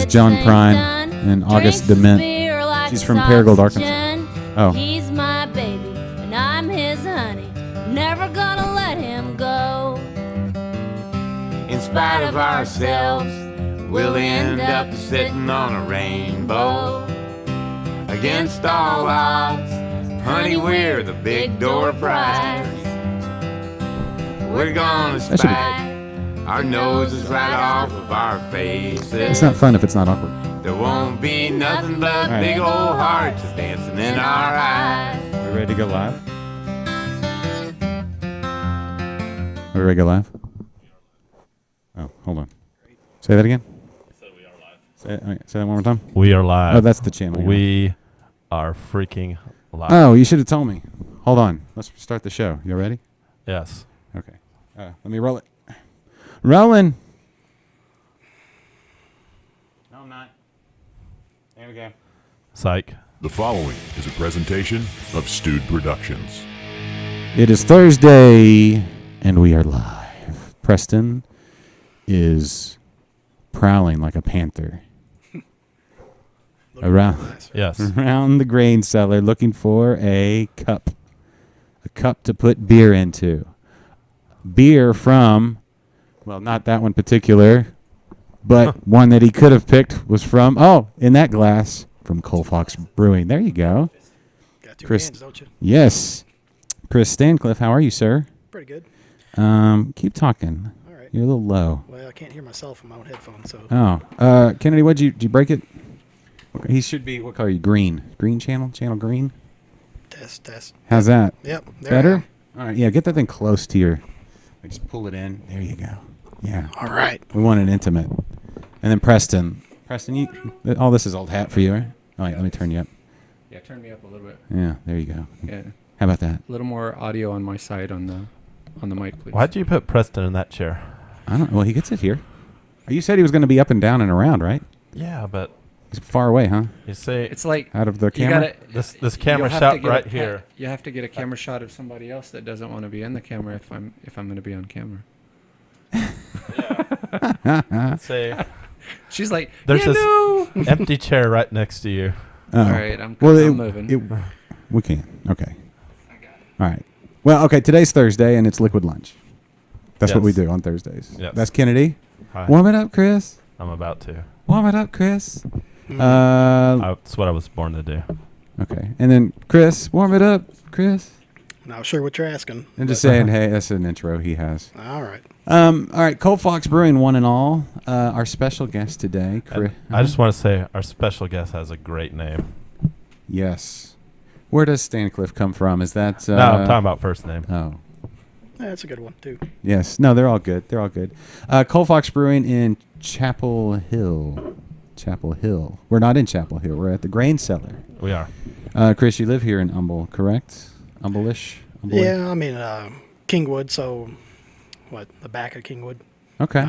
John Prine and August Dement. She's from Paragould, Arkansas. Oh. He's my baby, and I'm his honey. Never gonna let him go. In spite of ourselves, we'll end up sitting on a rainbow. Against all odds, honey, we're the big door prize. We're gonna spike our noses right off of our faces. It's not fun if it's not awkward. There won't be nothing but big old hearts dancing in our eyes. Are we ready to go live? Are we ready to go live? Oh, hold on. Say that again. So we are live. Say that one more time. We are live. Oh, that's the channel. We are freaking live. Oh, you should have told me. Hold on. Let's start the show. You ready? Yes. Okay. Let me roll it. Rolling. No, I'm not. There we go. Psych. The following is a presentation of Stewed Productions. It is Thursday, and we are live. Preston is prowling like a panther around the grain cellar looking for a cup to put beer into. Beer from, well, not that one particular, but one that he could have picked was from, in that glass, from Coalfox Brewing. There you go. Got two Chris, hands, don't you? Yes. Chris Stancliffe, how are you, sir? Pretty good. Keep talking. All right. You're a little low. Well, I can't hear myself on my own headphones, so. Oh. Kennedy, did you break it? Okay. He should be, what color are you? Green. Green channel? Channel green? Test. How's that? Yep. There Better? All right. Yeah, get that thing close to your, just pull it in. There you go. Yeah. All right. We want it intimate. And then Preston, all this is old hat for you, right? All right, let me turn you up. Yeah, turn me up a little bit. Yeah, there you go. Yeah. How about that? A little more audio on my side on the mic, please. Why'd you put Preston in that chair? I don't. Well, he gets it here. You said he was going to be up and down and around, right? Yeah, but He's far away, huh? you say It's like Out of the you camera. gotta, this camera you'll have shot to get right a here. You have to get a camera shot of somebody else that doesn't want to be in the camera if I'm going to be on camera. Say She's like, there's yeah, this no. empty chair right next to you. Oh. All right, I'm moving. We can. Okay. All right. Well, okay. Today's Thursday, and it's liquid lunch. That's what we Yes. do on Thursdays. Yes. That's Kennedy. Hi. Warm it up, Chris. I'm about to. Warm it up, Chris. That's what I was born to do. Okay. And then Chris, warm it up, Chris. Not sure what you're asking. And just saying, hey, that's an intro he has. All right. All right. Coalfox Brewing, one and all. Our special guest today, Chris. I just want to say our special guest has a great name. Yes. Where does Stancliffe come from? Is that? No, I'm talking about first name. Oh. That's a good one, too. Yes. No, they're all good. They're all good. Coalfox Brewing in Chapel Hill. Chapel Hill. We're not in Chapel Hill. We're at the grain cellar. We are. Chris, you live here in Humble, correct? Humble-ish? Yeah, I mean, Kingwood, so, the back of Kingwood. Okay.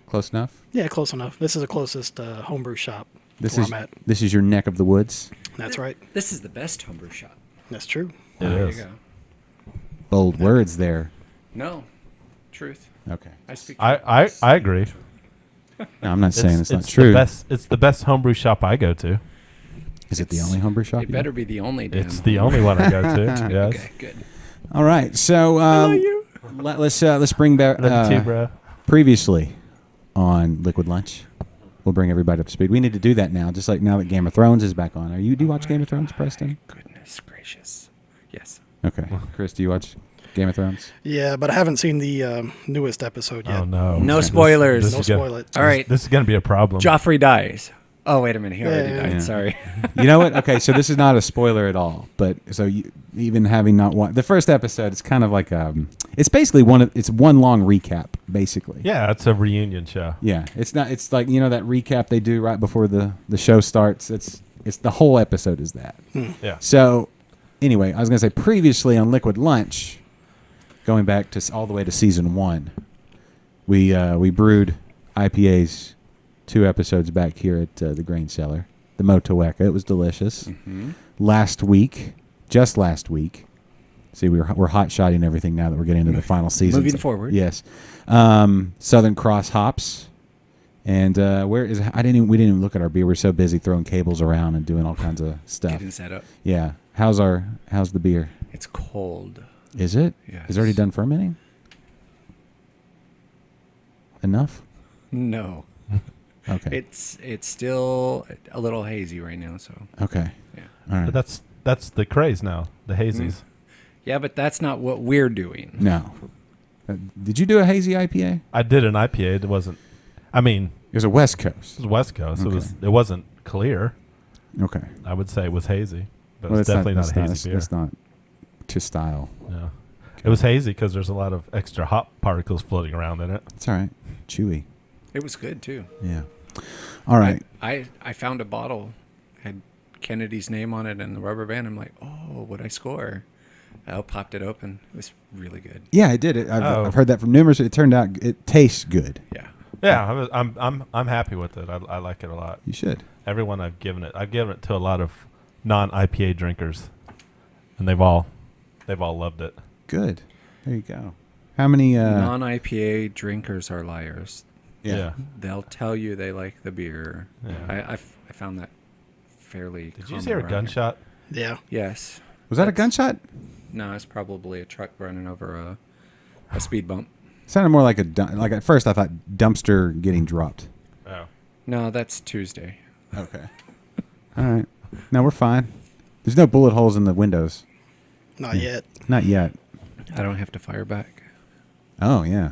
Close enough? Yeah, close enough. This is the closest homebrew shop This where is I'm at. This is your neck of the woods? That's right. This is the best homebrew shop. That's true. There is. you go. Bold words there. No, truth. Okay. I speak. I agree. No, I'm not saying it's not the true. It's the best homebrew shop I go to. Is it the only homebrew shop? It better be the only. Damn It's the only one I go to. Yes. Okay, good. All right. So let's bring back Love you too, bro. previously on Liquid Lunch. We'll bring everybody up to speed. We need to do that now, just like now that Game of Thrones is back on. Do you watch Game of Thrones, Preston? Goodness gracious. Yes. Okay. Chris, do you watch Game of Thrones? Yeah, but I haven't seen the newest episode yet. Oh no! No spoilers. No spoil it. All right. This is gonna be a problem. Joffrey dies. Oh, wait a minute. He already Yeah. died. Yeah. Sorry. You know what? Okay, so this is not a spoiler at all. But so even having not watched the first episode, it's kind of like it's basically it's one long recap, basically. Yeah, it's a reunion show. Yeah, it's not. It's like that recap they do right before the show starts. It's the whole episode is that. Yeah. So anyway, I was gonna say previously on Liquid Lunch, going back to all the way to season 1, we brewed IPAs 2 episodes back here at the grain cellar, the Motueka. It was delicious. Mm-hmm. Just last week. See, we're hot shotting everything now that we're getting into the final season. Moving forward. Yes. Southern Cross hops And where is? We didn't even look at our beer. We're so busy throwing cables around and doing all kinds of stuff. Getting set up. Yeah. How's the beer? It's cold. Is it? Yes. Is it already done fermenting? Enough? No. Okay. It's still a little hazy right now, so Okay. yeah. All right. But that's the craze now. The hazies. Yeah, but that's not what we're doing. No. Did you do a hazy IPA? I did an IPA. It wasn't. I mean, It was a West Coast. it was West Coast. Okay. It wasn't clear. Okay. I would say it was hazy, but Well, it's definitely not a hazy beer. That's not to style. Yeah. It was hazy because there's a lot of extra hop particles floating around in it. It's all right. Chewy. It was good too. Yeah. All right. I found a bottle, had Kennedy's name on it and the rubber band. I'm like, oh, what'd I score? I popped it open. It was really good. Yeah, I did it. Oh. I've heard that from numerous. It turned out it tastes good. Yeah. Yeah, I'm happy with it. I like it a lot. You should. Everyone I've given it to a lot of non-IPA drinkers, and they've all loved it. Good. There you go. How many? Non-IPA drinkers are liars. Yeah. They'll tell you they like the beer. Yeah. I found that fairly. Did you just hear a common around here. gunshot? Yeah. Yes. Was that a gunshot? No, it's probably a truck running over a speed bump. It sounded more like like at first I thought dumpster getting dropped. Oh. No, that's Tuesday. Okay. All right. No, we're fine. There's no bullet holes in the windows. Not yet. Not yet. I don't have to fire back. Oh yeah.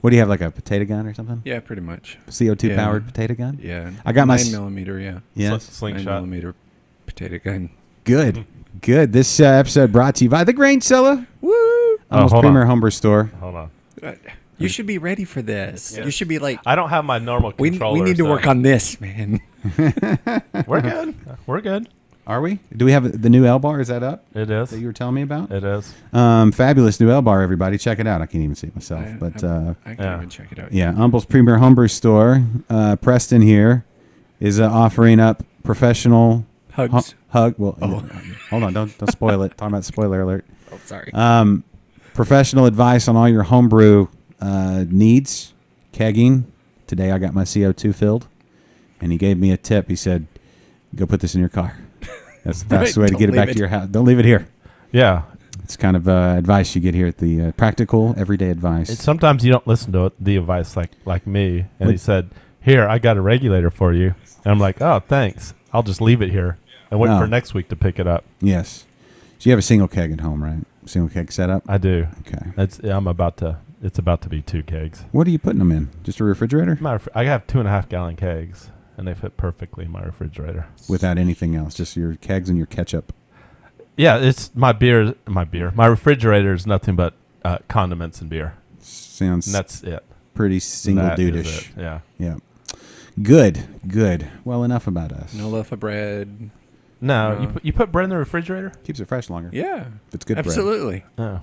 What do you have, like a potato gun or something? Yeah, pretty much. CO2 Yeah. powered potato gun? Yeah. I got my 9mm, yeah. Yes. Slingshot. 9mm potato gun. Good. Good. This episode brought to you by the Grain Cellar. Woo! Almost hold Premier on. Homebrew Store. Hold on. You should be ready for this. Yeah. You should be like, I don't have my normal we controller. need to work on this, man. We're good. We're good. Are we? Do we have the new L bar? Is that up It is. that you were telling me about? It is. Fabulous new L bar, everybody. Check it out. I can't even see it myself. I But can't yeah. even check it out. yeah, Humble's Premier Homebrew Store. Preston here is offering up professional Hugs. hug. Well, hold on. Don't spoil it. Talking about spoiler alert. Oh, sorry. Professional advice on all your homebrew needs. Kegging. Today I got my CO2 filled, and he gave me a tip. He said, "Go put this in your car." That's the fastest way to Don't get it back leave to it. your house. Don't leave it here. Yeah. It's kind of advice you get here at the practical, everyday advice. Sometimes you don't listen to the advice like me. And he What- said, "Here, I got a regulator for you." And I'm like, "Oh, thanks. I'll just leave it here and wait Oh. for next week to pick it up." Yes. So you have a single keg at home, right? Single keg setup? I do. Okay. It's about to be 2 kegs. What are you putting them in? Just a refrigerator? I have 2.5 gallon kegs, and they fit perfectly in my refrigerator. Without anything else? Just your kegs and your ketchup? Yeah, it's my beer. My refrigerator is nothing but condiments and beer. Sounds And that's it. pretty single That is dude-ish. it. Yeah. Yeah. Good. Good. Well, enough about us. No loaf of bread. No, No. you put bread in the refrigerator? Keeps it fresh longer. Yeah. If it's good Absolutely. No. bread.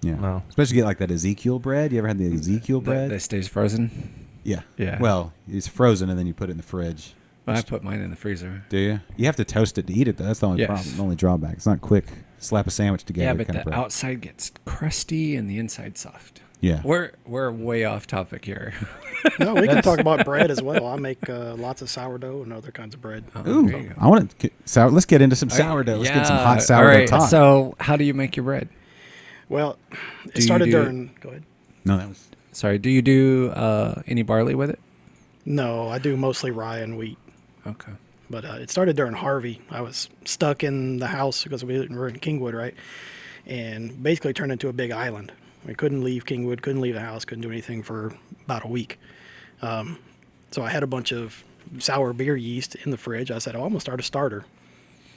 Yeah. No. Especially get like that Ezekiel bread. You ever had the Ezekiel bread? That stays frozen. Yeah. Yeah. Well, it's frozen and then you put it in the fridge. I put mine in the freezer. Do you? You have to toast it to eat it, though. That's the only Yes. problem. The only drawback. It's not quick. Slap a sandwich together. Yeah, but kind of the bread. outside gets crusty and the inside soft. Yeah. We're way off topic here. No, we can talk about bread as well. I make lots of sourdough and other kinds of bread. Ooh, There you go. I want to let's get into some sourdough. Let's get some hot sourdough All right. talk. So, how do you make your bread? Well, Do it you started do- during. Go ahead. No, that was Sorry, do you do any barley with it? No, I do mostly rye and wheat. Okay. But it started during Harvey. I was stuck in the house because we were in Kingwood, right? And basically turned into a big island. We couldn't leave Kingwood, couldn't leave the house, couldn't do anything for about a week. So I had a bunch of sour beer yeast in the fridge. I said, "Oh, I'm gonna start a starter."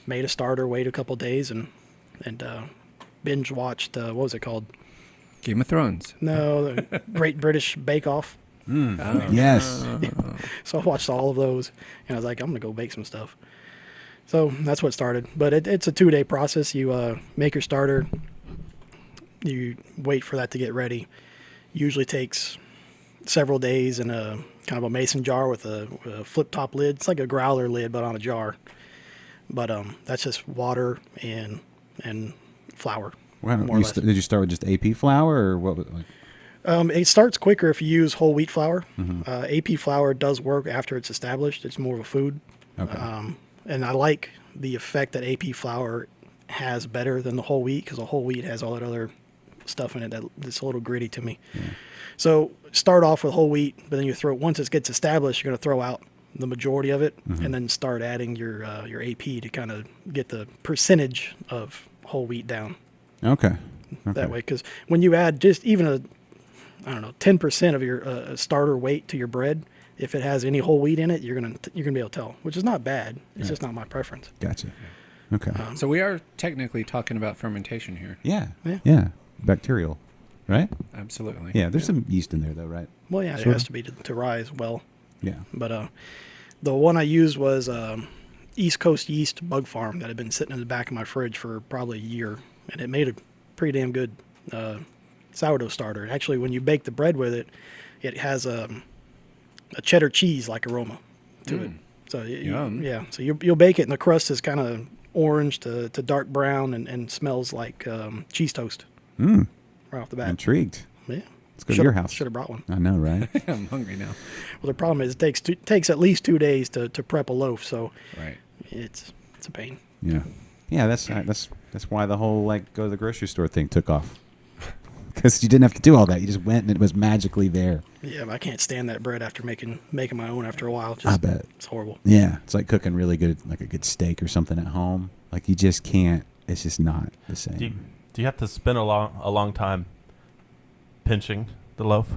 Made a starter, waited a couple days, and binge watched. What was it called? Game of Thrones. No, the Great British Bake Off. Oh. yes. So I watched all of those, and I was like, I'm gonna go bake some stuff. So that's what started. But it's a 2-day process. You make your starter, you wait for that to get ready. Usually takes several days in a kind of a mason jar with a flip top lid. It's like a growler lid, but on a jar. But that's just water and flour. Well, more or less. did you start with just AP flour or what? Was it like? It starts quicker if you use whole wheat flour. Mm-hmm. AP flour does work after it's established. It's more of a food. Okay. And I like the effect that AP flour has better than the whole wheat, because the whole wheat has all that other stuff in it that's a little gritty to me. Yeah. So start off with whole wheat, but then once it gets established, you're going to throw out the majority of it, Mm-hmm. and then start adding your AP to kind of get the percentage of whole wheat down Okay. that way. Because when you add just even 10% of your starter weight to your bread, if it has any whole wheat in it, you're gonna be able to tell, which is not bad. It's just not my preference. Gotcha. Okay. So we are technically talking about fermentation here. Yeah. Yeah. Yeah. Bacterial, right? Absolutely. Yeah. There's some yeast in there, though, right? Well, yeah, Sort it has of. to be to rise well. Yeah. But the one I used was East Coast Yeast Bug Farm that had been sitting in the back of my fridge for probably a year, and it made a pretty damn good sourdough starter. And actually, when you bake the bread with it, it has a cheddar cheese-like aroma to it. So Yum. yeah, so you'll bake it, and the crust is kind of orange to dark brown, and smells like cheese toast Mm. right off the bat. Intrigued. Yeah. Let's go to your house. Should have brought one. I know, right? I'm hungry now. Well, the problem is it takes at least 2 days to prep a loaf, so Right. it's a pain. Yeah. Yeah. That's why the whole like go to the grocery store thing took off. Because you didn't have to do all that. You just went and it was magically there. Yeah, but I can't stand that bread after making my own after a while. Just, I bet. it's horrible. Yeah. It's like cooking really good, like a good steak or something at home. Like you just can't. It's just not the same. Do you have to spend a long time pinching the loaf?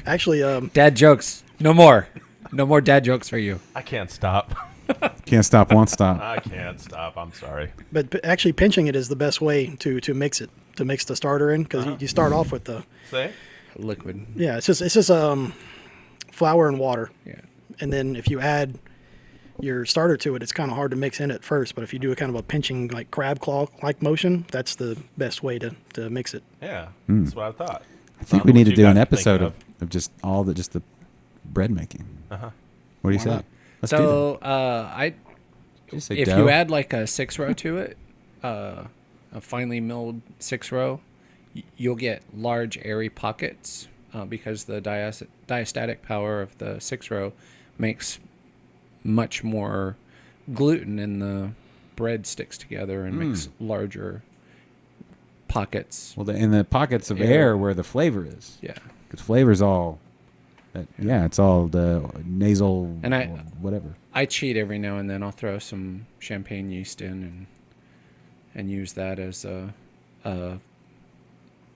Actually, Dad jokes. No more. No more dad jokes for you. I can't stop. Can't stop, won't stop. I can't stop. I'm sorry. but actually pinching it is the best way to mix it, to mix the starter in, because you start off with the Say? – Liquid. yeah, it's just flour and water. Yeah. And then if you add your starter to it, it's kind of hard to mix in at first, but if you do a kind of a pinching, like crab claw-like motion, that's the best way to mix it. Yeah, that's what I thought. I think we need to do an episode of just just the bread making. Uh-huh. What do you Why say? not? Let's So do I that. Just say if dough. you add like a 6-row to it, a finely milled 6-row, you'll get large airy pockets because the diastatic power of the 6-row makes much more gluten, and the bread sticks together and makes larger pockets. Well, in the pockets of Air. air where the flavor is. Yeah. Because flavor's all, it's all the nasal, And or whatever. I cheat every now and then. I'll throw some champagne yeast in and use that as a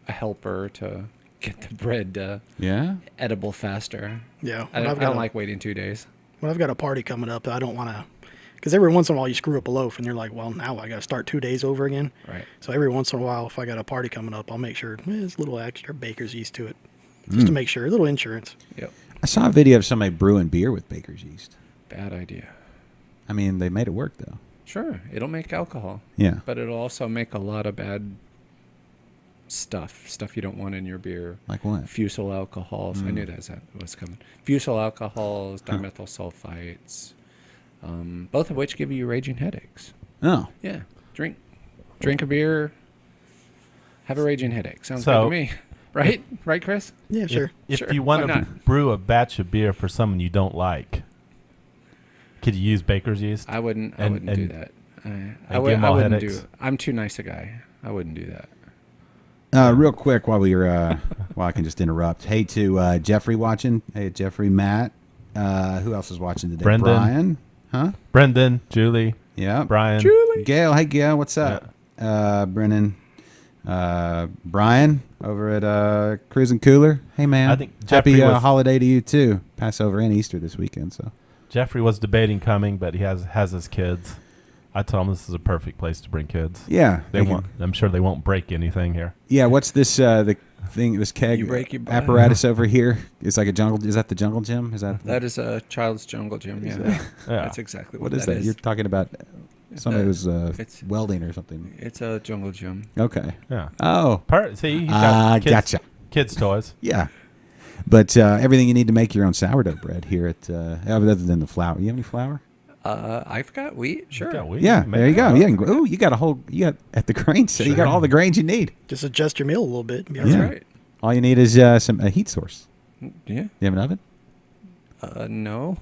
helper to get the bread Yeah? edible faster. Yeah. I don't like waiting 2 days. When I've got a party coming up, I don't want to, because every once in a while you screw up a loaf and you're like, well, now I got to start 2 days over again. Right. So every once in a while, if I got a party coming up, I'll make sure there's a little extra baker's yeast to it, just to make sure, a little insurance. Yep. I saw a video of somebody brewing beer with baker's yeast. Bad idea. I mean, they made it work, though. Sure, it'll make alcohol, Yeah. but it'll also make a lot of bad stuff you don't want in your beer. Like what? Fusel alcohols. I knew that was coming. Fusel alcohols, dimethyl sulfites, both of which give you raging headaches. Oh. Yeah, drink a beer, have a raging headache. Sounds good So- to me, right? Right, Chris? Yeah, sure. If Sure, you why want to not? brew a batch of beer for someone you don't like, could you use baker's yeast? I wouldn't And- do and- that. I give 'em all wouldn't headaches? do. I'm too nice a guy. I wouldn't do that. Real quick, while I can just interrupt. Hey to Jeffrey watching. Hey, Jeffrey, Matt. Who else is watching today? Brendan. Brian. Huh? Brendan, Julie, Yeah. Brian. Gail. Hey, Gail. What's up? Brennan. Brian over at Cruise and Cooler. Hey, man. I think Happy Jeffrey was- holiday to you, too. Passover and Easter this weekend, so. Jeffrey was debating coming, but he has his kids. I told him this is a perfect place to bring kids. Yeah. They won't. I'm sure they won't break anything here. Yeah, what's this, the thing, this keg You break, you buy. apparatus over here? It's like a jungle. Is that the jungle gym? Is that? That is a child's jungle gym. Yeah, Yeah. that's exactly What what is that? You're talking about somebody who's it's- welding or something. It's a jungle gym. Okay. Yeah. Oh. See, he's got kids, Gotcha. kids' toys. Yeah. But everything you need to make your own sourdough bread here at, other than the flour. You have any flour? I've got wheat. Sure. Got wheat. Yeah, Make there you it go. up. You got at the grain, so you got all the grains you need. Just adjust your meal a little bit. and be all That's Yeah. right. right. All you need is a heat source. Yeah. You have an oven? No.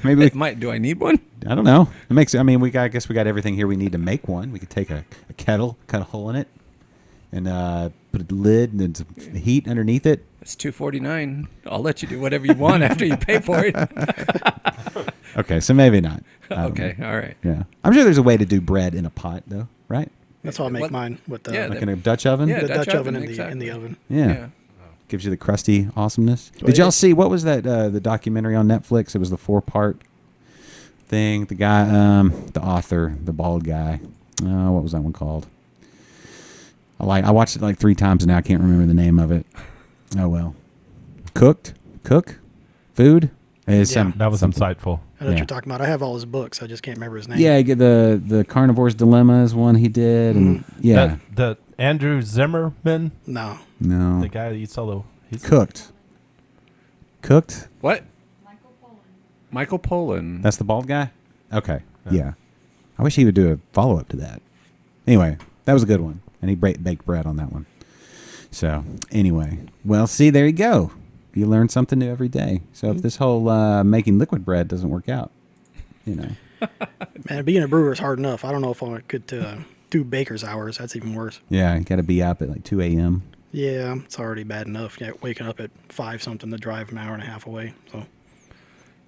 Maybe Do I need one? I don't know. It makes. I mean, I guess we got everything here we need to make one. We could take a kettle, cut a hole in it, and put a lid and then some heat underneath it. It's $2.49. I'll let you do whatever you want after you pay for it. Okay, so maybe not. I don't Okay. know. All right. Yeah, I'm sure there's a way to do bread in a pot, though, right? That's how I make What- mine with the, Yeah, Like in a Dutch oven. Yeah, the Dutch Dutch oven oven, in the exactly. oven. Yeah. Gives you the crusty awesomeness. Did y'all see what was that? The documentary on Netflix. It was the 4-part thing. The guy, the author, the bald guy. What was that one called? I watched it like 3 times and now I can't remember the name of it. Oh well. Cook, food. It's Yeah. That was insightful. I know what Yeah. you're talking about. I have all his books. I just can't remember his name. Yeah, the Carnivore's Dilemma is one he did, and yeah, The Andrew Zimmerman, No. no, the guy that eats all the. He's cooked. What? Michael Pollan. That's the bald guy? Okay. Yeah. I wish he would do a follow up to that. Anyway, that was a good one. And he baked bread on that one. So, anyway. Well, see, there you go. You learn something new every day. So, if this whole making liquid bread doesn't work out, you know. Man, being a brewer is hard enough. I don't know if I could do baker's hours. That's even worse. Yeah, you got to be up at like 2 a.m. Yeah, it's already bad enough. Yeah, waking up at 5 something to drive an hour and a half away.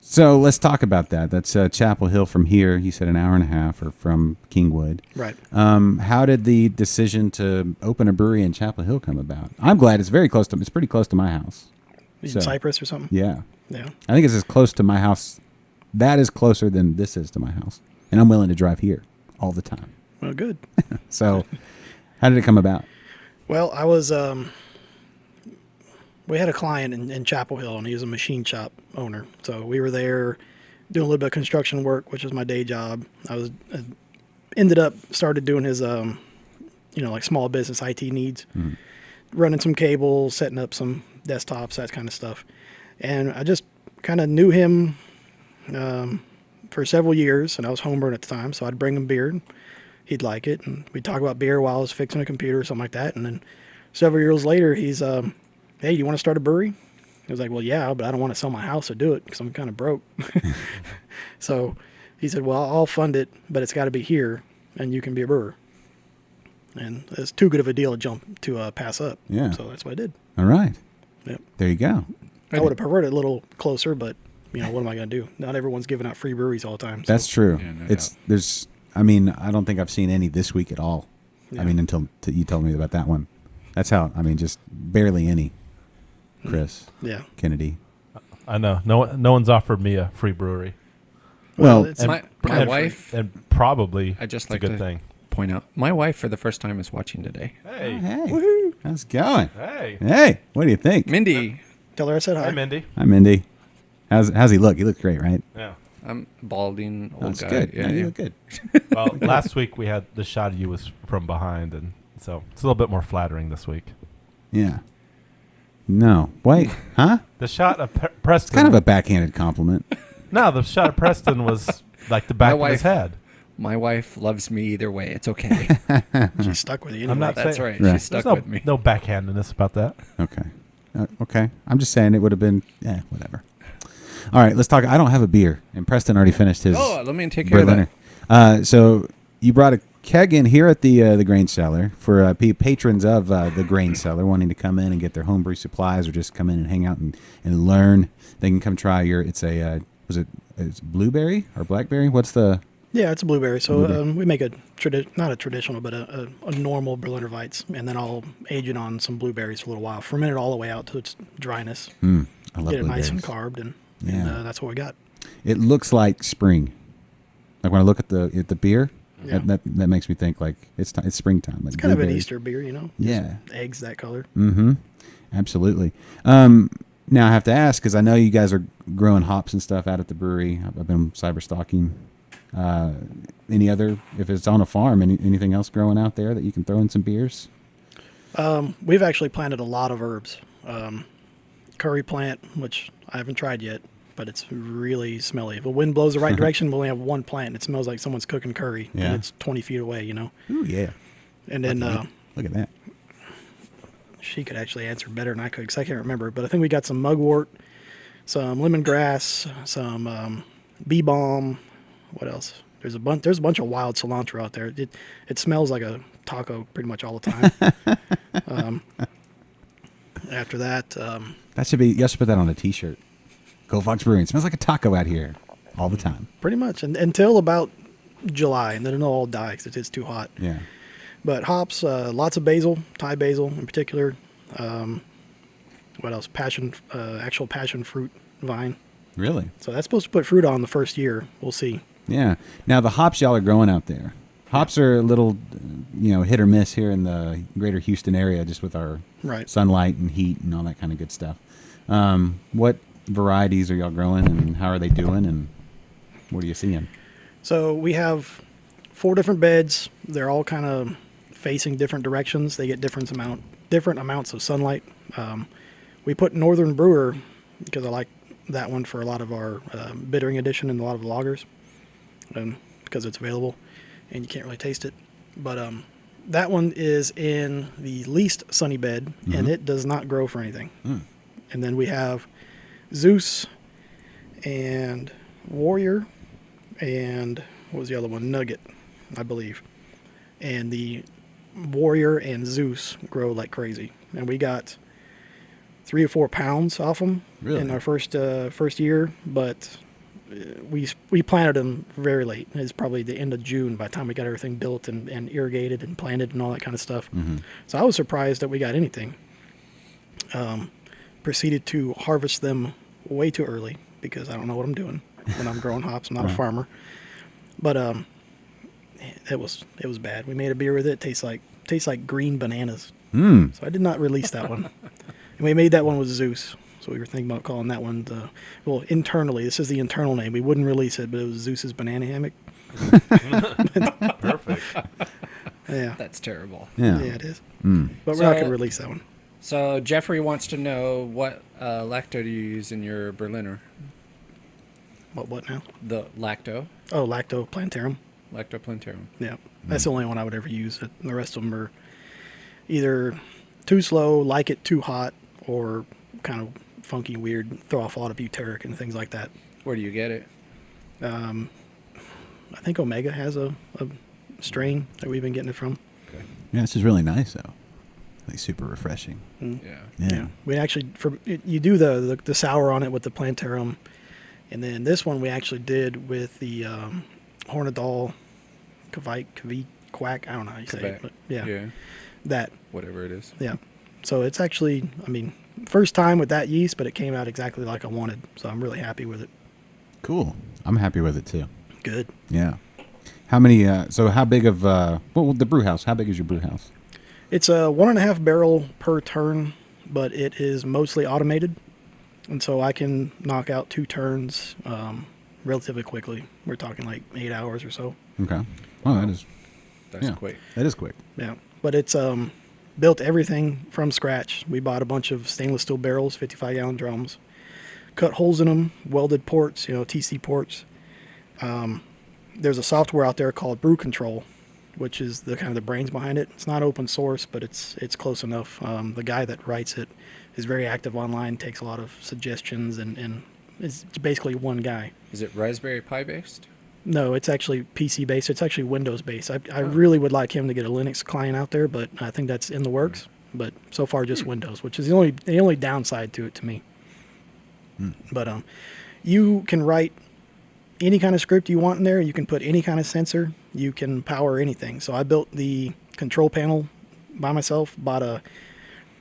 So, let's talk about that. That's Chapel Hill from here. You said an hour and a half, or from Kingwood. Right. How did the decision to open a brewery in Chapel Hill come about? I'm glad it's very close to. It's pretty close to my house. In So- Cyprus or something? Yeah, Yeah. I think it's as close to my house. That is closer than this is to my house, and I'm willing to drive here all the time. Well, good. So, how did it come about? Well, I was, we had a client in Chapel Hill, and he was a machine shop owner. So we were there doing a little bit of construction work, which was my day job. Started doing his, like small business IT needs, running some cables, setting up some desktops, that kind of stuff. And I just kind of knew him for several years, and I was homebrewing at the time, so I'd bring him beer, and he'd like it, and we'd talk about beer while I was fixing a computer or something like that. And then several years later, he's, hey, you want to start a brewery? I was like, well, yeah, but I don't want to sell my house to do it because I'm kind of broke. So he said, well, I'll fund it, but it's got to be here, and you can be a brewer. And it's too good of a deal to pass up. Yeah. So that's what I did. All right, Yep. there you go. I would have preferred it a little closer, but what am I going to do? Not everyone's giving out free breweries all the time. So. That's true. Yeah, no It's doubt. there's. I mean, I don't think I've seen any this week at all. Yeah. I mean, until you told me about that one. That's how. I mean, just barely any. Chris Yeah. Kennedy. I know. No one's offered me a free brewery. Well, it's My And- wife, and probably I just it's like a good to thing. point out, my wife for the first time is watching today. Hey, hey, how's it going? hey, Hey, what do you think? Mindy, tell her I said hi. hi, Mindy. Hi, Mindy. How's he look? He looks great, right? Yeah. I'm balding old That's guy. good. Yeah, No, you yeah. look good. Well, last week we had the shot of you was from behind, and so it's a little bit more flattering this week. Yeah. No. Wait. Huh? The shot of Preston. Kind of a backhanded compliment. No, the shot of Preston was like the back of his wife- head. My wife loves me either way. It's okay. She's stuck with you anyway. I'm not That's saying- right. Right. She's stuck There's with me. no backhandedness about that. Okay. Okay. I'm just saying it would have been. Whatever. All right. Let's talk. I don't have a beer, and Preston already finished his. Oh, let me take care of that. Berliner. So you brought a keg in here at the Grain Cellar for patrons of the Grain Cellar wanting to come in and get their homebrew supplies, or just come in and hang out and learn. They can come try your. It's it's blueberry or blackberry? What's the? Yeah, it's a blueberry. So Blueberry. we make not a traditional, but a normal Berliner Weiss, and then I'll age it on some blueberries for a little while, ferment it all the way out to its dryness, I love get it nice blueberries. and carved, and Yeah. that's what we got. It looks like spring. Like when I look at the beer, Yeah. that makes me think like it's springtime. Like It's kind of an blueberries. Easter beer, Yeah. eggs that color. Mm-hmm. Absolutely. Now I have to ask because I know you guys are growing hops and stuff out at the brewery. I've been cyber stalking. Any other? If it's on a farm, anything else growing out there that you can throw in some beers? We've actually planted a lot of herbs. Curry plant, which I haven't tried yet, but it's really smelly. If the wind blows the right direction, we'll only have one plant, and it smells like someone's cooking curry, Yeah. and it's 20 feet away, Ooh, yeah. And then Look at that. she could actually answer better than I could because I can't remember. But I think we got some mugwort, some lemongrass, some bee balm. What else? There's a bunch of wild cilantro out there. It smells like a taco pretty much all the time. After that, That should be. You should put that on a T-shirt. Coalfox Brewing smells like a taco out here all the time. pretty much until about July, and then it'll all die because it is too hot. Yeah. But hops, lots of basil, Thai basil in particular. What else? Actual passion fruit vine. Really? So that's supposed to put fruit on the first year. We'll see. Yeah. Now the hops y'all are growing out there. Hops are a little, hit or miss here in the greater Houston area, just with our Right. sunlight and heat and all that kind of good stuff. What varieties are y'all growing, and how are they doing, and what are you seeing? So we have 4 different beds. They're all kind of facing different directions. They get different amounts of sunlight. We put Northern Brewer because I like that one for a lot of our bittering edition and a lot of the lagers, because it's available and you can't really taste it. But that one is in the least sunny bed, and it does not grow for anything. And then we have Zeus and Warrior and what was the other one? Nugget, I believe. And the Warrior and Zeus grow like crazy. And we got 3 or 4 pounds off them in our first year, but we planted them very late. It's probably the end of June by the time we got everything built and irrigated and planted and all that kind of stuff. So I was surprised that we got anything. Proceeded to harvest them way too early because I don't know what I'm doing when I'm growing hops. I'm not a farmer. But it was bad. We made a beer with it. Tastes like green bananas. So I did not release that one. And we made that one with Zeus. So we were thinking about calling that one internally. This is the internal name. We wouldn't release it, but it was Zeus's banana hammock. Perfect. Yeah. That's terrible. Yeah. Yeah, it is. But we're not going to release that one. So Jeffrey wants to know what lacto do you use in your Berliner? What now? The lacto. Oh, Lacto Plantarum. Lacto plantarum. Yeah. That's the only one I would ever use. The rest of them are either too slow, like it too hot, or kind of funky, weird, throw off a lot of butyric and things like that. Where do you get it? I think Omega has a strain that we've been getting it from. Yeah, this is really nice though. Like super refreshing. Yeah. Yeah. We actually you do the sour on it with the Plantarum, and then this one we actually did with the Hornadal Kvite Quack. I don't know how you say it, but Yeah. that. Whatever it is. Yeah. So it's actually, first time with that yeast, but it came out exactly like I wanted. So I'm really happy with it. Cool. I'm happy with it too. Good. Yeah. How many? So how big of the brew house? How big is your brew house? It's a 1.5 barrel per turn, but it is mostly automated, and so I can knock out 2 turns relatively quickly. We're talking like 8 hours or so. Okay. Well, That's quick. That is quick. Yeah, but it's built everything from scratch. We bought a bunch of stainless steel barrels, 55-gallon drums, cut holes in them, welded ports, TC ports. There's a software out there called Brew Control, which is the kind of the brains behind it. It's not open source, but it's close enough. The guy that writes it is very active online, takes a lot of suggestions, and it's basically one guy. Is it Raspberry Pi based? No, it's actually PC based. It's actually Windows based. I really would like him to get a Linux client out there, but I think that's in the works. But so far, just Windows, which is the only downside to it to me. But you can write any kind of script you want in there. You can put any kind of sensor. You can power anything. So I built the control panel by myself. Bought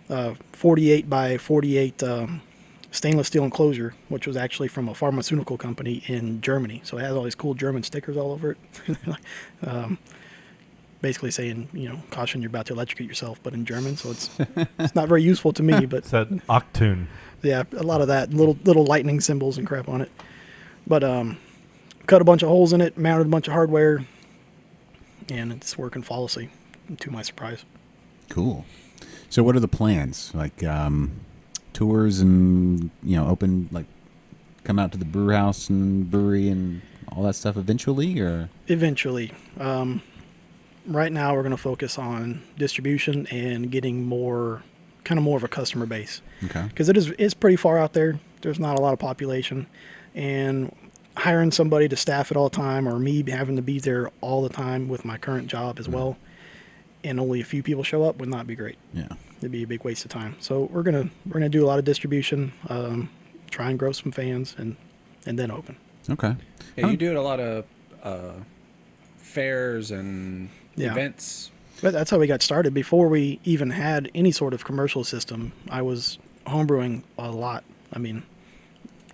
a 48 by 48 stainless steel enclosure, which was actually from a pharmaceutical company in Germany. So it has all these cool German stickers all over it. Basically saying, caution, you're about to electrocute yourself, but in German. So it's not very useful to me. But Said Octune. yeah, a lot of that, little lightning symbols and crap on it. But cut a bunch of holes in it, mounted a bunch of hardware, and it's working flawlessly, to my surprise. Cool. So what are the plans? Like tours and, open, like come out to the brew house and brewery and all that stuff eventually, or? Eventually. Right now we're going to focus on distribution and getting more kind of more of a customer base. Okay. Because it's pretty far out there. There's not a lot of population, and hiring somebody to staff it all the time, or me having to be there all the time with my current job as well, and only a few people show up would not be great. Yeah. It'd be a big waste of time. So we're gonna do a lot of distribution, try and grow some fans, and then open. Okay. Yeah, you do a lot of fairs and Yeah. events. But that's how we got started. Before we even had any sort of commercial system, I was homebrewing a lot. I mean,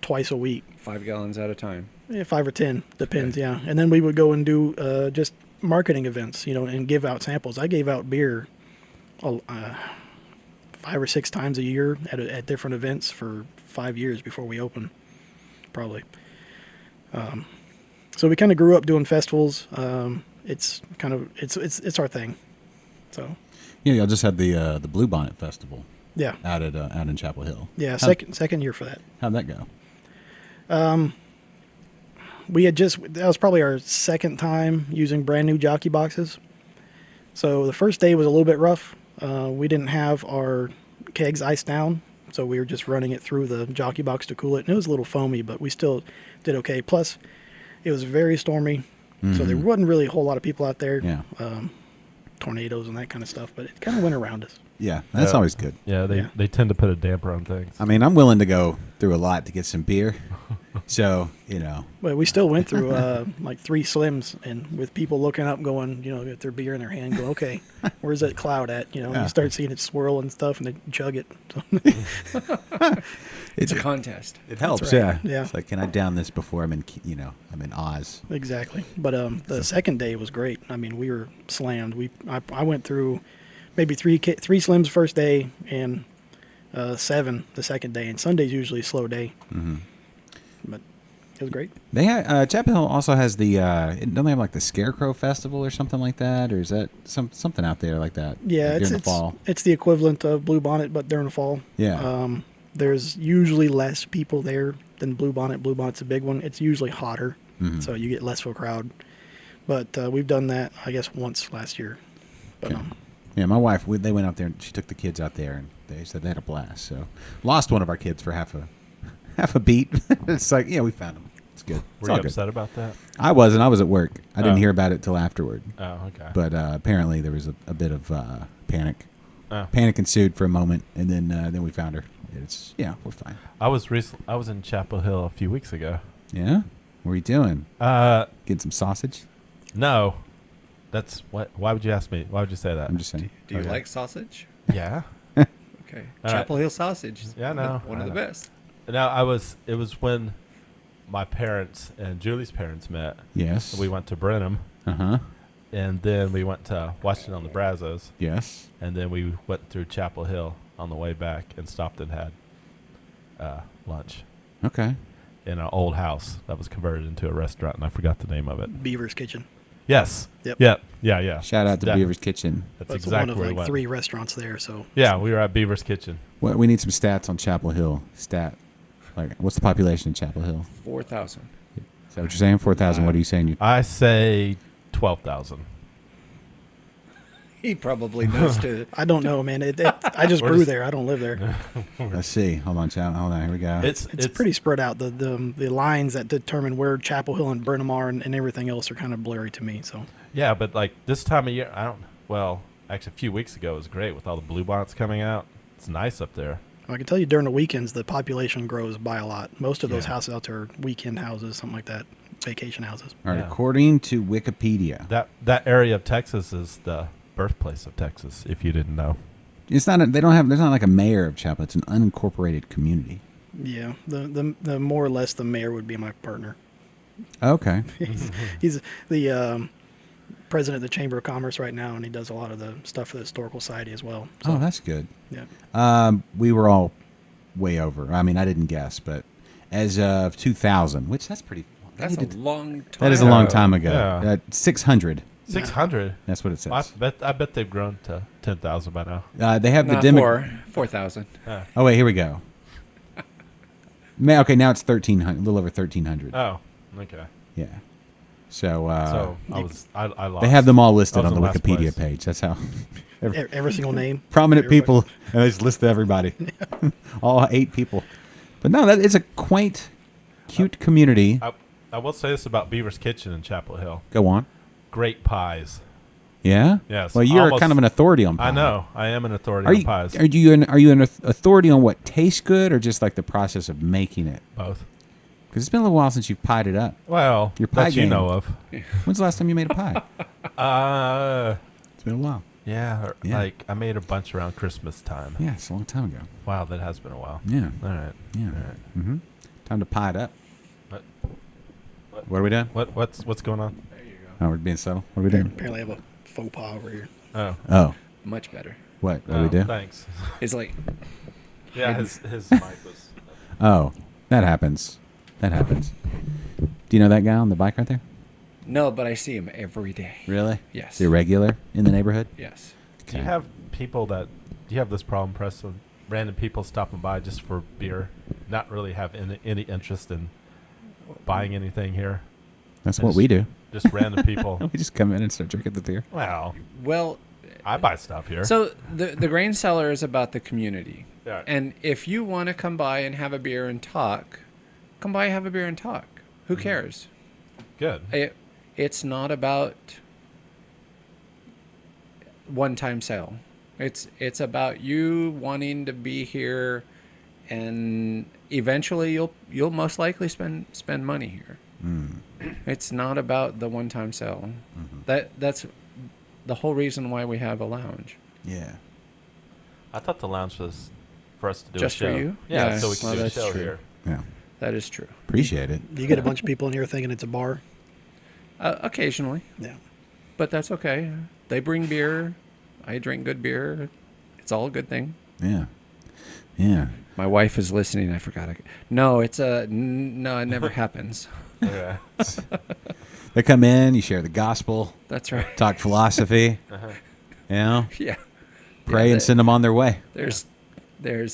twice a week. 5 gallons at a time. Yeah, 5 or 10, depends, yeah. And then we would go and do just marketing events, and give out samples. I gave out beer 5 or 6 times a year at different events for 5 years before we opened, probably. So we kind of grew up doing festivals. It's our thing. So Yeah, y'all just had the Blue Bonnet Festival yeah, out in Chapel Hill. yeah. Second year for that. How'd that go? That was probably our second time using brand new jockey boxes. So the first day was a little bit rough. We didn't have our kegs iced down, so we were just running it through the jockey box to cool it. And it was a little foamy, but we still did okay. Plus, it was very stormy, so there wasn't really a whole lot of people out there. Yeah. Tornadoes and that kind of stuff, but it kind of went around us. Yeah, that's Yeah. always good. Yeah, Yeah. they tend to put a damper on things. I mean, I'm willing to go through a lot to get some beer. So, But we still went through like 3 slims, and with people looking up, going, get their beer in their hand, going, okay, where's that cloud at? Yeah. You start seeing it swirl and stuff, and they chug it. So, It's a contest. it helps. right. Yeah. Yeah. It's like, can I down this before I'm in Oz? exactly. But the second day was great. I mean, we were slammed. I went through maybe 3 slims first day and 7 the second day, and Sunday's usually a slow day. Mm-hmm. But it was great. They Chapel Hill also has don't they have like the Scarecrow Festival or something like that, or is that something out there like that? Yeah, like it's during the fall. it's the equivalent of Blue Bonnet, but during the fall. Yeah. There's usually less people there than Blue Bonnet. Blue Bonnet's a big one. It's usually hotter, Mhm. so you get less of a crowd. But we've done that, I guess, once last year. But Okay. Yeah, my wife, they went out there and she took the kids out there and they said they had a blast. So lost one of our kids for half a beat. It's like, yeah, we found him. It's good. It's Were all you good. upset about that? I wasn't. I was at work. I didn't Oh. hear about it till afterward. Oh, okay. But apparently there was a bit of panic. Oh. Panic ensued for a moment, and then we found her. We're fine. I was in Chapel Hill a few weeks ago. Yeah? What are you doing? Uh, Getting some sausage? no, that's what. Why would you ask me? Why would you say that? I'm just saying. Do you Okay. like sausage? Yeah. Okay. Chapel Hill sausage. is Yeah, I know. One of the best. No, it was when my parents and Julie's parents met. Yes. We went to Brenham, Uh-huh. and then we went to Washington on the Brazos, Yes. and then we went through Chapel Hill on the way back and stopped and had lunch Okay. in an old house that was converted into a restaurant, and I forgot the name of it. Beaver's Kitchen. Yes. Yep. Yeah. Shout out to That- Beaver's Kitchen. That's But it's exactly one where of we like went. 3 restaurants there, so Yeah, we were at Beaver's Kitchen. We need some stats on Chapel Hill. Like, what's the population in Chapel Hill? 4,000. Is that what you're saying? 4,000. What are you saying? I say 12,000. He probably knows to. I don't know, man. I just We're grew just- there. I don't live there. Let's see. Hold on, here we go. It's It's pretty spread out. The lines that determine where Chapel Hill and Brenham are and everything else are kind of blurry to me. So Yeah, but like this time of year, actually a few weeks ago it was great with all the blue bonnets coming out. It's nice up there. I can tell you during the weekends the population grows by a lot. Most of those Yeah. houses out there are weekend houses, something like that, vacation houses. All right. Yeah. According to Wikipedia, That area of Texas is the birthplace of Texas, if you didn't know. it's not. There's not like a mayor of Chapel. It's an unincorporated community. Yeah, the more or less the mayor would be my partner. Okay. He's the president of the Chamber of Commerce right now, and he does a lot of the stuff for the Historical Society as well. So, Oh, that's good. yeah. We were all way over. I mean, I didn't guess, but as of 2000, which that's pretty. That's a long time. That is a long time ago. Yeah. 600. 600. That's what it I says. bet they've grown to 10,000 by now. They have the Not demo. 4,000. Oh wait, here we go. Okay, now it's 1,300. A little over 1,300. Oh, okay. Yeah. So, I lost. they have them all listed I was on the in last Wikipedia place. page. That's how Every single name. prominent Everybody. people, and they just list everybody, all 8 people. But no, that is a quaint, cute community. I will say this about Beaver's Kitchen in Chapel Hill. Go on. Great pies. Yeah. Yes, Well, you're almost- kind of an authority on pie. I know. I am an authority Are on you? pies. Are you an authority on what tastes good, or just like the process of making it? Both. Because it's been a little while since you've pied it up. Well, Your pie that you game. know of. When's the last time you made a pie? It's been a while. Yeah, Yeah. like I made a bunch around Christmas time. Yeah, it's a long time ago. Wow, that has been a while. Yeah. All right. Yeah. All right. Mm-hmm. Time to pie it up. What? What are we doing? What's going on? There you go. Oh, we're being subtle. What are we doing? Apparently, I have a faux pas over here. Oh. Oh, Much better. what do Oh, we do? Thanks. It's like Yeah, his mic was. Oh, that happens. That happens. Do you know that guy on the bike right there? no, but I see him every day. Really? Yes. Is he a regular in the neighborhood? Yes. Do you have people that? Do you have this problem, Preston? Random people stopping by just for beer, not really have any interest in buying anything here. That's what we do. Just random people. We just come in and start drinking the beer. Well, Well, I buy stuff here. so the grain cellar is about the community. Yeah. And if you want to come by and have a beer and talk, come by and have a beer and talk. Who cares? Good. It's not about one-time sale. It's about you wanting to be here, and eventually you'll most likely spend money here. It's not about the one-time sale. That's the whole reason why we have a lounge. Yeah. I thought the lounge was for us to do Just a for show. you? Yeah, Yeah, so we can well, do a that's show true. here. Yeah. That is true. Appreciate it. Do you get a bunch of people in here thinking it's a bar? Occasionally, Yeah. but that's okay. They bring beer. I drink good beer. It's all a good thing. Yeah. Yeah. My wife is listening. I forgot. No, it never happens. Okay. They come in, you share the gospel, That's right. talk philosophy, you know, Yeah. pray Yeah, and send them on their way. There's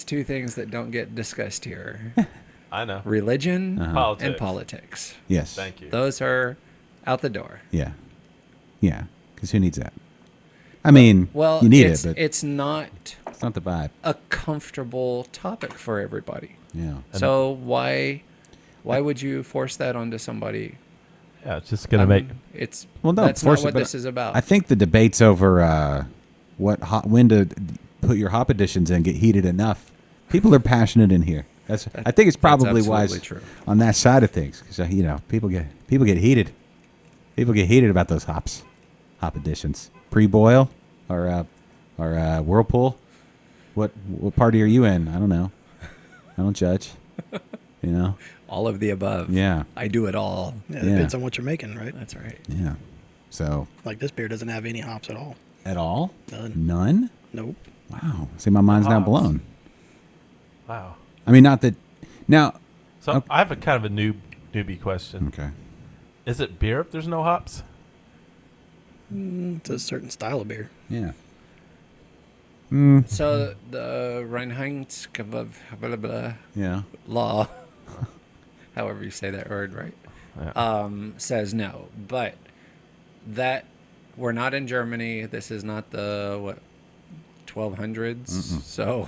2 things that don't get discussed here: I know. religion Politics. and politics. Yes. Thank you. Those are out the door. Yeah. Yeah. Because who needs that? I mean, Well, you need it's, it, but it's not it's not the vibe. a comfortable topic for everybody. Yeah. So why would you force that onto somebody? Yeah, it's just gonna make. It's Well, no, that's force not it, what but this is about. I think the debates over when to put your hop additions in get heated enough. People are passionate in here. I think it's probably wise absolutely true. on that side of things because people get heated. People get heated about those hop additions. Pre-boil or whirlpool. What party are you in? I don't know. I don't judge. You know. All of the above. Yeah. I do it all. Yeah, Yeah. it depends on what you're making, right? That's right. Yeah. So Like this beer doesn't have any hops at all. at all? None. None? Nope. Wow. See, my mind's now Hops. blown. Wow. I mean, not that. Now. So Okay. I have a kind of a newbie question. Okay. Is it beer if there's no hops? It's a certain style of beer. Yeah. So the Reinheitsgebot Yeah. law, however you say that word, right? Yeah. Says no, but that we're not in Germany. This is not the 1200s. So,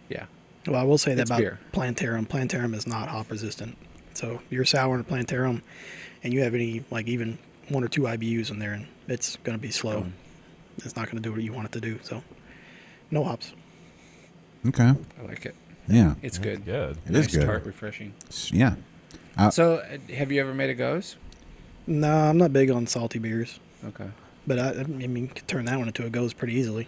yeah, Well, I will say that It's about beer. Plantarum. Plantarum is not hop resistant. So if you're sour in a Plantarum and you have any, like even 1 or 2 IBUs in there, and it's going to be slow. It's not going to do what you want it to do. So no hops. Okay. I like it. Yeah. It's good. Good. It is Nice, good. tart, refreshing. Yeah. So, have you ever made a goes? No, I'm not big on salty beers. Okay. But I mean, you could turn that one into a goes pretty easily.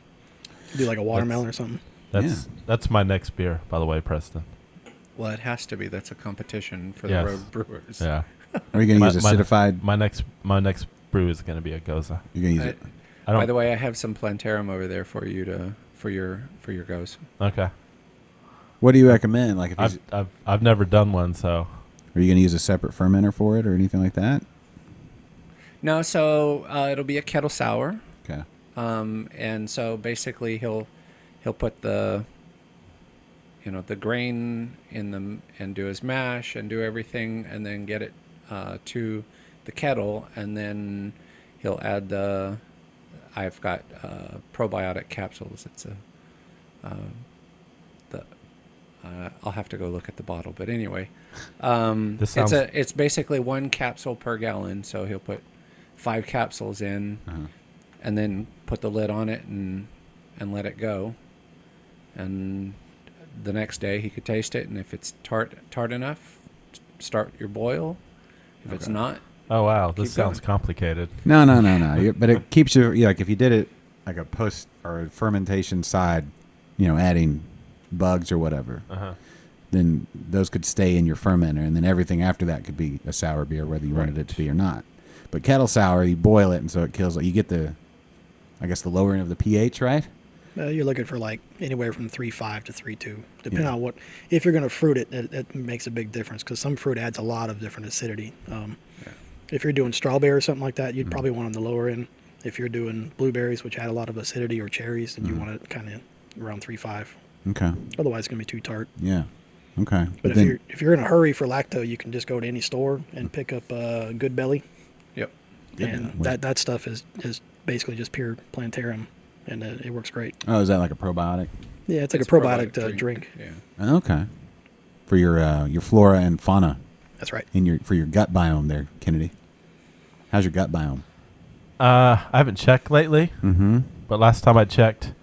Do like a watermelon or something. That's my next beer, by the way, Preston. Well, it has to be. That's a competition for Yes. the road brewers. Yeah. Are you going to use acidified? My next brew is going to be a Goza. You're going to use it. I don't. By the way, I have some Plantarum over there for you for your goes. Okay. What do you recommend? Like, if I've never done one, so are you going to use a separate fermenter for it or anything like that? No, so it'll be a kettle sour. Okay. And so basically he'll put the grain in them and do his mash and do everything and then get it to the kettle, and then he'll add the. I've got probiotic capsules. It's I'll have to go look at the bottle, but anyway, it's basically 1 capsule per gallon. So he'll put 5 capsules in, and then put the lid on it and let it go. And the next day he could taste it, and if it's tart enough, start your boil. If it's not, oh wow, this sounds complicated. No. But it keeps you, like if you did it like a post or a fermentation side, adding bugs or whatever, then those could stay in your fermenter, and then everything after that could be a sour beer, whether you wanted it to be or not. But kettle sour, you boil it, and so it kills it. You get the lowering of the pH, right? You're looking for like anywhere from 3.5 to 3.2, depending on what. If you're going to fruit it, it makes a big difference because some fruit adds a lot of different acidity. If you're doing strawberry or something like that, you'd probably want on the lower end. If you're doing blueberries, which add a lot of acidity, or cherries, then you want it kind of around 3.5. Okay. Otherwise, it's going to be too tart. Yeah. Okay. But if you're in a hurry for lacto, you can just go to any store and pick up Good Belly. Yep. And that stuff is basically just pure plantarum, and it works great. Oh, is that like a probiotic? Yeah, it's like a probiotic drink. Yeah. Okay. For your flora and fauna. That's right. For your gut biome there, Kennedy. How's your gut biome? I haven't checked lately, but last time I checked,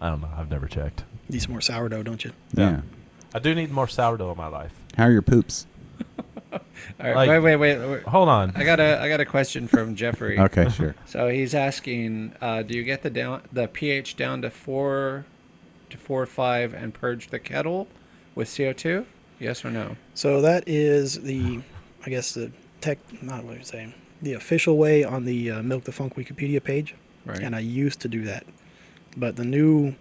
I don't know. I've never checked. Need some more sourdough, don't you? Yeah. I do need more sourdough in my life. How are your poops? All right, wait. Hold on. I got a question from Jeffrey. Okay, sure. So he's asking, do you get the pH down to 4 to 4.5 and purge the kettle with CO2? Yes or no? So that is the official way on the Milk the Funk Wikipedia page. Right. And I used to do that. But the new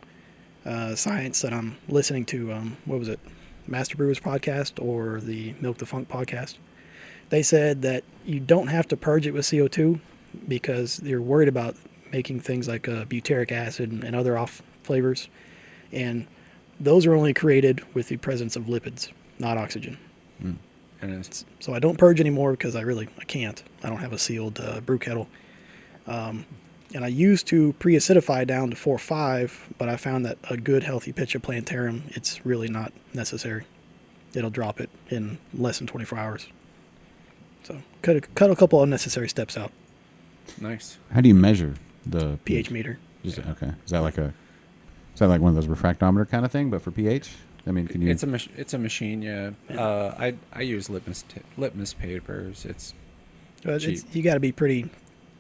science that I'm listening to, what was it, Master Brewers podcast or the Milk the Funk podcast, they said that you don't have to purge it with CO2 because they're worried about making things like butyric acid and other off flavors. And those are only created with the presence of lipids, not oxygen. And so I don't purge anymore because I can't. I don't have a sealed brew kettle. And I used to pre-acidify down to 4.5, but I found that a good healthy pitch of plantarum, it's really not necessary. It'll drop it in less than 24 hours. So cut a couple unnecessary steps out. Nice. How do you measure the pH meter? Okay. Is that like one of those refractometer kind of thing, but for pH? I mean, can you? It's a machine. Yeah. I use litmus papers. It's cheap. You got to be pretty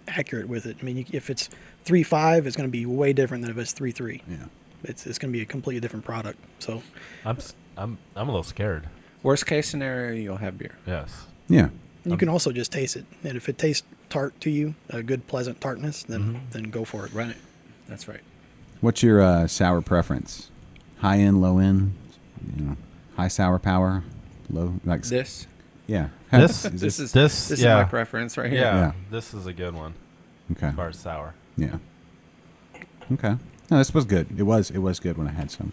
accurate with it. I mean, if it's 3.5, it's going to be way different than if it's 3.3. Yeah. It's going to be a completely different product. So I'm a little scared. Worst case scenario, you'll have beer. Yes. Yeah. And you can also just taste it, and if it tastes tart to you, a good pleasant tartness, then go for it. Run it. That's right. What's your sour preference? High end, low end? High sour power, low like this. Yeah. This is my preference right here. Yeah. This is a good one. Okay. As far as sour. Yeah. Okay. No, this was good. It was good when I had some.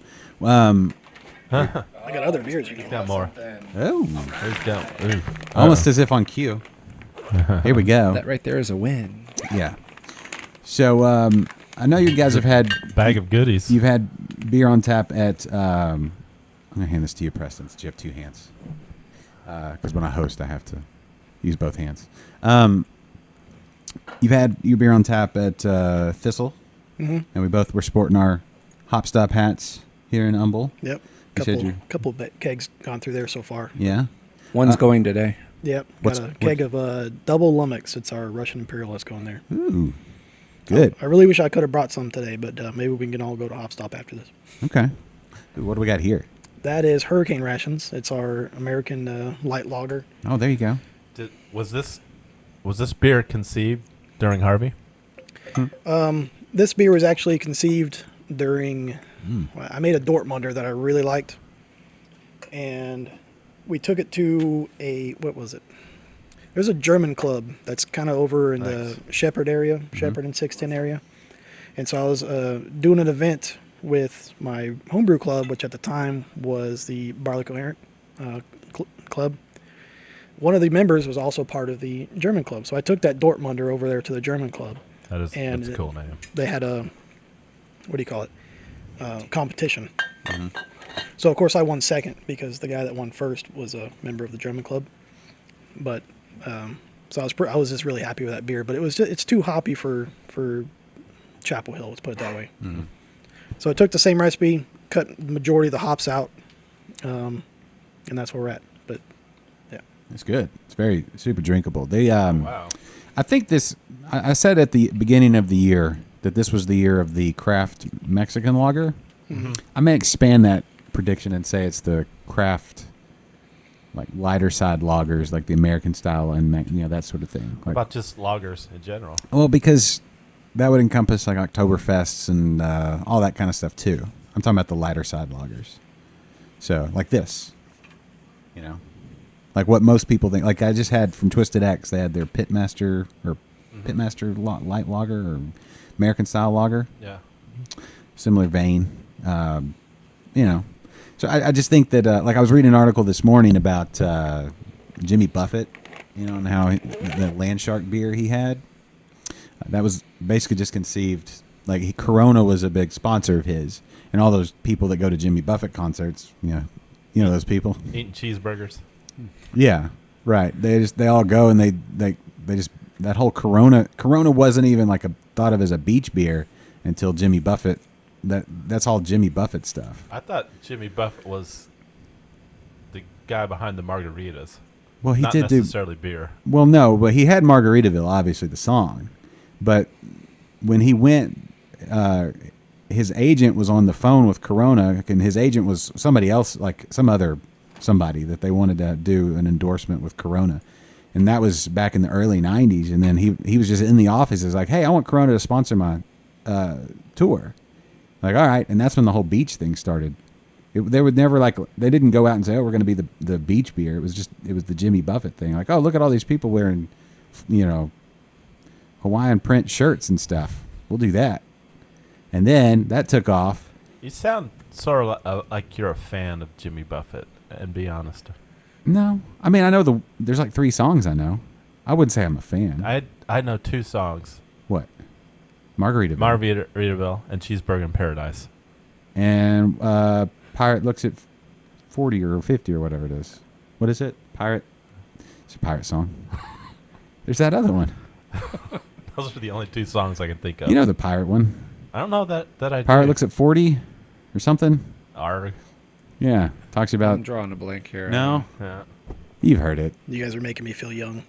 I got other beers. You He's know. got more. Oh. He's got. Ooh. Almost as if on cue. Here we go. That right there is a win. Yeah. So I know you guys have had bag of goodies. You've had beer on tap at. I'm gonna hand this to you, Preston, since you have two hands. Because when I host, I have to use both hands. You've had your beer on tap at Thistle, and we both were sporting our Hop Stop hats here in Humble. Yep. Couple of kegs gone through there so far. Yeah. One's going today. Yep. Got a keg of double Lummox. It's our Russian Imperial that's going there. Ooh. Good. I really wish I could have brought some today, but maybe we can all go to Hop Stop after this. Okay. What do we got here? That is Hurricane Rations. It's our American light lager. Oh, there you go. Was this beer conceived during Harvey? This beer was actually conceived during. I made a Dortmunder that I really liked, and we took it to what was it? There's a German club that's kind of over in the Shepherd area, Shepherd and 610 area, and so I was doing an event with my homebrew club, which at the time was the Barley Coherent club. one of the members was also part of the German club. So I took that Dortmunder over there to the German club. That's And a cool name. They had a, what do you call it, competition. So of course I won second because the guy that won first was a member of the German club. But so I was just really happy with that beer. But it's too hoppy for Chapel Hill. Let's put it that way. So I took the same recipe, cut the majority of the hops out, and that's where we're at. But yeah, It's good. It's very super drinkable. They Wow. I think this. I said at the beginning of the year that this was the year of the craft Mexican lager. I may expand that prediction and say it's the craft, like lighter side lagers, like the American style and that sort of thing. What Like, about just lagers in general? well, because that would encompass like Oktoberfests and all that kind of stuff too. I'm talking about the lighter side lagers. So like this, like what most people think. Like I just had from Twisted X, they had their Pitmaster or Pitmaster light lager or American style lager. Yeah. Similar vein. So I just think that like I was reading an article this morning about Jimmy Buffett, and how the Landshark beer he had. That was basically just conceived, like Corona was a big sponsor of his, and all those people that go to Jimmy Buffett concerts, those people. Eating cheeseburgers. Yeah, right. They all go and they just that whole Corona wasn't even like thought of as a beach beer until Jimmy Buffett. That's all Jimmy Buffett stuff. I thought Jimmy Buffett was the guy behind the margaritas. Well, he Not did do. necessarily beer. Well, no, but he had Margaritaville, obviously the song, but when he went, his agent was on the phone with Corona, and his agent was somebody else, like somebody that they wanted to do an endorsement with Corona, and that was back in the early '90s. And then he was just in the office, is like, hey, I want Corona to sponsor my tour. Like, all right, and that's when the whole beach thing started. They would never they didn't go out and say, oh, we're going to be the beach beer. It was the Jimmy Buffett thing. Like, oh, look at all these people wearing, Hawaiian print shirts and stuff. We'll do that. And then that took off. You sound sort of like you're a fan of Jimmy Buffett, and be honest. No, I mean I know there's like 3 songs I know. I wouldn't say I'm a fan. I know 2 songs: What? Margaritaville. Margaritaville and Cheeseburger in Paradise. And Pirate looks at 40 or 50 or whatever it is. What is it? Pirate. It's a pirate song. There's that other one. Those are the only 2 songs I can think of. You know the pirate one. I don't know that I Pirate do. looks at 40 or something. Arg. Yeah. Talks I'm about. drawing a blank here. No. Yeah. You've heard it. you guys are making me feel young.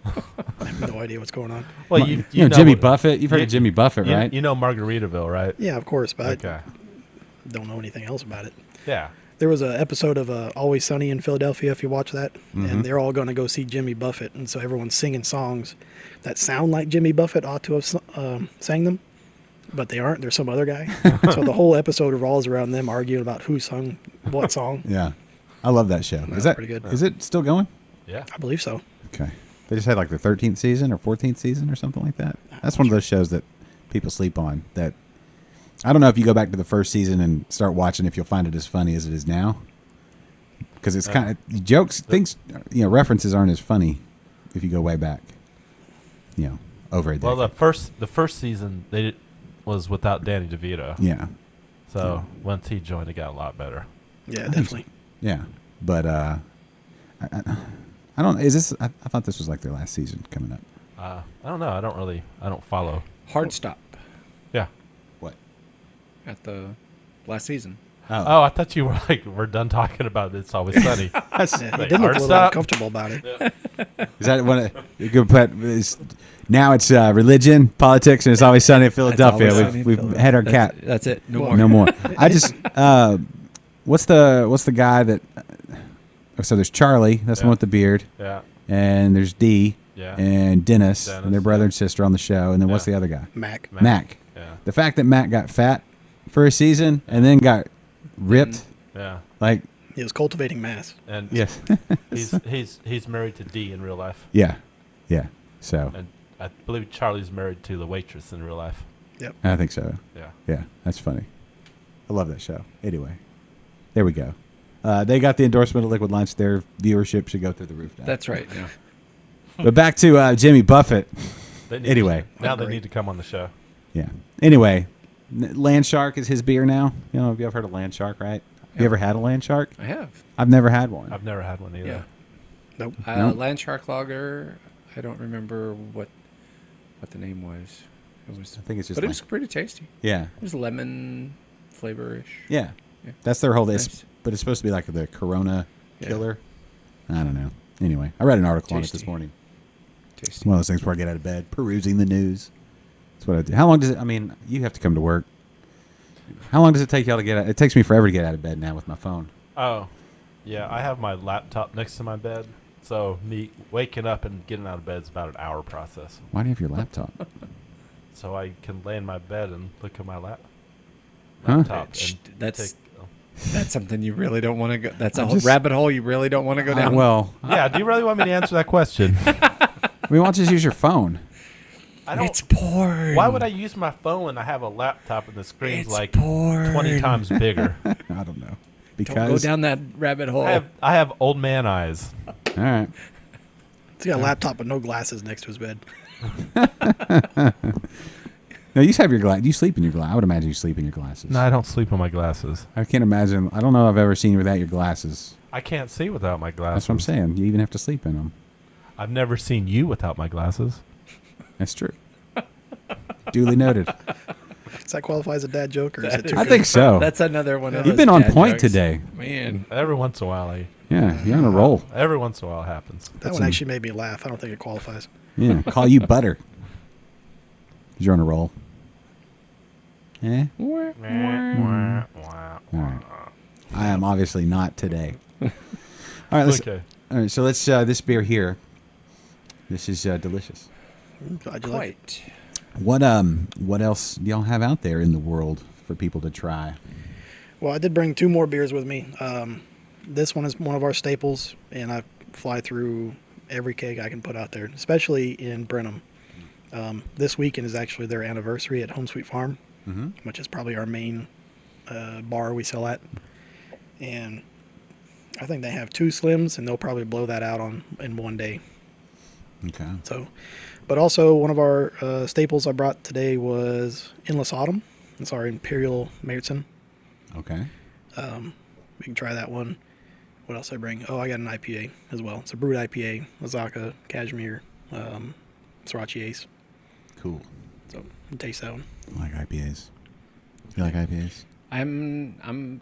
I have no idea what's going on. Well, You know Jimmy what- Buffett. You've heard of Jimmy Buffett, you, right? You know Margaritaville, right? Yeah, of course, but Okay. I don't know anything else about it. Yeah. There was an episode of Always Sunny in Philadelphia, if you watch that, and they're all going to go see Jimmy Buffett, and so everyone's singing songs that sound like Jimmy Buffett ought to have sang them, but they aren't. There's some other guy. So the whole episode revolves around them arguing about who sung what song. Yeah. I love that show. That's Is that pretty good. Is it still going? Yeah. I believe so. Okay. They just had like the 13th season or 14th season or something like that. That's one of those shows that people sleep on. That I don't know if you go back to the first season and start watching if you'll find it as funny as it is now. Because it's kind of jokes, things, references aren't as funny if you go way back. Over a decade. Well, the first season was without Danny DeVito. Yeah. So once he joined, it got a lot better. Yeah, definitely. Yeah. But I don't. Is this? I thought this was like their last season coming up. I don't know. I don't follow. Hard stop Yeah. What? at the last season. Oh, I thought you were like, we're done talking about It's Always Sunny. Yeah, he Like, did look a hard little stop. uncomfortable about it. Is that one? You could put. Now it's religion, politics, and It's Always Sunny in Philadelphia. Always Sunny in We've Philadelphia. had our cap. That's it. No Well, more. No more. I just. What's the guy that? So there's Charlie. That's the Yeah. one with the beard. Yeah. And there's Dee. Yeah. And Dennis, and their Dennis, brother yeah. and sister on the show. And then what's Yeah. the other guy? Mac. Mac. Yeah. The fact that Mac got fat for a season and then got ripped, Yeah. like He was cultivating mass. And yes, he's married to Dee in real life, yeah. So and I believe Charlie's married to the waitress in real life. I think so. Yeah. Yeah, that's funny. I love that show. Anyway, there we go. They got the endorsement of Liquid Lunch. Their viewership should go through the roof now. That's right. Yeah. But back to Jimmy Buffett. They need Anyway. now they need to come on the show. Yeah. Anyway, Land Shark is his beer now. You know, have you ever heard of Land Shark, right? Have you ever had a Land Shark? I have. I've never had one. I've never had one either. Yeah. Nope. Nope. Land Shark Lager. I don't remember what the name was. It was. I think it's just But it like- was pretty tasty. Yeah. It was lemon flavorish. Yeah. Yeah. That's their whole Nice. but it's supposed to be like the Corona Yeah. killer. I don't know. Anyway, I read an article on it this Tasty. morning. Tasty. One of those things where I get out of bed, perusing the news. That's what I do. How long does it? I mean, you have to come to work. How long does it take y'all to get out? It takes me forever to get out of bed now with my phone. Oh, yeah. I have my laptop next to my bed, so me waking up and getting out of bed is about an hour process. Why do you have your laptop? So I can lay in my bed and look at my Huh? laptop. Shh, And that's- take, That's something you really don't want to go. That's a I'm whole just- rabbit hole you really don't want to go down. Well, yeah. Do you really want me to answer that question? we want to just use your phone. I don't. It's porn. Why would I use my phone when I have a laptop and the screen's It's like porn. 20 times bigger? I don't know. Don't go Because down that rabbit hole. I have old man eyes. all right. He's got a laptop but no glasses next to his bed. No, you have your glass. You sleep in your glass. I would imagine you sleep in your glasses. No, I don't sleep in my glasses. I can't imagine. I don't know if I've ever seen you without your glasses. I can't see without my glasses. That's what I'm saying. You even have to sleep in them. I've never seen you without my glasses. That's true. Duly noted. Does that qualify as a dad joke, or is it too I good? think so. That's another one. Of You've those been on dad point jokes. today. Man. Every once in a while, Yeah, you're on a roll. every once in a while it happens. That one actually made me laugh. I don't think it qualifies. Yeah, call you butter. 'Cause you're on a roll. Eh? All right. I am obviously not today. All right, let's. Okay. All right, so let's. This beer here. This is delicious. Glad you like it. Quite. What else do y'all have out there in the world for people to try? Well, I did bring 2 more beers with me. This one is one of our staples, and I fly through every keg I can put out there, especially in Brenham. This weekend is actually their anniversary at Home Sweet Farm, which is probably our main bar we sell at. And I think they have 2 slims, and they'll probably blow that out in one day. Okay. So, but also one of our staples I brought today was Endless Autumn. It's our Imperial Märzen. Okay. We can try that one. What else I bring? Oh, I got an IPA as well. It's a brewed IPA, Azaka, Cashmere, Sriracha Ace. Cool. So you can taste that one. I like IPAs. You like IPAs? I'm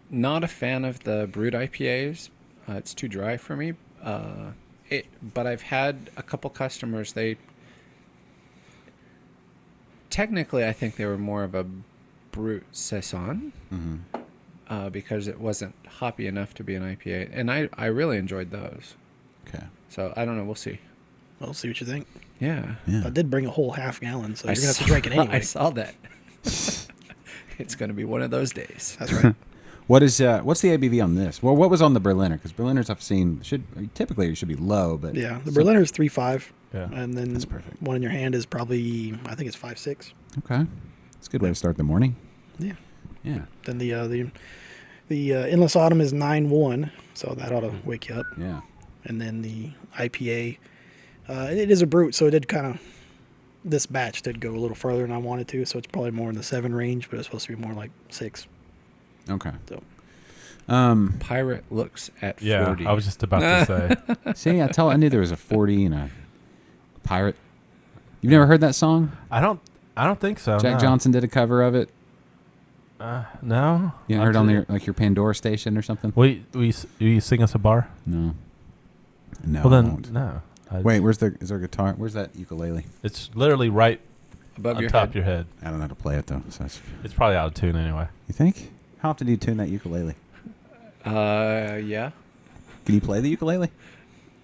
not a fan of the brewed IPAs. It's too dry for me. But I've had a couple customers. Technically, I think they were more of a brut saison because it wasn't hoppy enough to be an IPA, and I really enjoyed those. Okay. So I don't know. We'll see. Well, see what you think. Yeah. Yeah. I did bring a whole half gallon, so you're gonna have to drink it anyway. I saw that. It's going to be one of those days. That's right. What's the ABV on this? Well, what was on the Berliner? Because Berliners I've seen typically it should be low, but Yeah, the Berliner is 3.5, Yeah. and then That's perfect. one in your hand is probably, I think it's 5.6. Okay, it's a good way to start the morning. Yeah. Yeah. Then the Endless Autumn is 9.1, so that ought to wake you up. Yeah. And then the IPA, it is a brute, so it did kind of, this batch did go a little further than I wanted to, so it's probably more in the 7 range, but it's supposed to be more like 6. Okay. So Pirate looks at Yeah, 40. I was just about to say. See, I knew there was a 40 and a pirate. You've never heard that song? I don't think so. Jack no. Johnson did a cover of it. No. You heard on your Pandora station or something? Will you sing us a bar? No. No. Well I then, won't. no. Wait, is there a guitar? Where's that ukulele? It's literally right Above on your top head. of your head. I don't know how to play it though. So It's probably out of tune anyway. you think? How often do you tune that ukulele? Yeah. Can you play the ukulele?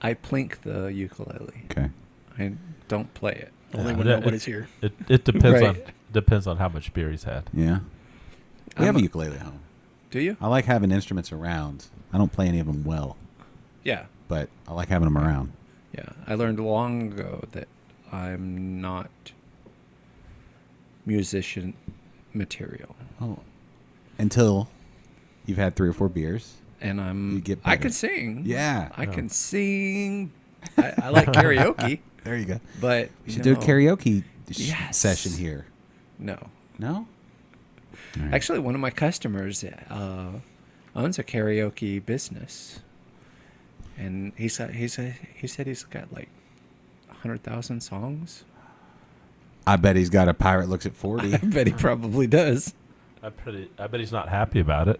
I plink the ukulele. Okay. I don't play it. only Yeah, when it- nobody's here. It depends Right. on how much beer he's had. Yeah. We have a ukulele at home. Do you? I like having instruments around. I don't play any of them well, Yeah. but I like having them around. Yeah. I learned long ago that I'm not musician material. Oh. Until you've had 3 or 4 beers and You get I better. can sing. Yeah. I can sing. I like karaoke, There you go. but We should do a karaoke Yes. session here. No. No? Actually, one of my customers owns a karaoke business, and he said he's got like 100,000 songs. I bet he's got a Pirate Looks at 40. I bet he probably does. I bet he's not happy about it.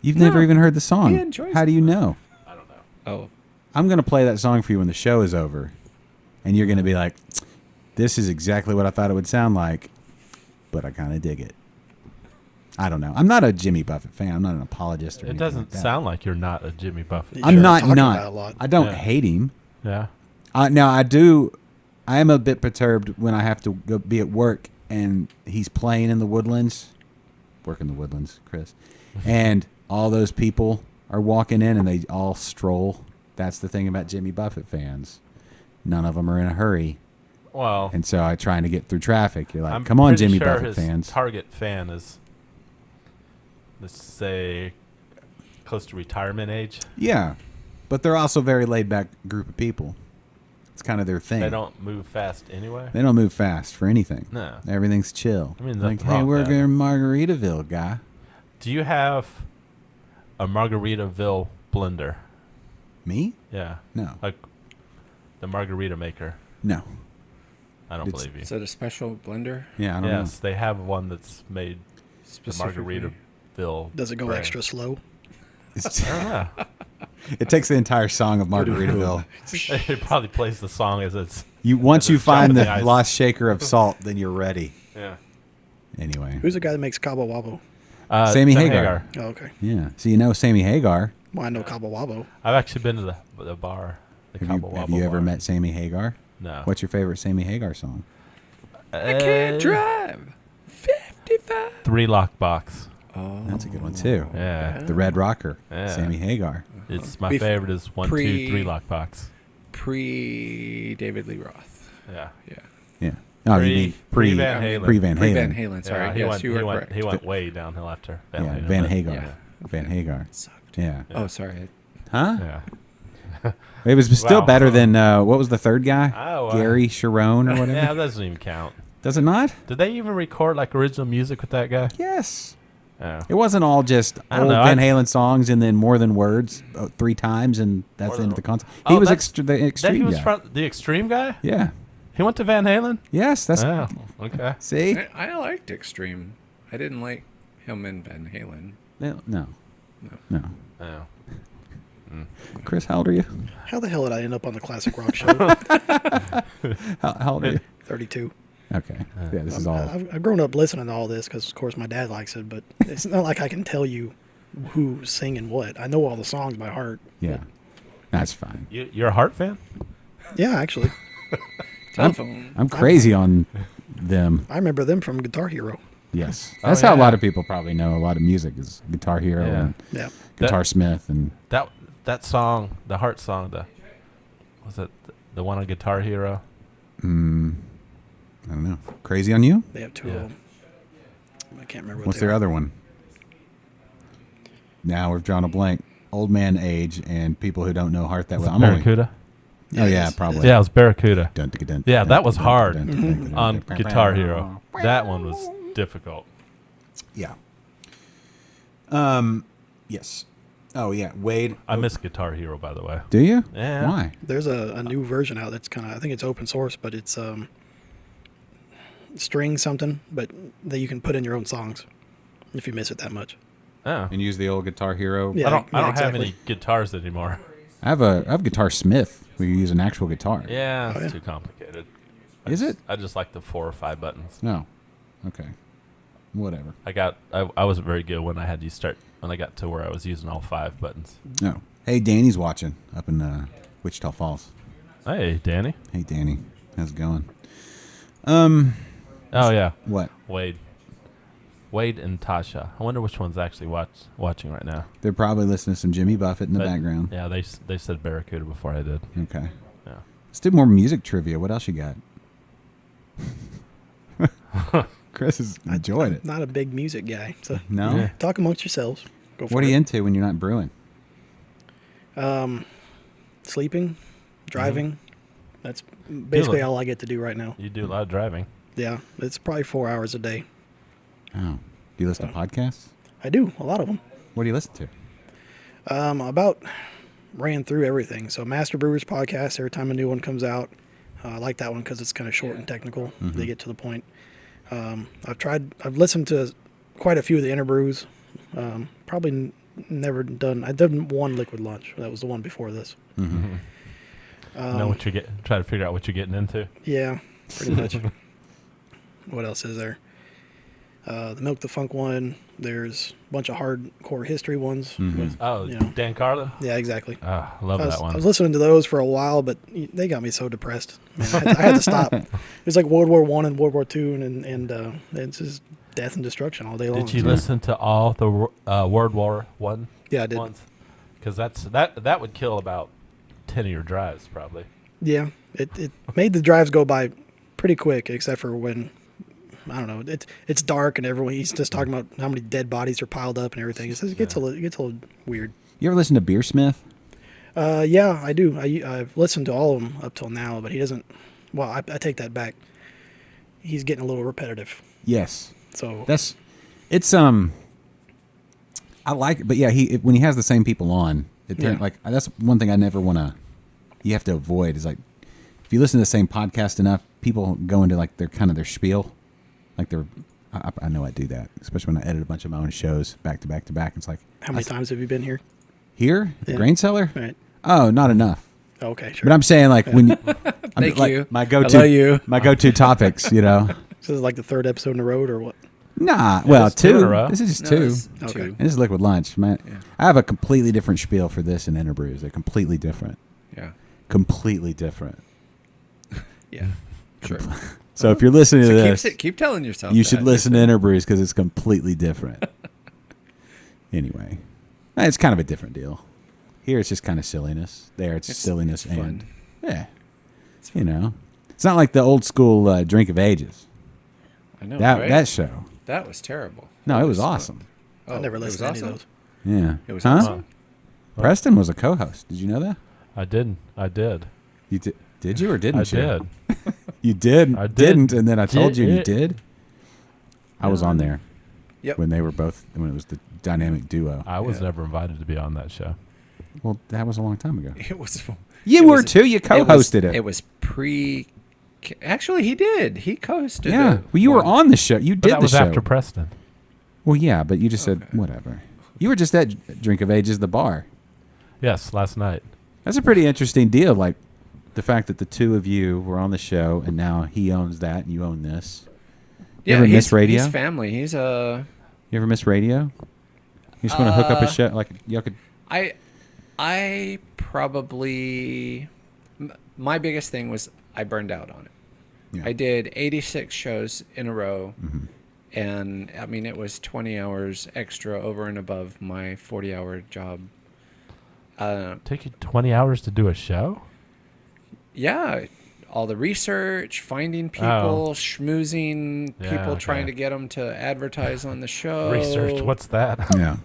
You've never even heard the song. He enjoys How do you know? I don't know. Oh, I'm going to play that song for you when the show is over. And you're going to be like, this is exactly what I thought it would sound like, but I kind of dig it. I don't know. I'm not a Jimmy Buffett fan. I'm not an apologist or It anything doesn't like that. sound like you're not a Jimmy Buffett. I'm Sure, not talking not. about a lot. I don't Yeah. hate him. Yeah. Now I am a bit perturbed when I have to go be at work and he's playing in the woodlands, work in the woodlands, Chris, and all those people are walking in and they all stroll. That's the thing about Jimmy Buffett fans. None of them are in a hurry, Well, and so I trying to get through traffic. You're like, I'm come on, pretty Jimmy sure Buffett his fans. target fan is, let's say, close to retirement age. Yeah, but they're also a very laid back group of people. It's kind of their thing. They don't move fast anyway. They don't move fast for anything. No. Everything's chill. I mean, like, nothing hey, wrong we're with that. in Margaritaville, guy. Do you have a Margaritaville blender? Me? Yeah. No. Like the margarita maker. No. I don't It's- believe you. is it a special blender? Yeah, I don't Yes, they have one that's made the Specifically? Margaritaville. Does it go brand. extra slow? know. It's, I don't know. it takes the entire song of Margaritaville. It probably plays the song as it's. Once you it's find jumping the ice. lost shaker of salt, then you're ready. Yeah. Anyway. Who's the guy that makes Cabo Wabo? Sammy Tim Hagar. Oh, okay. Yeah. So you know Sammy Hagar. Well, I know Cabo Wabo. I've actually been to the bar. The Have Cabo you Wabo ever bar. met Sammy Hagar? No. What's your favorite Sammy Hagar song? I can't drive 55. 3 Lock Box. Oh, That's a good one too. Yeah. The Red Rocker. Yeah. Sammy Hagar. It's my Bef- favorite is 1, 2, pre- 3 Lock Box. Pre David Lee Roth. Yeah. Yeah. Yeah. Oh, you mean Pre Van Halen. Pre Van Pre Halen. Van Halen. Sorry. Yeah, he yes, went, you he were went, correct. he went way downhill after Van Yeah, Halen. Van but- Hagar. Yeah. Van Hagar. Sucked. Yeah. Oh, sorry. Huh? Yeah. It was still Wow. better than what was the third guy? Oh, Gary Sharon or whatever. Yeah, that doesn't even count. Does it not? Did they even record like original music with that guy? Yes. Oh. It wasn't all just I don't old know, Van I- Halen songs and then more than words 3 times and that's More the end of than- the concert. Oh, He was that's- the That extreme he was guy. from the extreme guy? Yeah. He went to Van Halen? Yes. That's Oh, okay. see. I liked Extreme. I didn't like him and Van Halen. No. No. Oh. Chris, how old are you? How the hell did I end up on the classic rock show? How old are you? 32. Okay. Yeah. This is all. I've grown up listening to all this because, of course, my dad likes it, but it's not like I can tell you who's singing what. I know all the songs by heart. Yeah. That's fine. You're a Heart fan? Yeah, actually. Telephone. I'm crazy on them. I remember them from Guitar Hero. Yes. Oh, That's how a yeah. lot of people probably know a lot of music is Guitar Hero Yeah. and Yeah. Guitar Smith and That song, the Heart song, was it the one on Guitar Hero? I don't know. Crazy on You? They have two Yeah. of them. I can't remember what What's they their are. other one? Now we've drawn a blank. Old man age and people who don't know Heart that well. Barracuda? Oh yeah, yes. probably. Yeah, it was Barracuda. Dun, dun, dun, Yeah, dun, that was dun, hard dun, dun, dun, dun, on dun, Guitar dun. Hero. That one was difficult. Yeah. Yes. Oh yeah, Wade. I miss Guitar Hero, by the way. Do you? Yeah. Why? There's a new version out that's kind of, I think it's open source, but it's string something, but that you can put in your own songs if you miss it that much. Oh. And use the old Guitar Hero. Yeah. I don't have exactly. any guitars anymore. I have Guitar Smith where you use an actual guitar. Yeah, it's Oh, yeah. too complicated. Is it? I just like the 4 or 5 buttons. No. Okay. Whatever. I wasn't very good when I got to where I was using all 5 buttons. No. Hey, Danny's watching up in Wichita Falls. Hey, Danny. Hey, Danny. How's it going? Oh yeah, What? Wade and Tasha. I wonder which one's actually watching right now. They're probably listening to some Jimmy Buffett in the But, background. Yeah, they said Barracuda before I did. Okay. Yeah. Let's do more music trivia. What else you got? Chris is enjoying it. Not a big music guy, so No? Yeah. talk amongst yourselves. Go for What are it. you into when you're not brewing? Sleeping, driving. That's basically all I get to do right now. You do a lot of driving. Yeah, it's probably 4 hours a day. Oh. Do you listen to podcasts? I do, a lot of them. What do you listen to? About ran through everything. So Master Brewers podcast, every time a new one comes out. I like that one because it's kind of short and technical. They get to the point. I've listened to quite a few of the interbrews. Probably never done. I did one Liquid Lunch. That was the one before this. Know what you're try to figure out what you're getting into. Yeah, pretty much. What else is there? The Milk the Funk one. There's a bunch of hardcore history ones. With, Dan Carlo? Yeah, and I love that one. I was listening to those for a while, but they got me so depressed. Man, I had to stop. It was like World War I and World War II, and it's just death and destruction all day long. Did you listen to all the World War I? Yeah, I did. Because that would kill about 10 of your drives, probably. Yeah, it made the drives go by pretty quick, except for when, I don't know, it's dark and he's just talking about how many dead bodies are piled up and everything. It gets a little weird. You ever listen to Beersmith? Yeah, I do. I've listened to all of them up till now, but he doesn't. Well, I take that back. He's getting a little repetitive. Yes. So it's I like it, but yeah, when he has the same people on, like that's one thing I never want to. You have to avoid is like if you listen to the same podcast enough, people go into like their spiel, like I know I do that, especially when I edit a bunch of my own shows back to back to back. It's like how many times have you been here? Here, the grain cellar? Right. Oh, not enough. Okay, sure. But I'm saying like when you, Thank you. My go-to topics, you know. So this is like the third episode in a row, or what? Nah, well, two. in a row. This is just No, two. it's Okay. two. And this is Liquid Lunch, man. Yeah. I have a completely different spiel for this and Interbrews. They're completely different. Yeah. Completely different. Yeah. Sure. So if you're listening to this, Keep telling yourself you that. should listen to Interbrews because it's completely different. Anyway, it's kind of a different deal. Here it's just kind of silliness. There it's silliness it's fun. and yeah, you know, it's not like the old school Drink of Ages. I know, That right? that show. That was terrible. No, it was awesome. I never it was listened to any awesome? of those. Yeah. It was huh? awesome. Preston was a co-host. Did you know that? I did. You did? Did you or didn't I you? did. You did. I did. Didn't, and then I told you you Did. did. I was on there. Yep. When it was the dynamic duo. I was never invited to be on that show. Well, that was a long time ago. It was. You it were was- too. You co-hosted it. It was pre. Actually, he did. He co-hosted. Yeah. it. Well, you were on the show. You But did that the was show. after Preston. Well, yeah, but you just said whatever. You were just at Drink of Ages, the bar. Yes, last night. That's a pretty interesting deal. Like the fact that the two of you were on the show, and now he owns that, and you own this. You Yeah, ever miss radio? He's family. He's You ever miss radio? You just want to hook up a show like y'all could. I probably my biggest thing was I burned out on it. Yeah. I did 86 shows in a row, Mm-hmm. and I mean it was 20 hours extra over and above my 40-hour job. Take you 20 hours to do a show? Yeah, all the research, finding people, Oh. schmoozing Yeah, people, trying okay. to get them to advertise on the show. Research. What's that? Yeah.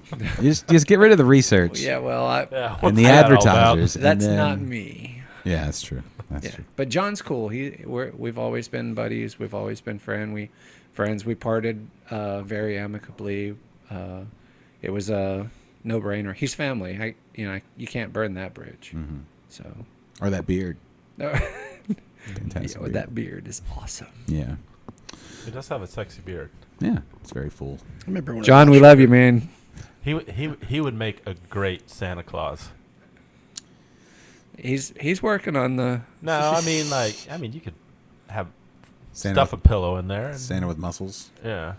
just get rid of the research. Yeah, well, Yeah, And what's the that all about? advertisers. and that's then- not me. Yeah, that's true. That's Yeah, true. but John's cool. We've always been buddies. We've always been friends. We parted very amicably. It was a no-brainer. He's family. You can't burn that bridge. Mm-hmm. So, Or that beard. no. Fantastic. Yeah, beard. that beard is awesome. Yeah. He does have a sexy beard. Yeah. It's very full. I remember when John, we love you, man. He would make a great Santa Claus. He's working on the. No, I mean you could have Santa, stuff a pillow in there. And, Santa with muscles. yeah.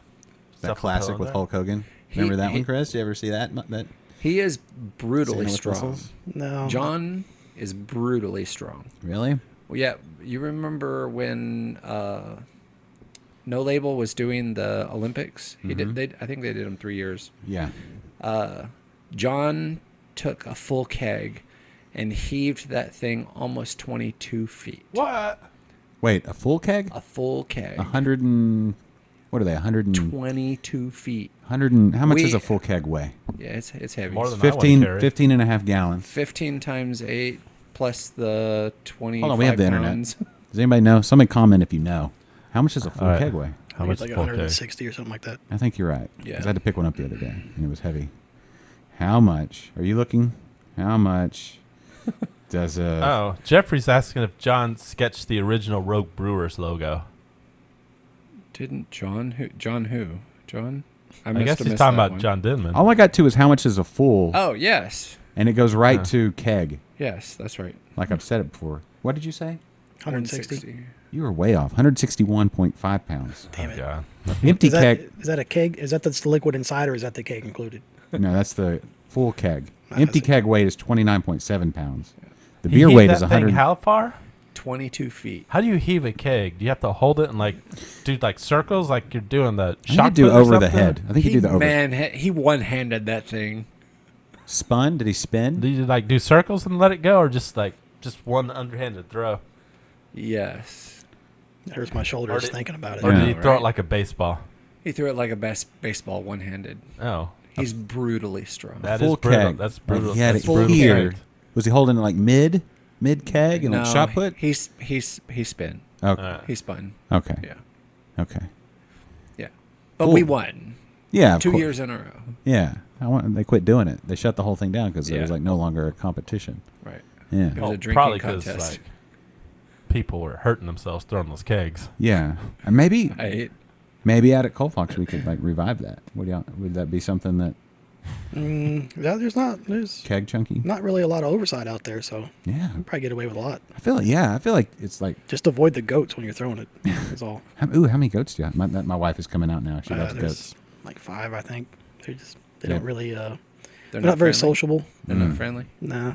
That Stuff a classic pillow in with there. Hulk Hogan. Remember that he- one, Chris? Did you ever see that? That He is brutally Santa with strong. muscles? No. John is brutally strong. Really? Well, yeah, you remember when No Label was doing the Olympics? He Mm-hmm. did. I think they did them 3 years. Yeah. John took a full keg and heaved that thing almost 22 feet. What? Wait, a full keg? A full keg. 100 and What are they? 22 feet. How much does a full keg weigh? Yeah, it's heavy. More than 15 and a half gallons. 15 times 8 plus the 25 Hold on, we have the pounds. internet. Does anybody know? Somebody comment if you know. How much does a full All right. keg weigh? How I think much it's like full keg? 160 or something like that. I think you're right. Yeah. 'Cause I had to pick one up the other day, and it was heavy. How much? Are you looking? How much does a... Oh, Jeffrey's asking if John sketched the original Rogue Brewers logo. Didn't John who? John? I must guess have he's missed talking that about one. John Denman. All I got to is how much is a full, Oh, yes. and it goes right Huh. to keg. Yes, that's right. Like I've said it before. What did you say? 160. You were way off. 161.5 pounds. Damn it. God. Empty Is that, keg. is that a keg? Is that the liquid inside, or is that the keg included? No, that's the full keg. Ah, Empty that's it. keg weight is 29.7 pounds. The You beer heave weight that is thing 100. how far? 22 feet. How do you heave a keg? Do you have to hold it and like do like circles like you're doing the I think you shot do put or over the something? head. I think you do the over. Man, he one-handed that thing. Spun? Did he spin? Do you like do circles and let it go, or just one underhanded throw, Yes. It hurts my shoulders Or did- thinking about it. or Yeah. do you throw Right. it like a baseball? He threw it like a baseball one-handed. Oh, He's brutally strong. that Full is brutal. keg. That's Like, brutal. he had That's it brutal here. strength. Was he holding it like mid keg and like shot put? He spin. Okay. He spun. Okay. Yeah. Okay. Yeah. But Cool. we won. Yeah. of 2 course. years in a row. Yeah. They quit doing it. They shut the whole thing down because it was Yeah. like no longer a competition. Right. Yeah. It was a drinking probably contest. like people were hurting themselves throwing those kegs. Yeah. And maybe Right. out at Coalfox we could like revive that. Would that be something that Yeah, there's keg chunky? not really a lot of oversight out there, so Yeah. you probably get away with a lot. I feel like it's like Just avoid the goats when you're throwing it. That's all. how many goats do you have? My wife is coming out now. She loves There's goats. like 5, I think. They Yeah. don't really. They're They're not very friendly? sociable. They're not friendly. Nah.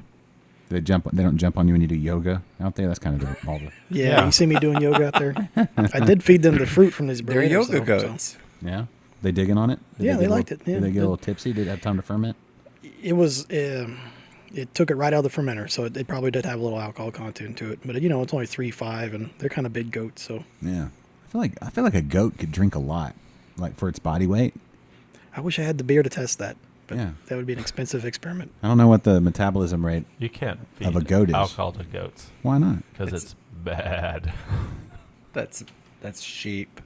They don't jump on you when you do yoga out there. That's kind of all the Yeah, Yeah. you see me doing yoga out there. I did feed them the fruit from these They're bananas, yoga though, so- goats. yeah. They digging on it? Did Yeah, get they a little- liked it, yeah. Did they get a little tipsy? Did it have time to ferment? It was. It took it right out of the fermenter, so it probably did have a little alcohol content to it. But it's only 3.5, and they're kind of big goats. So Yeah. I feel like a goat could drink a lot, like for its body weight. I wish I had the beer to test that. But Yeah. that would be an expensive experiment. I don't know what the metabolism rate. You can't feed Of a goat is. alcohol to goats Why not? because it's bad. That's sheep.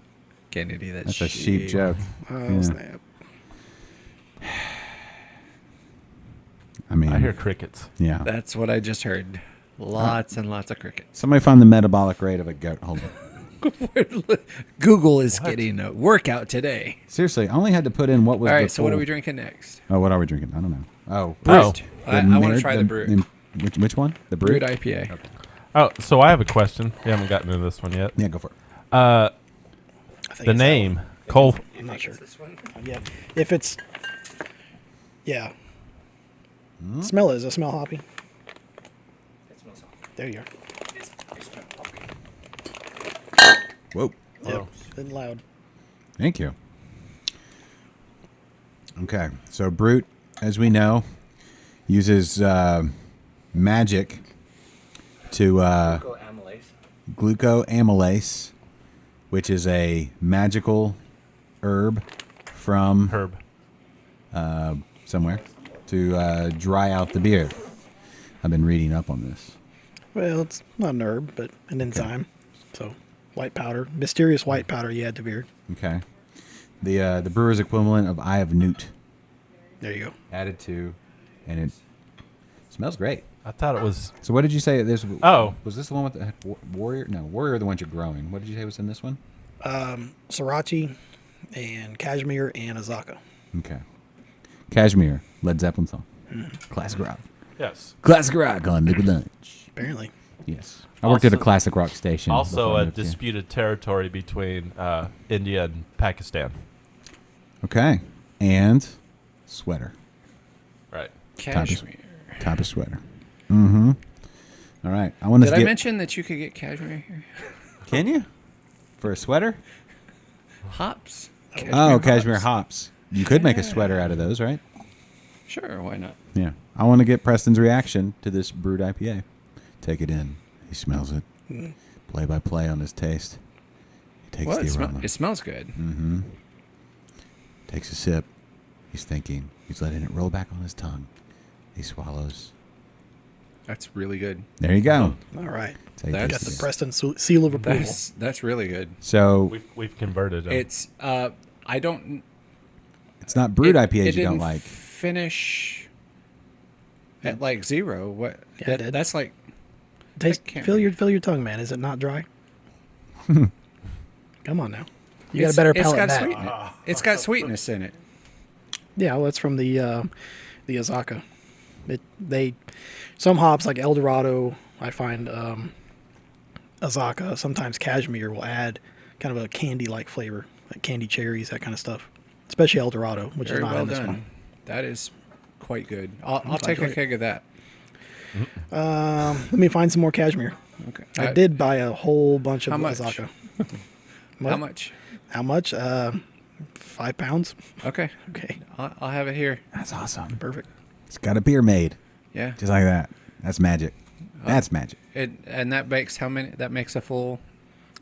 Kennedy, That's a sheep joke. Oh, Yeah. snap. I mean, I hear crickets. yeah. That's what I just heard. Lots and lots of crickets. Somebody find the metabolic rate of a goat. Hold on. Google is getting a workout today. Seriously, I only had to put in what was All the right, so what are full- we drinking next? Oh, what are we drinking? I don't know. Oh, Brewed. the I want to Mared- try the brew. Which one? The Brewed brew? IPA. Oh, so I have a question. We haven't gotten into this one yet. Yeah, go for it. I think The it's that name one. Cole. I'm not sure. Yeah. If it's. Yeah. Smell it. Does it smell hoppy? There you are. Whoa. Yep. And loud. Thank you. Okay, so Brute, as we know, uses magic to glucoamylase, which is a magical herb from Herb. somewhere to dry out the beer. I've been reading up on this. Well, it's not an herb, but an enzyme. So, white powder. Mysterious white powder you add to beer. Okay, the brewer's equivalent of Eye of Newt There you go. added to, and it smells great. I thought it was. So what did you say? This Oh. was this the one with the warrior? No, warrior are the ones you're growing. What did you say was in this one? Sriracha and cashmere and Azaka. Okay, Cashmere, Led Zeppelin song, classic rock, Yes. classic rock on Liquid Lunch. Apparently. Yes, I worked at a Also- classic rock station. Also, before I a moved here. disputed territory between India and Pakistan. Okay, and sweater, Right. Cashmere. type of sweater. Mm-hmm. All right, I want to Did I get. mention that you could get cashmere here? Can you for a sweater? Hops. Oh, cashmere hops. You could make a sweater out of those, right? Sure, why not? Yeah. I want to get Preston's reaction to this brewed IPA. Take it in. He smells it. Play by play on his taste. Takes Well, the aroma. it smells good. Mm-hmm. Takes a sip. He's thinking. He's letting it roll back on his tongue. He swallows. That's really good. There you go. All right. Take That's- it. Got the Preston seal of approval. That's really good. So We've converted them. It's I don't. it's not brewed it IPAs you don't didn't like. Finish at like 0. What? Yeah, it did. That's like Taste, can't fill read. your tongue, man. Is it not dry? Come on now. You got a better It's palate got than that. sweetness. It's got sweetness in it. Yeah, well, that's from the Azaka. Some hops like El Dorado, I find Azaka, sometimes Cashmere will add kind of a candy-like flavor, like candy cherries, that kind of stuff. Especially El Dorado, which Very is not well in this done. one. That is quite good. I'll glad take you a like keg of that. Let me find some more Cashmere. Okay. I did buy a whole bunch of How much? Azaka. How much? How much? 5 pounds. Okay. Okay, I'll have it here. That's awesome. perfect. It's got a beer made. Yeah. Just like that. That's magic. That's magic. And that makes how many? That makes a full.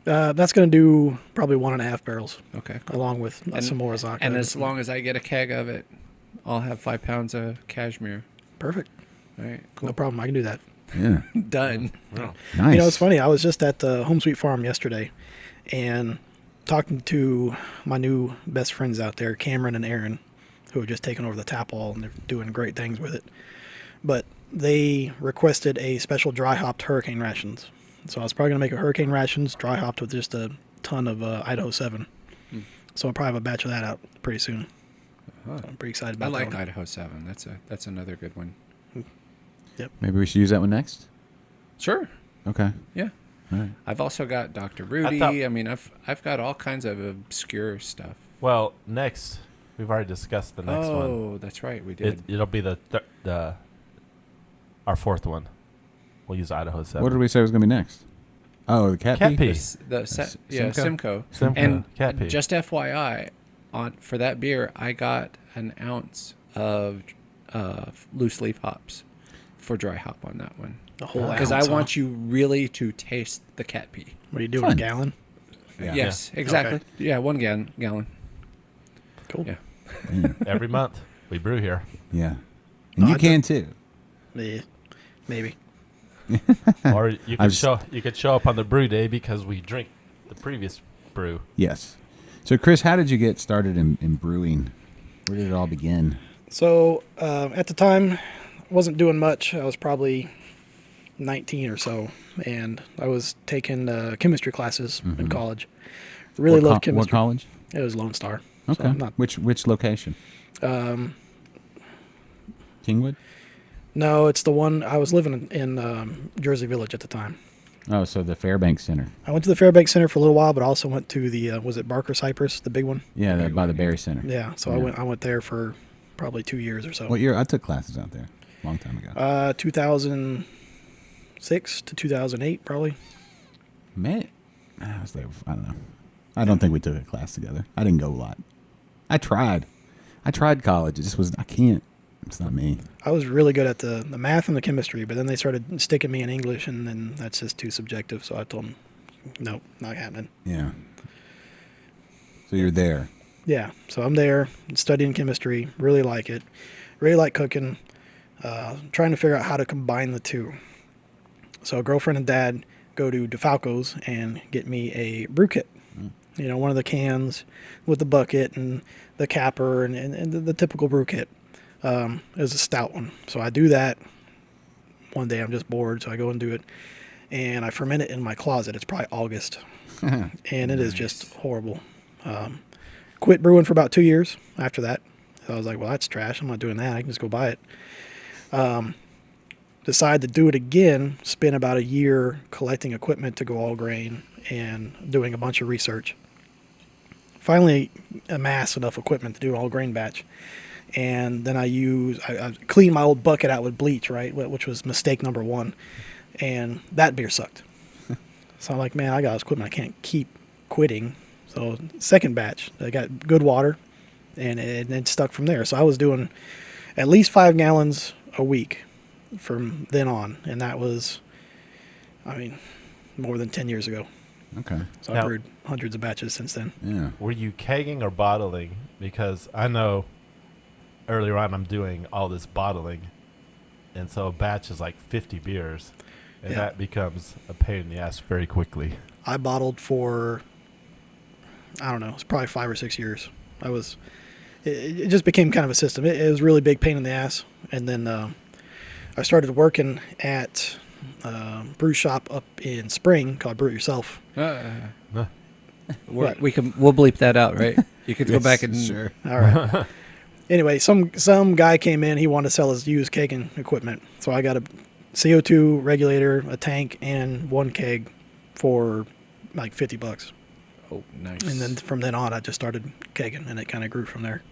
That's going to do probably 1.5 barrels, Okay. Cool. along with some more Azaka. And as long as I get a keg of it, I'll have 5 pounds of cashmere. Perfect. All right. No Cool. problem. I can do that. Yeah. Done. Oh. Nice. You know, it's funny. I was just at the Home Sweet Farm yesterday and talking to my new best friends out there, Cameron and Aaron, who have just taken over the tap hall and they're doing great things with it. But they requested a special dry hopped hurricane rations. So I was probably going to make a hurricane rations dry hopped with just a ton of Idaho 7. So I'll probably have a batch of that out pretty soon. So I'm pretty excited I about like that one. Idaho 7. That's another good one. Maybe we should use that one next. Sure. Okay. Yeah. All right. I've also got Dr. Rudy. thought- I mean, I've got all kinds of obscure stuff. Well, next we've already discussed the next one. Oh, that's right. We did. It'll be our fourth one. We'll use Idaho 7. What did we say was going to be next? Oh, the cat Cat pee? pee. Simcoe. Simcoe, And cat pee. just FYI, for that beer, I got an ounce of loose leaf hops for dry hop on that one. The whole Because ounce, I want you really to taste the cat pee. What are you doing, Fun. a gallon? Yeah. Yes, exactly. Yeah, 1 gallon. Cool. Yeah. Every month we brew here. Yeah. And you I can too. Yeah, maybe. Or you I could show up on the brew day because we drink the previous brew. Yes. So, Chris, how did you get started in brewing? Where did it all begin? So at the time, I wasn't doing much. I was probably 19 or so, and I was taking chemistry classes in college. Really loved What chemistry. college? It was Lone Star. Okay. So not, Which location? Kingwood? no, it's the one I was living in Jersey Village at the time. Oh, so the Fairbanks Center. I went to the Fairbanks Center for a little while, but I also went to the was it Barker Cypress, the big one? Yeah, by the Berry Center. Yeah. So Yeah. I went there for probably 2 years or so. What year? I took classes out there a long time ago. 2006 to 2008, probably. Man, I was there. I don't know. I don't think we took a class together. I didn't go a lot. I tried college. It just was. I can't. It's not me. I was really good at the math and the chemistry, but then they started sticking me in English, and then that's just too subjective. So I told them, nope, not happening. Yeah. So you're there. Yeah, so I'm there studying chemistry, really like it, really like cooking, trying to figure out how to combine the two. So a girlfriend and dad go to DeFalco's and get me a brew kit. You know, one of the cans with the bucket and the capper and the typical brew kit. It was a stout one. So I do that. One day I'm just bored, so I go and do it. And I ferment it in my closet. It's probably August. And it is just horrible. Quit brewing for about 2 years after that. So I was like, well, that's trash. I'm not doing that. I can just go buy it. Decided to do it again. Spent about a year collecting equipment to go all grain and doing a bunch of research. Finally amassed enough equipment to do an all grain batch. And then I cleaned my old bucket out with bleach, right, which was mistake number 1. And that beer sucked. So I'm like, man, I got this equipment. I can't keep quitting. So second batch, I got good water, and it stuck from there. So I was doing at least 5 gallons a week from then on. And that was, I mean, more than 10 years ago. Okay. So Now- I've brewed hundreds of batches since then. Yeah. Were you kegging or bottling? Because I know earlier on I'm doing all this bottling, and so a batch is like 50 beers, and Yeah. that becomes a pain in the ass very quickly. I bottled for, I don't know, it's probably 5 or 6 years. It just became kind of a system. It was a really big pain in the ass. And then I started working at a brew shop up in Spring called Brew It Yourself. Huh. Right. We'll bleep that out, right? You could go back and Sure. All right. Anyway, some guy came in. He wanted to sell his used kegging equipment. So I got a CO2 regulator, a tank, and one keg for like $50. Oh, nice. And then from then on, I just started kegging, and it kind of grew from there.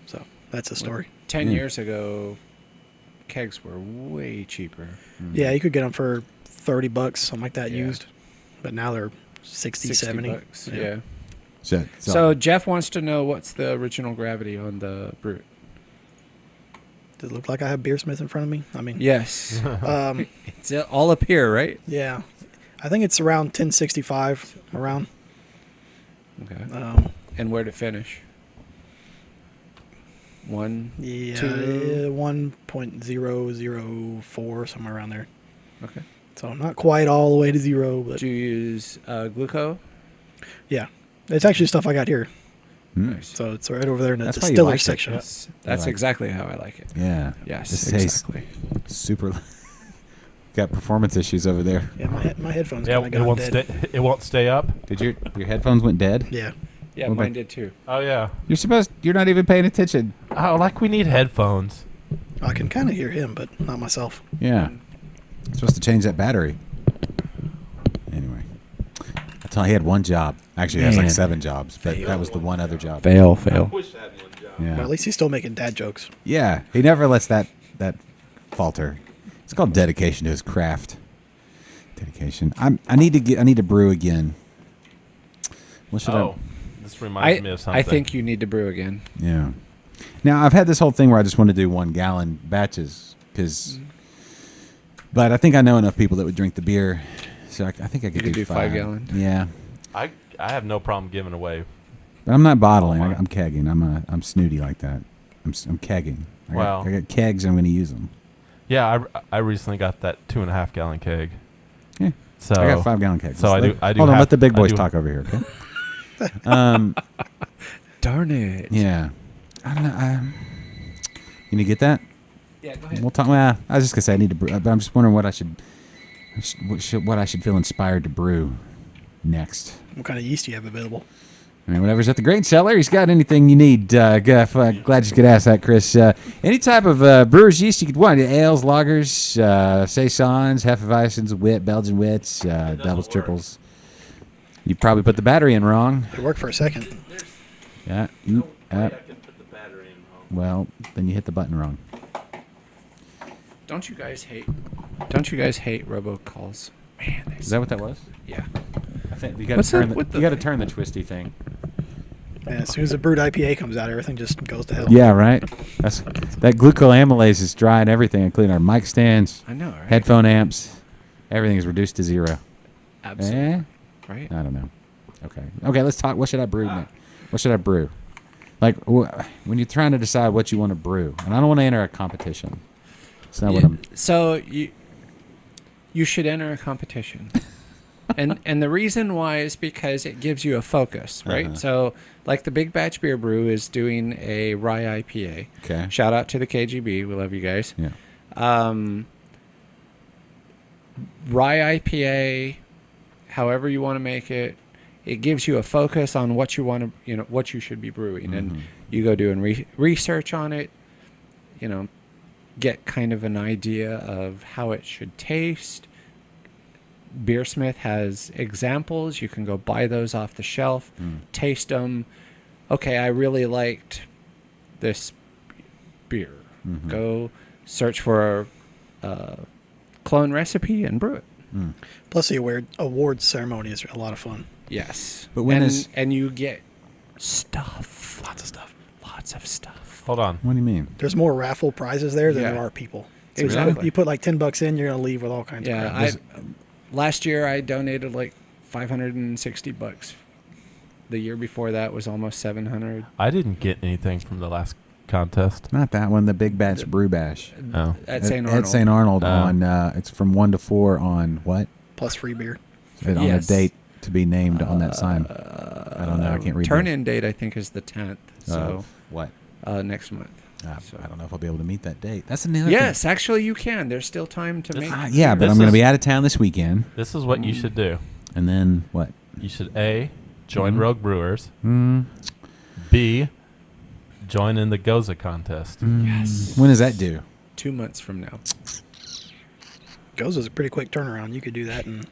So that's the story. 10 years ago, kegs were way cheaper. Yeah, you could get them for $30, something like that, Yeah. used. But now they're 60 70. $60. Yeah. So, Jeff wants to know what's the original gravity on the Brute. Does it look like I have Beersmith in front of me? I mean, Yes. um, It's all up here, right? yeah. I think it's around 1065 around. Okay. Um, And where'd it finish? One? yeah, Two. 1.004, somewhere around there. Okay. So not quite all the way to zero, but Do you use gluco? yeah. It's actually stuff I got here. Nice. So it's right over there in the That's why you distiller liked it. section. That's like- exactly how I like it. yeah. Yes, This tastes exactly. super. Got performance issues over there. Yeah, my headphones Yeah, kind of it got won't dead. it won't stay up. Did your headphones went dead? Yeah. Yeah, What mine about- did too. Oh yeah. You're not even paying attention. Oh, like we need headphones. I can kind of hear him, but not myself. Yeah. Supposed to change that battery. Anyway. That's all. He had one job. Actually, he has like Man. 7 jobs, but that was the one other job. Fail. But Yeah. at least he's still making dad jokes. Yeah. He never lets that falter. It's called dedication to his craft. Dedication. I need to brew again. What should Oh, this reminds me of something. I think you need to brew again. Yeah. Now I've had this whole thing where I just want to do 1 gallon batches but I think I know enough people that would drink the beer, so I think I could could do 5 gallon? Yeah, I have no problem giving away. but I'm not bottling. Oh, my. I'm kegging. I'm snooty like that. I'm kegging. Wow. I got kegs. I'm going to use them. Yeah, I recently got that 2.5 gallon keg. Yeah. So I got 5 gallon kegs. So I do Hold on, have- let the big I boys do- talk over here. Okay. Darn it. Yeah. I don't know. You need to get that? Yeah, go ahead. We'll talk. Well, I was just gonna say I need to brew, but I'm just wondering what I should feel inspired to brew next. What kind of yeast do you have available? I mean, whatever's at the grain cellar. He's got anything you need. Glad you could ask that, Chris. Any type of brewer's yeast you could want. Ales, lagers, saisons, hefeweizens, wit, Belgian wits, doubles, triples. You probably put the battery in wrong. It worked for a second. Yeah. Well, then you hit the button wrong. Don't you guys hate robocalls? Man, Is that what that was? yeah. I think you got What's to turn that with you got to turn the twisty thing. And as soon as the brewed IPA comes out, everything just goes to hell. Yeah, right. That glucoamylase is drying everything, including our mic stands, I know, right? headphone amps. Everything is reduced to 0. Absolutely. Eh? Right? I don't know. Okay. Let's talk. What should I brew next? What should I brew? Like when you're trying to decide what you want to brew, and I don't want to enter a competition. It's not what I'm. So you should enter a competition. and the reason why is because it gives you a focus, right? Uh-huh. So like the Big Batch Beer Brew is doing a rye IPA. Okay. Shout out to the KGB. We love you guys. Yeah. Rye IPA, however you want to make it, it gives you a focus on what you want to, what you should be brewing, and you go do and research on it. Get kind of an idea of how it should taste. Beersmith has examples. You can go buy those off the shelf, taste them. Okay, I really liked this beer. Go search for a clone recipe and brew it. Plus, the awards ceremony is a lot of fun. Yes. But when and you get stuff. Lots of stuff. Lots of stuff. Hold on. What do you mean? There's more raffle prizes there than Yeah. there are people. So Exactly. You put like $10 in, you're gonna leave with all kinds of Yeah, crap. last year I donated like $560. The year before that was almost 700. I didn't get anything from the last contest. Not that one. The Big Bash Brew Bash Oh. At St. Arnold. At St. Arnold Oh. on. It's from 1 to 4 on what? Plus free beer. On a Yes. date to be named on that sign. I don't know. I can't read. Turn-in date, I think, is the 10th. So what? Next month. I don't know if I'll be able to meet that date. That's another. Yes, actually, you can. There's still time to make. Yeah, but This I'm going to is- be out of town this weekend, This is what you should do. and then what? You should A, join Mhm. Rogue Brewers. Mm, B, join in the Goza contest. Yes. When does that due? 2 months from now. Goes is a pretty quick turnaround. You could do that in,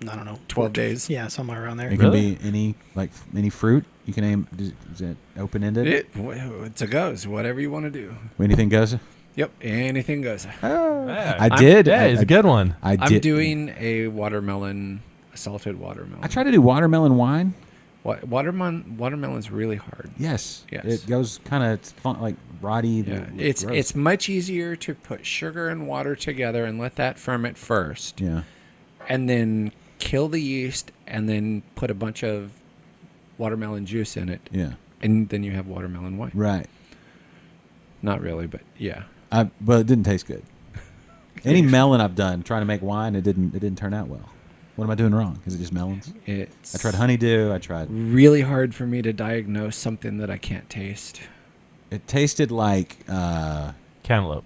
I don't know, 12 days. Yeah, somewhere around there. It can Really? be any fruit. You can aim. Is it open ended? It's a goes. Whatever you want to do. Anything goes. Yep. Anything goes. Yeah. I did. Yeah, I, it's I, a good one. I I'm did. doing a salted watermelon. I tried to do watermelon wine. Watermelon's really hard. Yes. Yes. It goes kind of fun, like roddy. Yeah, gross. it's much easier to put sugar and water together and let that ferment first, Yeah. and then kill the yeast, and then put a bunch of watermelon juice in it, Yeah. and then you have watermelon wine. Right. Not really, but yeah. But it didn't taste good. Any melon I've done trying to make wine, it didn't turn out well. What am I doing wrong? Is it just melons? It's I tried honeydew. I tried. really hard for me to diagnose something that I can't taste. It tasted like. Cantaloupe.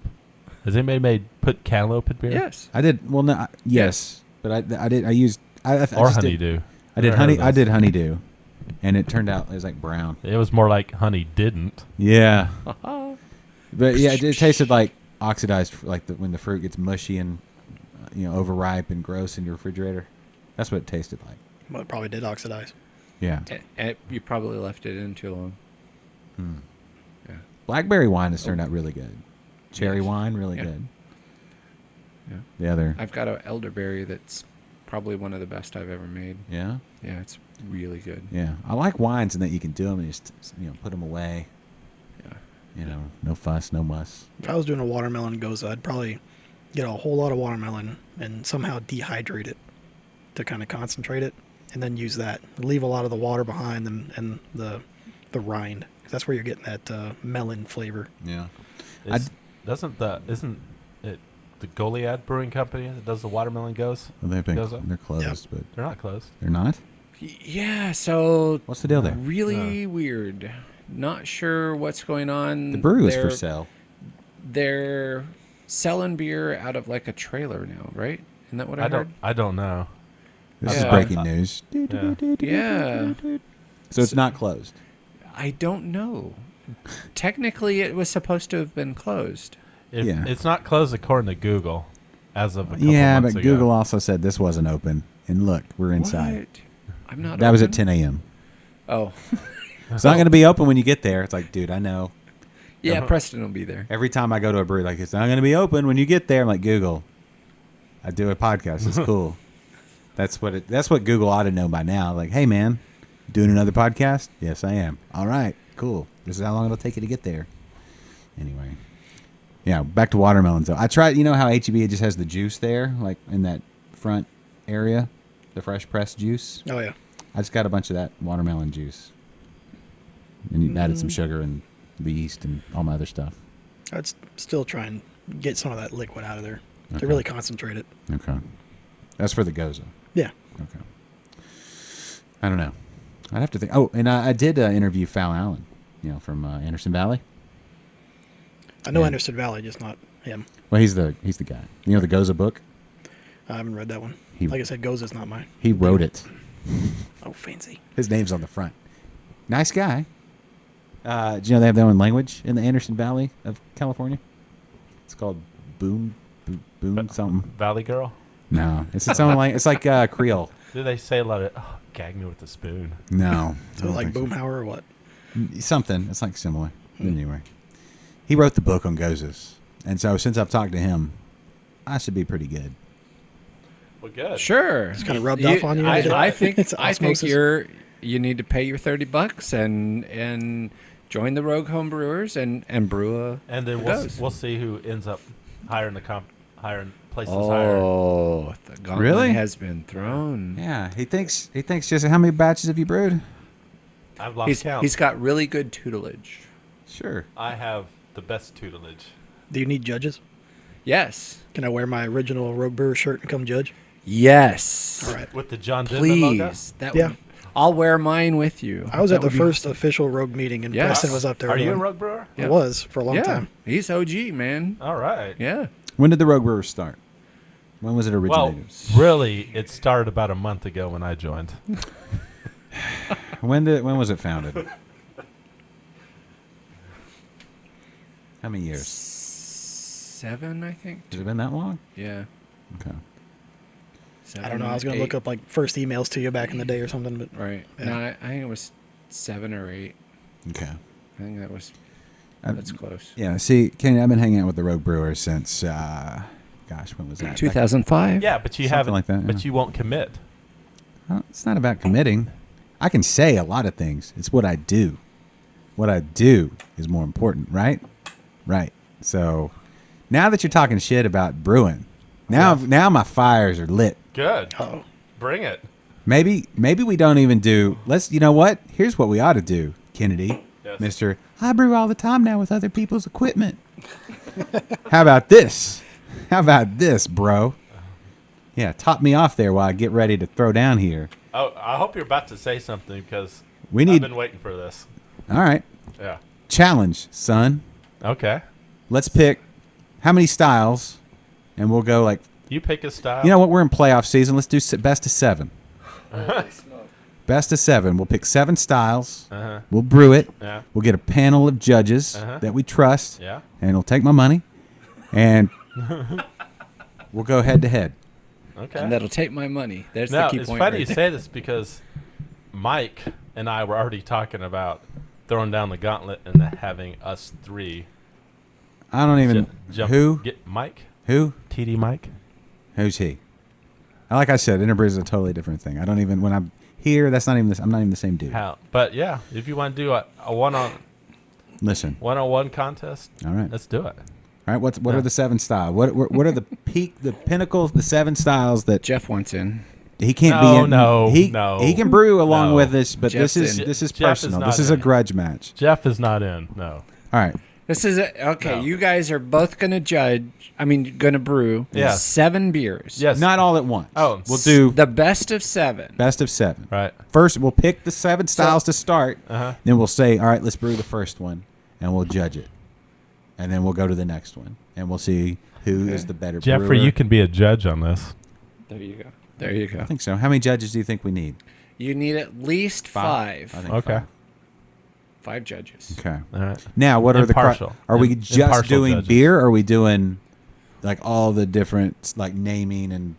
Has anybody put cantaloupe in beer? Yes. I did. Well, no. Yes, but I did. I used. I Or just did- honeydew. I did Never heard honey. of I those. did honeydew, and it turned out it was like brown. It was more like honey didn't. Yeah. But yeah, it tasted like oxidized, like when the fruit gets mushy and overripe and gross in your refrigerator. That's what it tasted like. But it probably did oxidize. Yeah. You probably left it in too long. Yeah. Blackberry wine has turned out really good. Cherry Yes. wine, really Yeah. good. Yeah. The other. I've got an elderberry that's probably one of the best I've ever made. Yeah. Yeah, it's really good. Yeah. I like wines in that you can do them and just put them away. Yeah. No fuss, no muss. If I was doing a watermelon goes, I'd probably get a whole lot of watermelon and somehow dehydrate it to kind of concentrate it, and then use that. Leave a lot of the water behind and the rind. 'Cause that's where you're getting that melon flavor. Yeah. Isn't it the Goliad Brewing Company that does the watermelon goes? Well, Goes up? they're closed, but They're not closed. they're not. Yeah, so What's the deal there? really weird. Not sure what's going on. The brew is for They're- sale. They're selling beer out of like a trailer now, right? Isn't that what I heard? I don't know. This Yeah. is breaking news. Yeah. So it's not closed. I don't know. Technically, it was supposed to have been closed. Yeah. It's not closed according to Google as of a couple Yeah, months but ago. Google also said this wasn't open. And look, we're inside. What? I'm not. That was at open? 10 a.m. Oh, It's not going to be open when you get there. It's like, dude, I know. yeah. Preston will be there. Every time I go to a brewery, like, it's not going to be open when you get there. I'm like, Google, I do a podcast. It's cool. That's what Google ought to know by now. Like, hey, man, doing another podcast? Yes, I am. All right, cool. This is how long it'll take you to get there. Anyway. Yeah, back to watermelons, though. I tried, how H-E-B just has the juice there, like in that front area, the fresh pressed juice. Oh yeah. I just got a bunch of that watermelon juice. And you added some sugar and the yeast and all my other stuff. I'd still try and get some of that liquid out of there Okay. to really concentrate it. Okay. That's for the Goza. Yeah. Okay. I don't know. I'd have to think. Oh, and I did interview Fal Allen, from Anderson Valley. I know Yeah. Anderson Valley, just not him. Well, he's the guy. The Goza book? I haven't read that one. He- Like I said, goes is not mine. He wrote it. Oh, fancy. His name's on the front. Nice guy. Do you know they have their own language in the Anderson Valley of California? It's called Boom something. Valley Girl. No, it's its own language. It's like Creole. Do they say a lot of gag me with a spoon? No. I So don't like think so. Boomhauer or what? Something. It's like similar. Anyway, he wrote the book on Gozas, and so since I've talked to him, I should be pretty good. Well, good. Sure. It's kind of rubbed off on you. I think It's I think osmosis. you need to pay your $30 and join the Rogue Home Brewers and brew a And then a we'll Goze. see who ends up hiring places higher. Oh, the gauntlet Really? has been thrown. Yeah, he thinks just how many batches have you brewed? I've lost count. He's got really good tutelage. Sure. I have the best tutelage. Do you need judges? Yes. Can I wear my original Rogue Brewer shirt and come judge? Yes. All right. With the John Denman logo? Please. That Yeah. would, I'll wear mine with you. I was That at the would be- first official Rogue meeting, and Yes. Preston was up there. Are you a doing- Rogue Brewer? I was for a long Yeah. time. He's OG, man. All right. Yeah. When did the Rogue Brewers start? When was it Well, originated? really, it started about a month ago when I joined. When was it founded? How many years? 7, I think. Has it been that long? Yeah. Okay. I don't know. I was going to look up like first emails to you back in the day or something, but Right. Yeah. No, I think it was 7 or 8. Okay. I think that was. Uh, That's close. Yeah, see, Kenny, I've been hanging out with the Rogue Brewers since, gosh, when was that? 2005. Yeah, but you Something haven't. like that, But yeah. you won't commit. Well, it's not about committing. I can say a lot of things. It's what I do. What I do is more important, right? Right. So now that you're talking shit about brewing, now my fires are lit. Good. oh, Bring it. Maybe we don't even do. You know what? Here's what we ought to do, Kennedy, Yes. Mister. I brew all the time now with other people's equipment. How about this? How about this, bro? Yeah, top me off there while I get ready to throw down here. Oh, I hope you're about to say something because We I've need. been waiting for this. All right, Yeah. challenge, son. Okay. Let's pick how many styles, and we'll go like. You pick a style. You know what? We're in playoff season. Let's do best of 7. Best of 7. We'll pick 7 styles. Uh-huh. We'll brew it. Yeah. We'll get a panel of judges Uh-huh. that we trust. Yeah. And it'll take my money. And we'll go head to head. Okay. And that'll take my money. There's Now, the key it's point. funny right you there. say this because Mike and I were already talking about throwing down the gauntlet and having us 3 I don't even. jump. Who? Get Mike? Who? TD Mike? Who's he? Like I said, Interbrew is a totally different thing. I don't even. When I'm here, that's not even this. I'm not even the same dude. How? But yeah, if you want to do a Listen. one-on-one contest, All right. let's do it. All right. What Yeah. are the 7 styles? What are the pinnacles, the 7 styles that Jeff wants in. he can't No, be in? no, he, no, he can brew along no. with us, but Jeff's this in. is Jeff is personal. not This is a in. grudge match. Jeff is not in. No. All right. This is okay. No. You guys are both gonna judge. I mean, gonna brew Yeah. 7 beers. Yes. Not all at once. Oh. We'll do The best of 7. best of 7. Right. First, we'll pick the 7 styles to start. Uh-huh. Then we'll say, all right, let's brew the first one, and we'll judge it. And then we'll go to the next one, and we'll see who is the better Jeffrey, brewer. you can be a judge on this. There you go. There you go. I think so. How many judges do you think we need? You need at least 5. I think Okay. 5. 5 judges. Okay. All right. Now, what are Impartial. Are we Im- just impartial doing judges. beer, or are we doing like all the different like naming and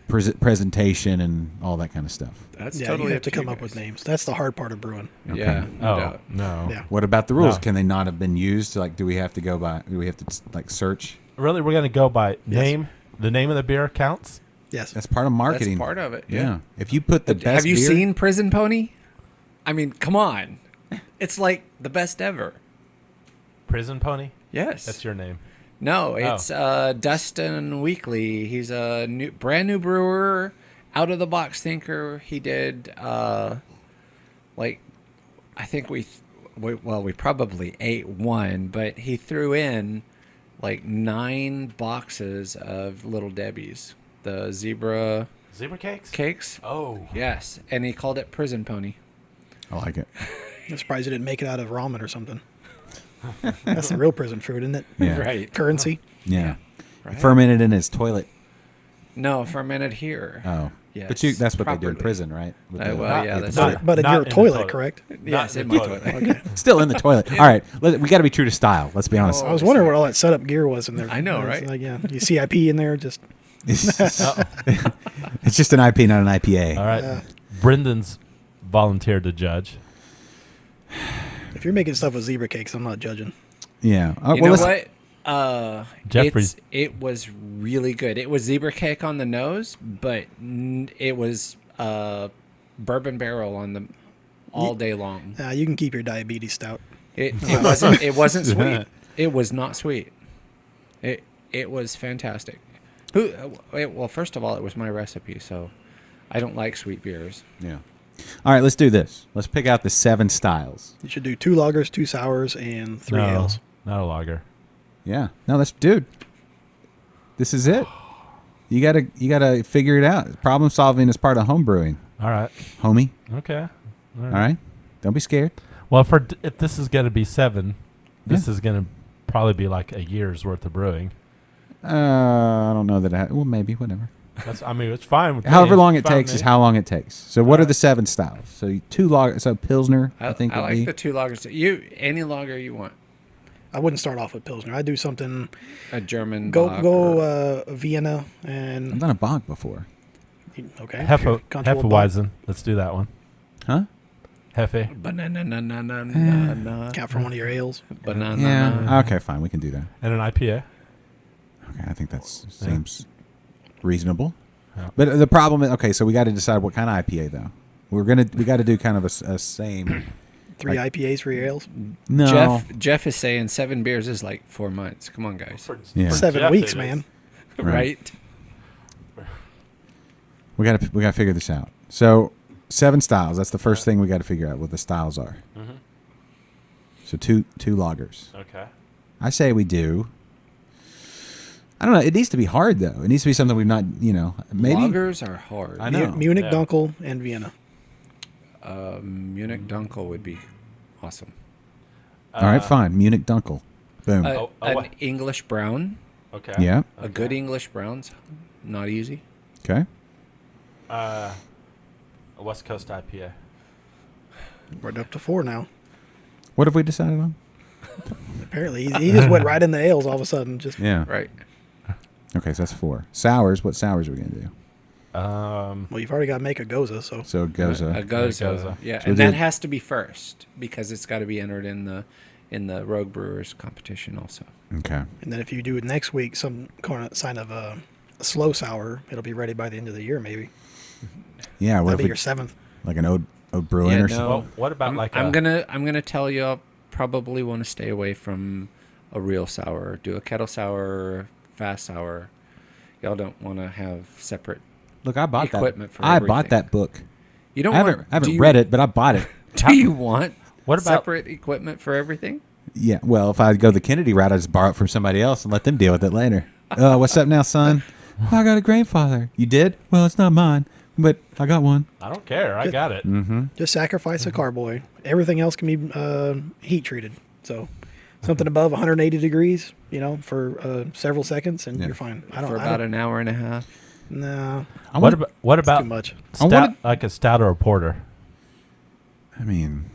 presentation and all that kind of stuff? That's yeah, totally you have up to come you up with guys. names. That's the hard part of brewing. Yeah. No Oh doubt. no. Yeah. What about the rules? No. Can they not have been used? Like, do we have to go by? Do we have to like search? Really, we're gonna go by Yes. name. The name of the beer counts. Yes. That's part of marketing. That's part of it. Yeah. If you put the best Have you beer, seen Prison Pony? I mean, come on. It's like the best ever. Prison Pony. Yes. That's your name. No, it's Dustin Weekly. He's a brand new brewer, out of the box thinker. He did like I think we probably ate one, but he threw in like 9 boxes of Little Debbie's, the zebra Zebra cakes. cakes. Oh. Yes, and he called it Prison Pony. I like it. I'm surprised you didn't make it out of ramen or something. That's the real prison food, isn't it? Yeah. Right. Currency. Yeah. Right. Fermented in his toilet. No, fermented here. Oh. Yes, But that's what they do in properly. prison, right? With the- Well, yeah, with that's the not- butter. But in Not your in the toilet, toilet. correct? Yes, Not in the my toilet. Okay. Still in the toilet. All right. We got to be true to style. Let's be honest. I was wondering what all that setup gear was in there. I know, It's right? Like, yeah, you see IP in there, just It's just an IP, not an IPA. All right. Brendan's volunteered to judge. if you're making stuff with zebra cakes, I'm not judging. Yeah. You know let's- what? Jeffrey's- It was really good. It was zebra cake on the nose, but it was bourbon barrel on the all day long. You can keep your diabetes stout. It wasn't sweet. It was not sweet. It was fantastic. Well, first of all, it was my recipe, so I don't like sweet beers. Yeah. All right, let's do this. Let's pick out the 7 styles. You should do 2 lagers, 2 sours, and 3 No, ales. not a lager. Yeah. No, that's dude. This is it. You gotta figure it out. Problem solving is part of home brewing, All right. homie. Okay. All right. Don't be scared. Well, if this is going to be 7, this is going to probably be like a year's worth of brewing. I don't know that. Well, maybe whatever. I mean, it's fine with me. However long it It's fine takes with is me. how long it takes. So, what are the 7 styles? So, 2 lager. So, Pilsner. I think I would like be. the 2 lagers. Any lager you want. I wouldn't start off with Pilsner. I'd do something. A German Bock or- Go Vienna I've and. done a Bog before. Okay. sure, comfortable with Bock. Hefeweizen. Let's do that one. Huh? Hefe. Banana. Count for one of your ales. Banana. Yeah. Okay, fine. We can do that. And an IPA. Okay, I think that seems reasonable. Yeah. But the problem is, okay, so we got to decide what kind of IPA though. We got to do kind of a same. 3 IPAs for your ales. No. Jeff is saying 7 beers is like 4 months. Come on, guys. Yeah. 7 Jeff weeks, it man. is. Right? We got to figure this out. So 7 styles. That's the first thing we got to figure out what the styles are. Mm-hmm. So two lagers. Okay. I say we do. I don't know. It needs to be hard though. It needs to be something we've not. Maybe. Lagers are hard. I know. Munich, Yeah. Dunkel, and Vienna. Munich Dunkel would be awesome. All right, fine. Munich Dunkel. Boom. An what? English brown. Okay. yeah. A good English brown's not easy. Okay. A West Coast IPA. We're up to 4 now. What have we decided on? Apparently, he just went right in the ales all of a sudden. Just Yeah. Right. Okay, so that's 4. Sours. What sours are we gonna do? well, you've already got to make a goza, so So it goes. A goza. Goza. Yeah, So and then- that has to be first because it's got to be entered in the Rogue Brewers competition also. Okay. and then if you do it next week, some kind of sign of a slow sour, it'll be ready by the end of the year, maybe. Yeah. What That'll if be we, your 7th. like an Ode Bruin Yeah, or no. something? Well, what about I'm gonna tell you I'll probably want to stay away from a real sour. Do a kettle sour, fast sour. Y'all don't want to have separate. Look, I bought Equipment that. for I bought everything. that book. You don't I want. haven't read it, but I bought it. Do you want What about- separate equipment for everything? Yeah. Well, if I go the Kennedy route, I just borrow it from somebody else and let them deal with it later. What's up now, son? I got a grandfather. You did? Well, it's not mine, but I got one. I don't care. I got it. Mm-hmm. Just sacrifice a carboy. Everything else can be heat treated. So something above 180 degrees, for several seconds, and Yeah. you're fine. For about an hour and a half. No, What about too much. stout, like a stout or a porter? I mean,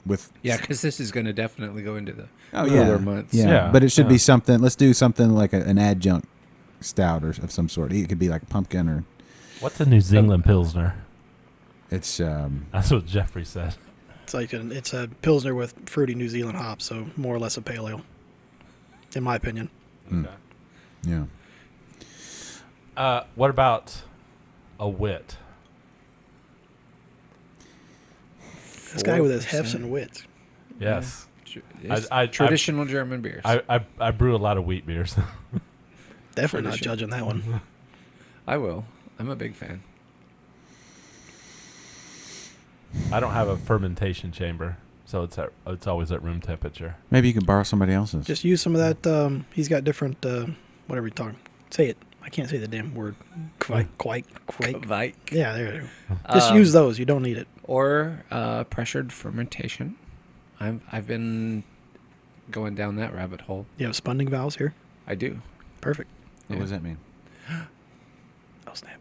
with Yeah, because this is going to definitely go into the oh cooler yeah, months. yeah, Yeah, but it should be yeah. something. Let's do something like an adjunct stout or of some sort. It could be like pumpkin or What's a New Zealand Pilsner? it's That's what Jeffrey said. It's like it's a pilsner with fruity New Zealand hops, so more or less a pale ale, in my opinion. yeah. What about a wit? This guy with his hefts 4%. and wits. Yes. It's I- traditional German beers. I brew a lot of wheat beers. Definitely not Tradition. judging that one. I will. I'm a big fan. I don't have a fermentation chamber, so it's always at room temperature. Maybe you could borrow somebody else's. Just use some of that. He's got different. Whatever you're talking. Say it. I can't say the damn word. Quite. Vike. Yeah, there you go. Just use those. You don't need it. Or pressured fermentation. I've been going down that rabbit hole. You have spunding valves here. I do. Perfect. What Yeah. does that mean? Oh snap.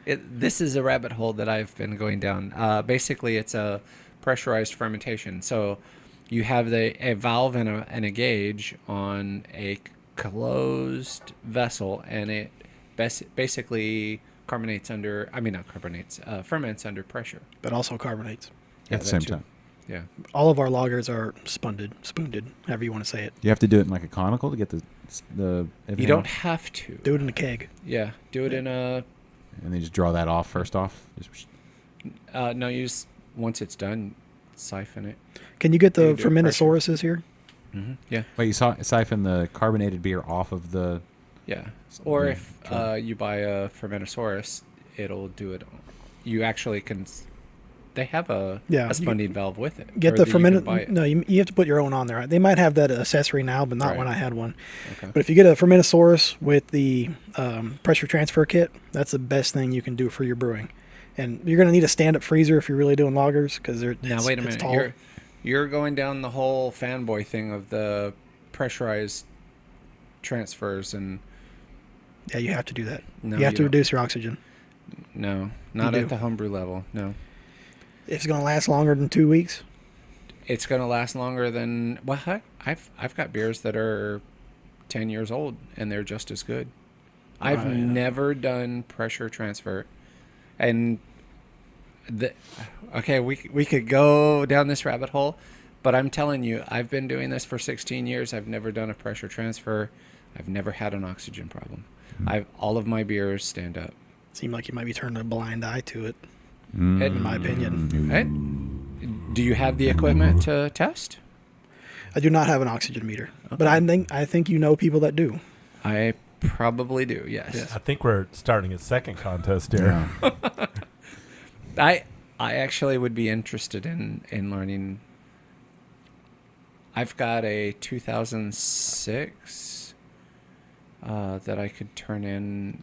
This is a rabbit hole that I've been going down. Basically, it's a pressurized fermentation. So you have a valve and a gauge on a closed vessel, and it basically ferments under pressure. But also carbonates. Yeah, At the that same too. time. Yeah. All of our lagers are spoonded, however you want to say it. You have to do it in like a conical to get the You everything don't off? have to. Do it in a keg. Yeah. Do it in a. And then just draw that off first off. Just, No, you just once it's done, siphon it. Can you get You the do it pressure. fermentosauruses here? Yeah. Wait, you siphon the carbonated beer off of the... Yeah. Or if you buy a Fermentosaurus, it'll do it. You actually can. They have a spunding valve with it. Get or the that you can buy fermented. it. No, you have to put your own on there. They might have that accessory now, but not Right. when I had one. Okay. But if you get a Fermentosaurus with the pressure transfer kit, that's the best thing you can do for your brewing. And you're going to need a stand-up freezer if you're really doing lagers because Now wait a minute. Tall. You're going down the whole fanboy thing of the pressurized transfers and Yeah, you have to do that. No, you have you to don't. reduce your oxygen. no, not do. at the homebrew level. No, If it's going to last longer than 2 weeks, it's going to last longer than. Well, heck, I've got beers that are 10 years old and they're just as good. I've never done pressure transfer, and okay, we could go down this rabbit hole, but I'm telling you, I've been doing this for 16 years. I've never done a pressure transfer. I've never had an oxygen problem. All of my beers stand up. seemed like you might be turning a blind eye to it, Mm. in my opinion. Hey, do you have the equipment to test? I do not have an oxygen meter, but I think you know people that do. I probably do. Yes. I think we're starting a second contest here. Yeah. I actually would be interested in learning. I've got a 2006 that I could turn in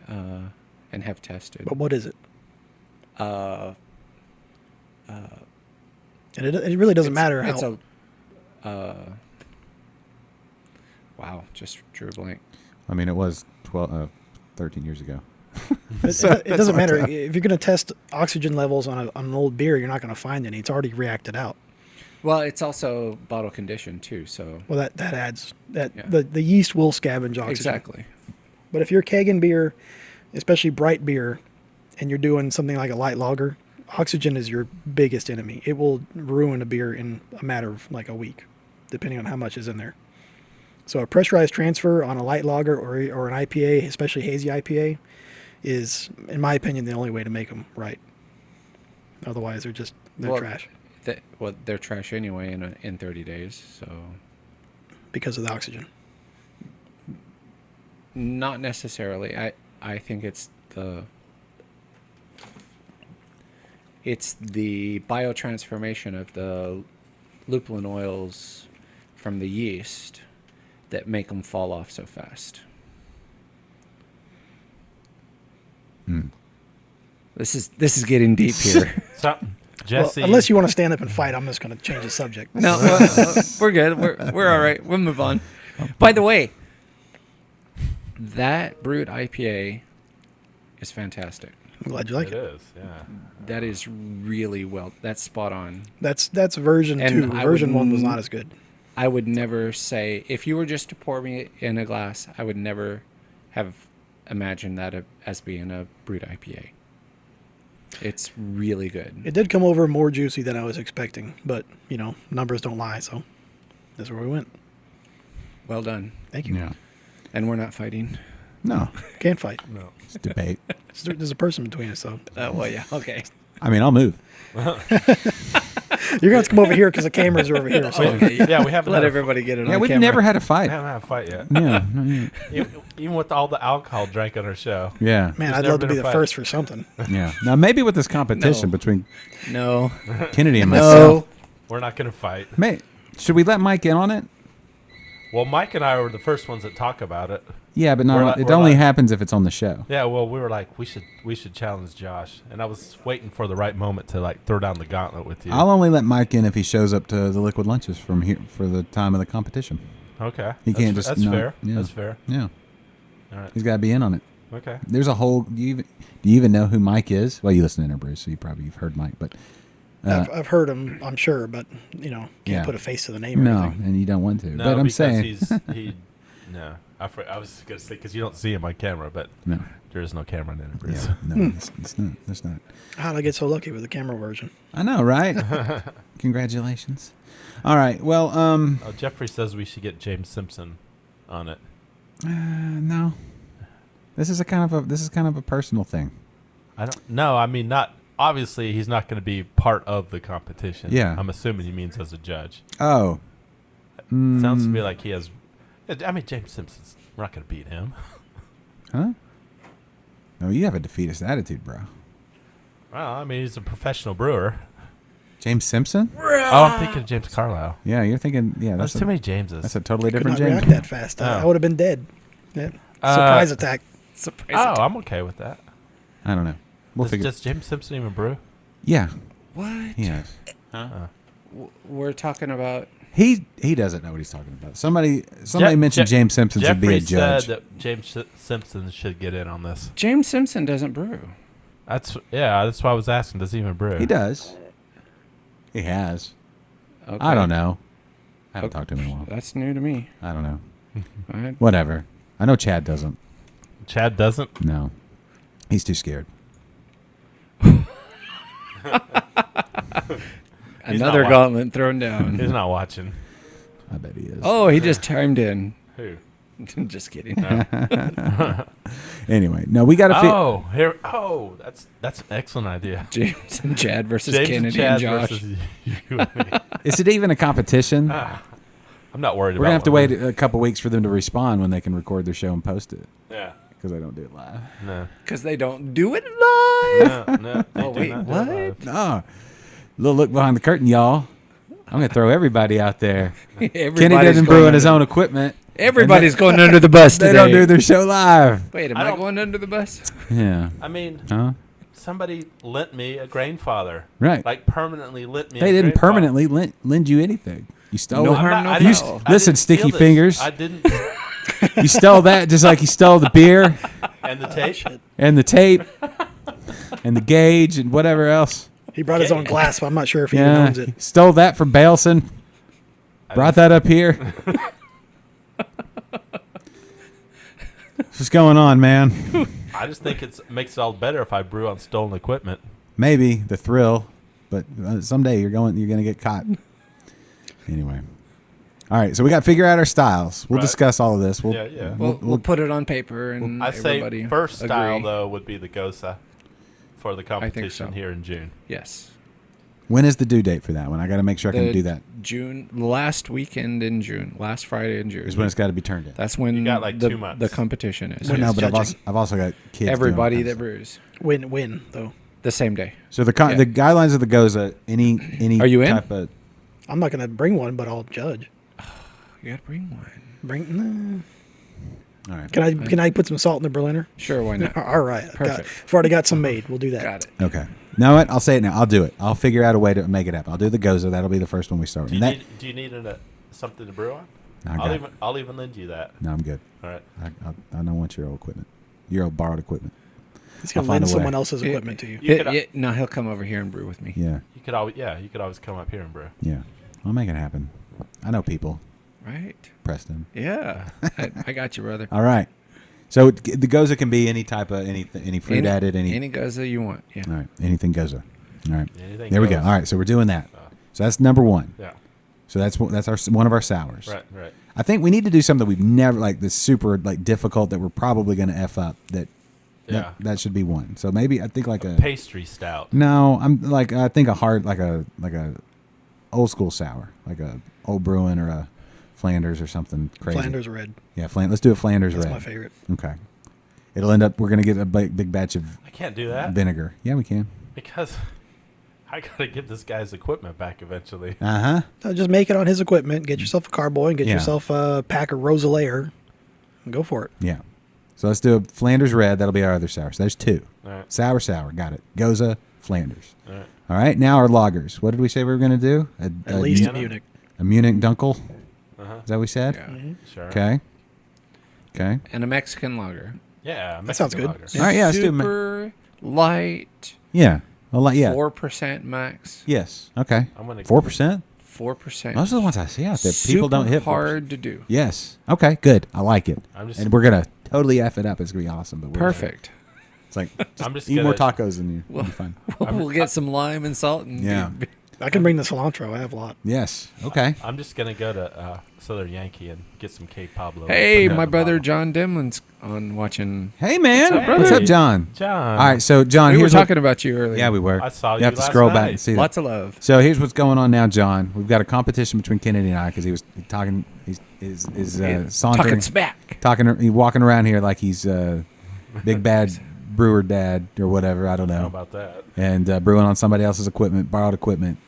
and have tested. But what is it? Uh, And it really doesn't matter how. It's a. Wow, just drew a blank. I mean, it was 13 years ago. It doesn't matter if you're going to test oxygen levels on an old beer. You're not going to find any. It's already reacted out. Well, it's also bottle condition too, so. Well, that adds that Yeah. the yeast will scavenge oxygen. Exactly. But if you're kegging beer, especially bright beer, and you're doing something like a light lager, oxygen is your biggest enemy. It will ruin a beer in a matter of like a week, depending on how much is in there. So a pressurized transfer on a light lager or an IPA, especially hazy IPA, is, in my opinion, the only way to make them right. Otherwise, they're trash They're trash anyway in 30 days, so. because of the oxygen. Not necessarily. I think it's the biotransformation of the lupulin oils from the yeast that make them fall off so fast. This is getting deep here. So, Jesse, Well, unless you want to stand up and fight, I'm just going to change the subject. No, we're good. We're all right. We'll move on. By the way, that brewed IPA is fantastic. I'm glad you like it it. is, yeah. That is really well. That's spot on. That's version And 2. I Version would 1 was not as good. I would never say, if you were just to pour me in a glass, I would never have imagined that as being a brewed IPA. It's really good. It did come over more juicy than I was expecting, but, numbers don't lie, so that's where we went. Well done. Thank you. Yeah. And we're not fighting. No. Can't fight. No. It's debate. There's a person between us, so Well, yeah. Okay. I mean, I'll move. you're going to have to come over here because the cameras are over here. So. Okay. Yeah, we haven't Let had everybody get it Yeah, on we've camera. never had a we fight. haven't had a fight yet. Yeah. No, yeah. Even with all the alcohol drank on our show. Yeah. Man, There's I'd never love to been be a the fight. first for something. Yeah. Now, maybe with this competition No. between No. Kennedy and myself. We're not going to fight. Should we let Mike in on it? Well, Mike and I were the first ones that talk about it. Yeah, but it we're only like- happens if it's on the show. Yeah, well, we were like, we should challenge Josh, and I was waiting for the right moment to like throw down the gauntlet with you. I'll only let Mike in if he shows up to the liquid lunches from here for the time of the competition. Okay, He can't just That's not- fair. yeah. That's fair. Yeah. All right. He's got to be in on it. Okay. There's a whole. Do you even know who Mike is? Well, you listen to Interbrew, so you've heard Mike, but I've heard him, I'm sure, but, can't Yeah. put a face to the name or no, anything. and you don't want to. No, but I'm because saying, no. I was gonna say because you don't see him on camera, but no. there is no camera in it. Yeah, no, it's not. It's not. How'd I get so lucky with the camera version? I know, right? Congratulations. All right. Well, Oh, Jeffrey says we should get James Simpson on it. no. This is kind of a personal thing. I don't. No, I mean not. Obviously, he's not going to be part of the competition. Yeah. I'm assuming he means as a judge. Oh. Sounds to me like he has. I mean, James Simpson's. We're not going to beat him. Huh? No, you have a defeatist attitude, bro. Well, I mean, he's a professional brewer. James Simpson? Oh, I'm thinking of James Carlisle. Yeah, you're thinking. Yeah, There's that's too many Jameses. That's a totally Could different not James. react that fast. I would have been dead. Yeah. Surprise attack. Surprise. I'm okay with that. I don't know. We'll figure. Does James Simpson even brew? Yeah, What? he has. We're talking about. He doesn't know what he's talking about. Somebody mentioned James Simpson should be a judge. Said that James Simpson should get in on this. James Simpson doesn't brew. That's why I was asking. Does he even brew? He does. He has. Okay. I don't know. I haven't talked to him in a while. That's new to me. I don't know. All right. Whatever. I know Chad doesn't. Chad doesn't. No. He's too scared. Another not gauntlet thrown down. He's not watching. I bet he is. Oh, he just chimed in. Who? Just kidding. Anyway, no, we got to That's an excellent idea. James and Chad versus James Kennedy Chad and Josh. versus you and me. Is it even a competition? I'm not worried We're about. gonna have to wait a couple weeks for them to respond when they can record their show and post it. Yeah. Because I don't do it live. No. Because they don't do it live. No. Oh, wait, what? No. Little look behind the curtain, y'all. I'm gonna throw everybody out there. Kenny Everybody's doesn't going brew in his under- own equipment. Everybody's going under the bus They today. don't do their show live. Wait, am I I don't- going under the bus? Yeah. I mean, Huh? somebody lent me a grainfather. Right. Like permanently lent me. They a didn't grainfather. permanentely lend you anything. You stole No it. harm, no I foul. didn't- I Listen, didn't sticky steal this. fingers. I didn't. You stole that just like you stole the beer And the tape. and the tape and the gauge and whatever else. He brought his own glass, but I'm not sure if he even Yeah, owns it. he stole that from Bailson. Brought that up here. What's going on, man? I just think it makes it all better if I brew on stolen equipment. Maybe the thrill, but someday you're gonna get caught. Anyway, all right. So we got to figure out our styles. We'll Right. discuss all of this. We'll, Yeah. We'll put it on paper and I say everybody first style agree. though would be the Gosa for the competition so. here in June. Yes. When is the due date for that one? I got to make sure I can The do that. June, last weekend in June, last Friday in June. Is when it's got to be turned in. That's when You got, like, the, 2 months. the competition is. When No, is but judging? I've also got kids. doing Everybody all that kinds. brews Win, though. the same day. So the Yeah. the guidelines of the Goza. Any Are you in? type of I'm not going to bring one, but I'll judge. You got to bring one. all right. Can I put some salt in the Berliner? Sure, why not? All right. Perfect. I've already got some made. We'll do that. Got it. Okay. Know what? I'll say it now. I'll do it. I'll figure out a way to make it happen. I'll do the Goza. That'll be the first one we start with. Do you need something to brew on? No, I got it. I'll even lend you that. No, I'm good. All right. I don't want your old equipment. Your old borrowed equipment. He's going I'll to find lend a way. someone else's Yeah. equipment to you. You He'll come over here and brew with me. Yeah. You could always come up here and brew. Yeah. I'll make it happen. I know people. Right? Preston. Yeah. I got you, brother. All right. So the Goza can be any type of any fruit added. Any Goza you want. Yeah. All right. Anything Goza. All right. Anything There we go. goes. All right. So we're doing that. So that's number one. Yeah. So that's one of our sours. Right. I think we need to do something we've never that's super difficult that we're probably going to f up. Yeah. That should be one. So maybe I think like a Pastry stout. no. I think a hard like a old school sour, like a old Brewing or a Flanders or something crazy. Flanders red. Yeah, Let's do a Flanders That's red. my favorite. Okay. It'll end up. We're gonna get a big batch of I can't do that vinegar. Yeah, we can. because I gotta give this guy's equipment back eventually. Just make it on his equipment. Get yourself a carboy and get Yeah. yourself a pack of Rosalaire. And go for it. Yeah. So let's do a Flanders red. That'll be our other sour. So there's two. All right. Sour. Got it. Goza, Flanders. All right. All right. Now our lagers. What did we say we were gonna do? At least in Vienna? Munich. a Munich Dunkel. Uh-huh. Is that what we said? Yeah. Sure. Okay. Okay. And a Mexican lager. Yeah. That sounds Mexican good. lager. All right. Yeah. Let's do. Super light. Yeah. A lot. Yeah. 4% max. Yes. Okay. I'm gonna 4%. 4%. Most of the ones I see out there, people don't hit 4%. hard to do. Yes. Okay. Good. I like it. I'm And we're gonna totally f it up. It's gonna be awesome. But Perfect. It's like I'm just eat more gonna- tacos than you. It'll be fun. We'll get some lime and salt and Yeah. I can bring the cilantro. I have a lot. Yes. Okay. I'm just gonna go to Southern Yankee and get some K Pablo. Hey, and put it my in the brother bottle. John Demlin's on watching. Hey, man. What's up, What's brother? up, John? John. All right. So, John, We were here's what- talking about you earlier. Yeah, we were. I saw You you have to last scroll back night. and see that. Lots of love. So here's what's going on now, John. We've got a competition between Kennedy and I because he was talking. He's sauntering, Talking smack. he's walking around here like he's big bad brewer dad or whatever. I don't How know. about that? And brewing on somebody else's equipment, borrowed equipment,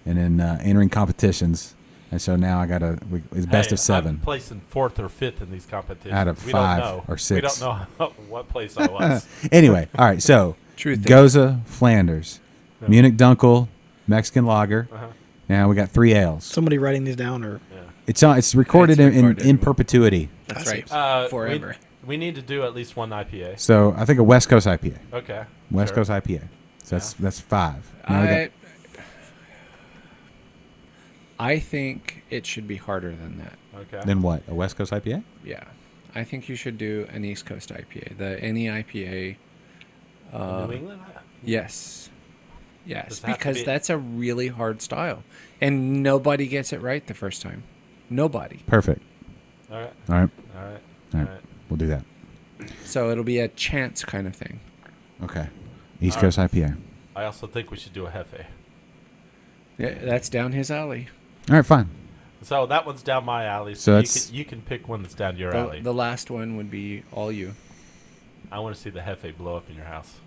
and then entering competitions. And so now I got it's best of 7. I'm placing 4th or 5th in these competitions. Out of we 5 don't know. or 6. We don't know what place I was. Anyway, all right. So True thing. Goza, Flanders, Munich Dunkel, Mexican Lager. Uh-huh. Now we got 3 ales. Somebody writing these down, or It's recorded, It's recorded. in perpetuity. That's right. Forever. We need to do at least one IPA. So I think a West Coast IPA. Okay. West sure. Coast IPA. So that's 5. Now we got- I think it should be harder than that. Okay. then what? A West Coast IPA? Yeah. I think you should do an East Coast IPA. The any IPA. New England? Yes. Does Yes, it have to because be- that's a really hard style. And nobody gets it right the first time. Nobody. Perfect. All right. All right. All right. All All right. right. We'll do that. So it'll be a chance kind of thing. Okay. East All Coast IPA. I also think we should do a Hefe. Yeah, that's down his alley. All right, fine. So that one's down my alley. So So that's- you can pick one that's down your alley. The last one would be all you. I want to see the Hefe blow up in your house.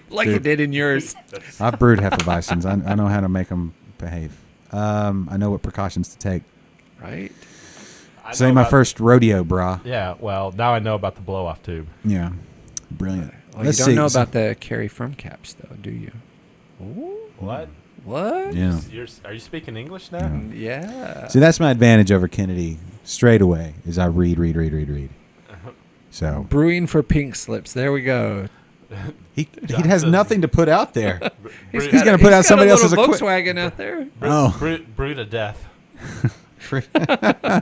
Like Dude. it did in yours. I've brewed Hefeweizens. I know how to make them behave. I know what precautions to take. Right? I This know ain't my about- first rodeo, brah. Yeah, well, now I know about the blow off tube. Yeah. Brilliant. Well, Let's you don't see. know about the carry firm caps, though, do you? What? What? Yeah. Are you speaking English now? Yeah. See, that's my advantage over Kennedy straight away is I read. So Brewing for pink slips. There we go. he has says- nothing to put out there. He's He's gonna put out somebody else's equipment. Volkswagen out there. Oh. Brew to death.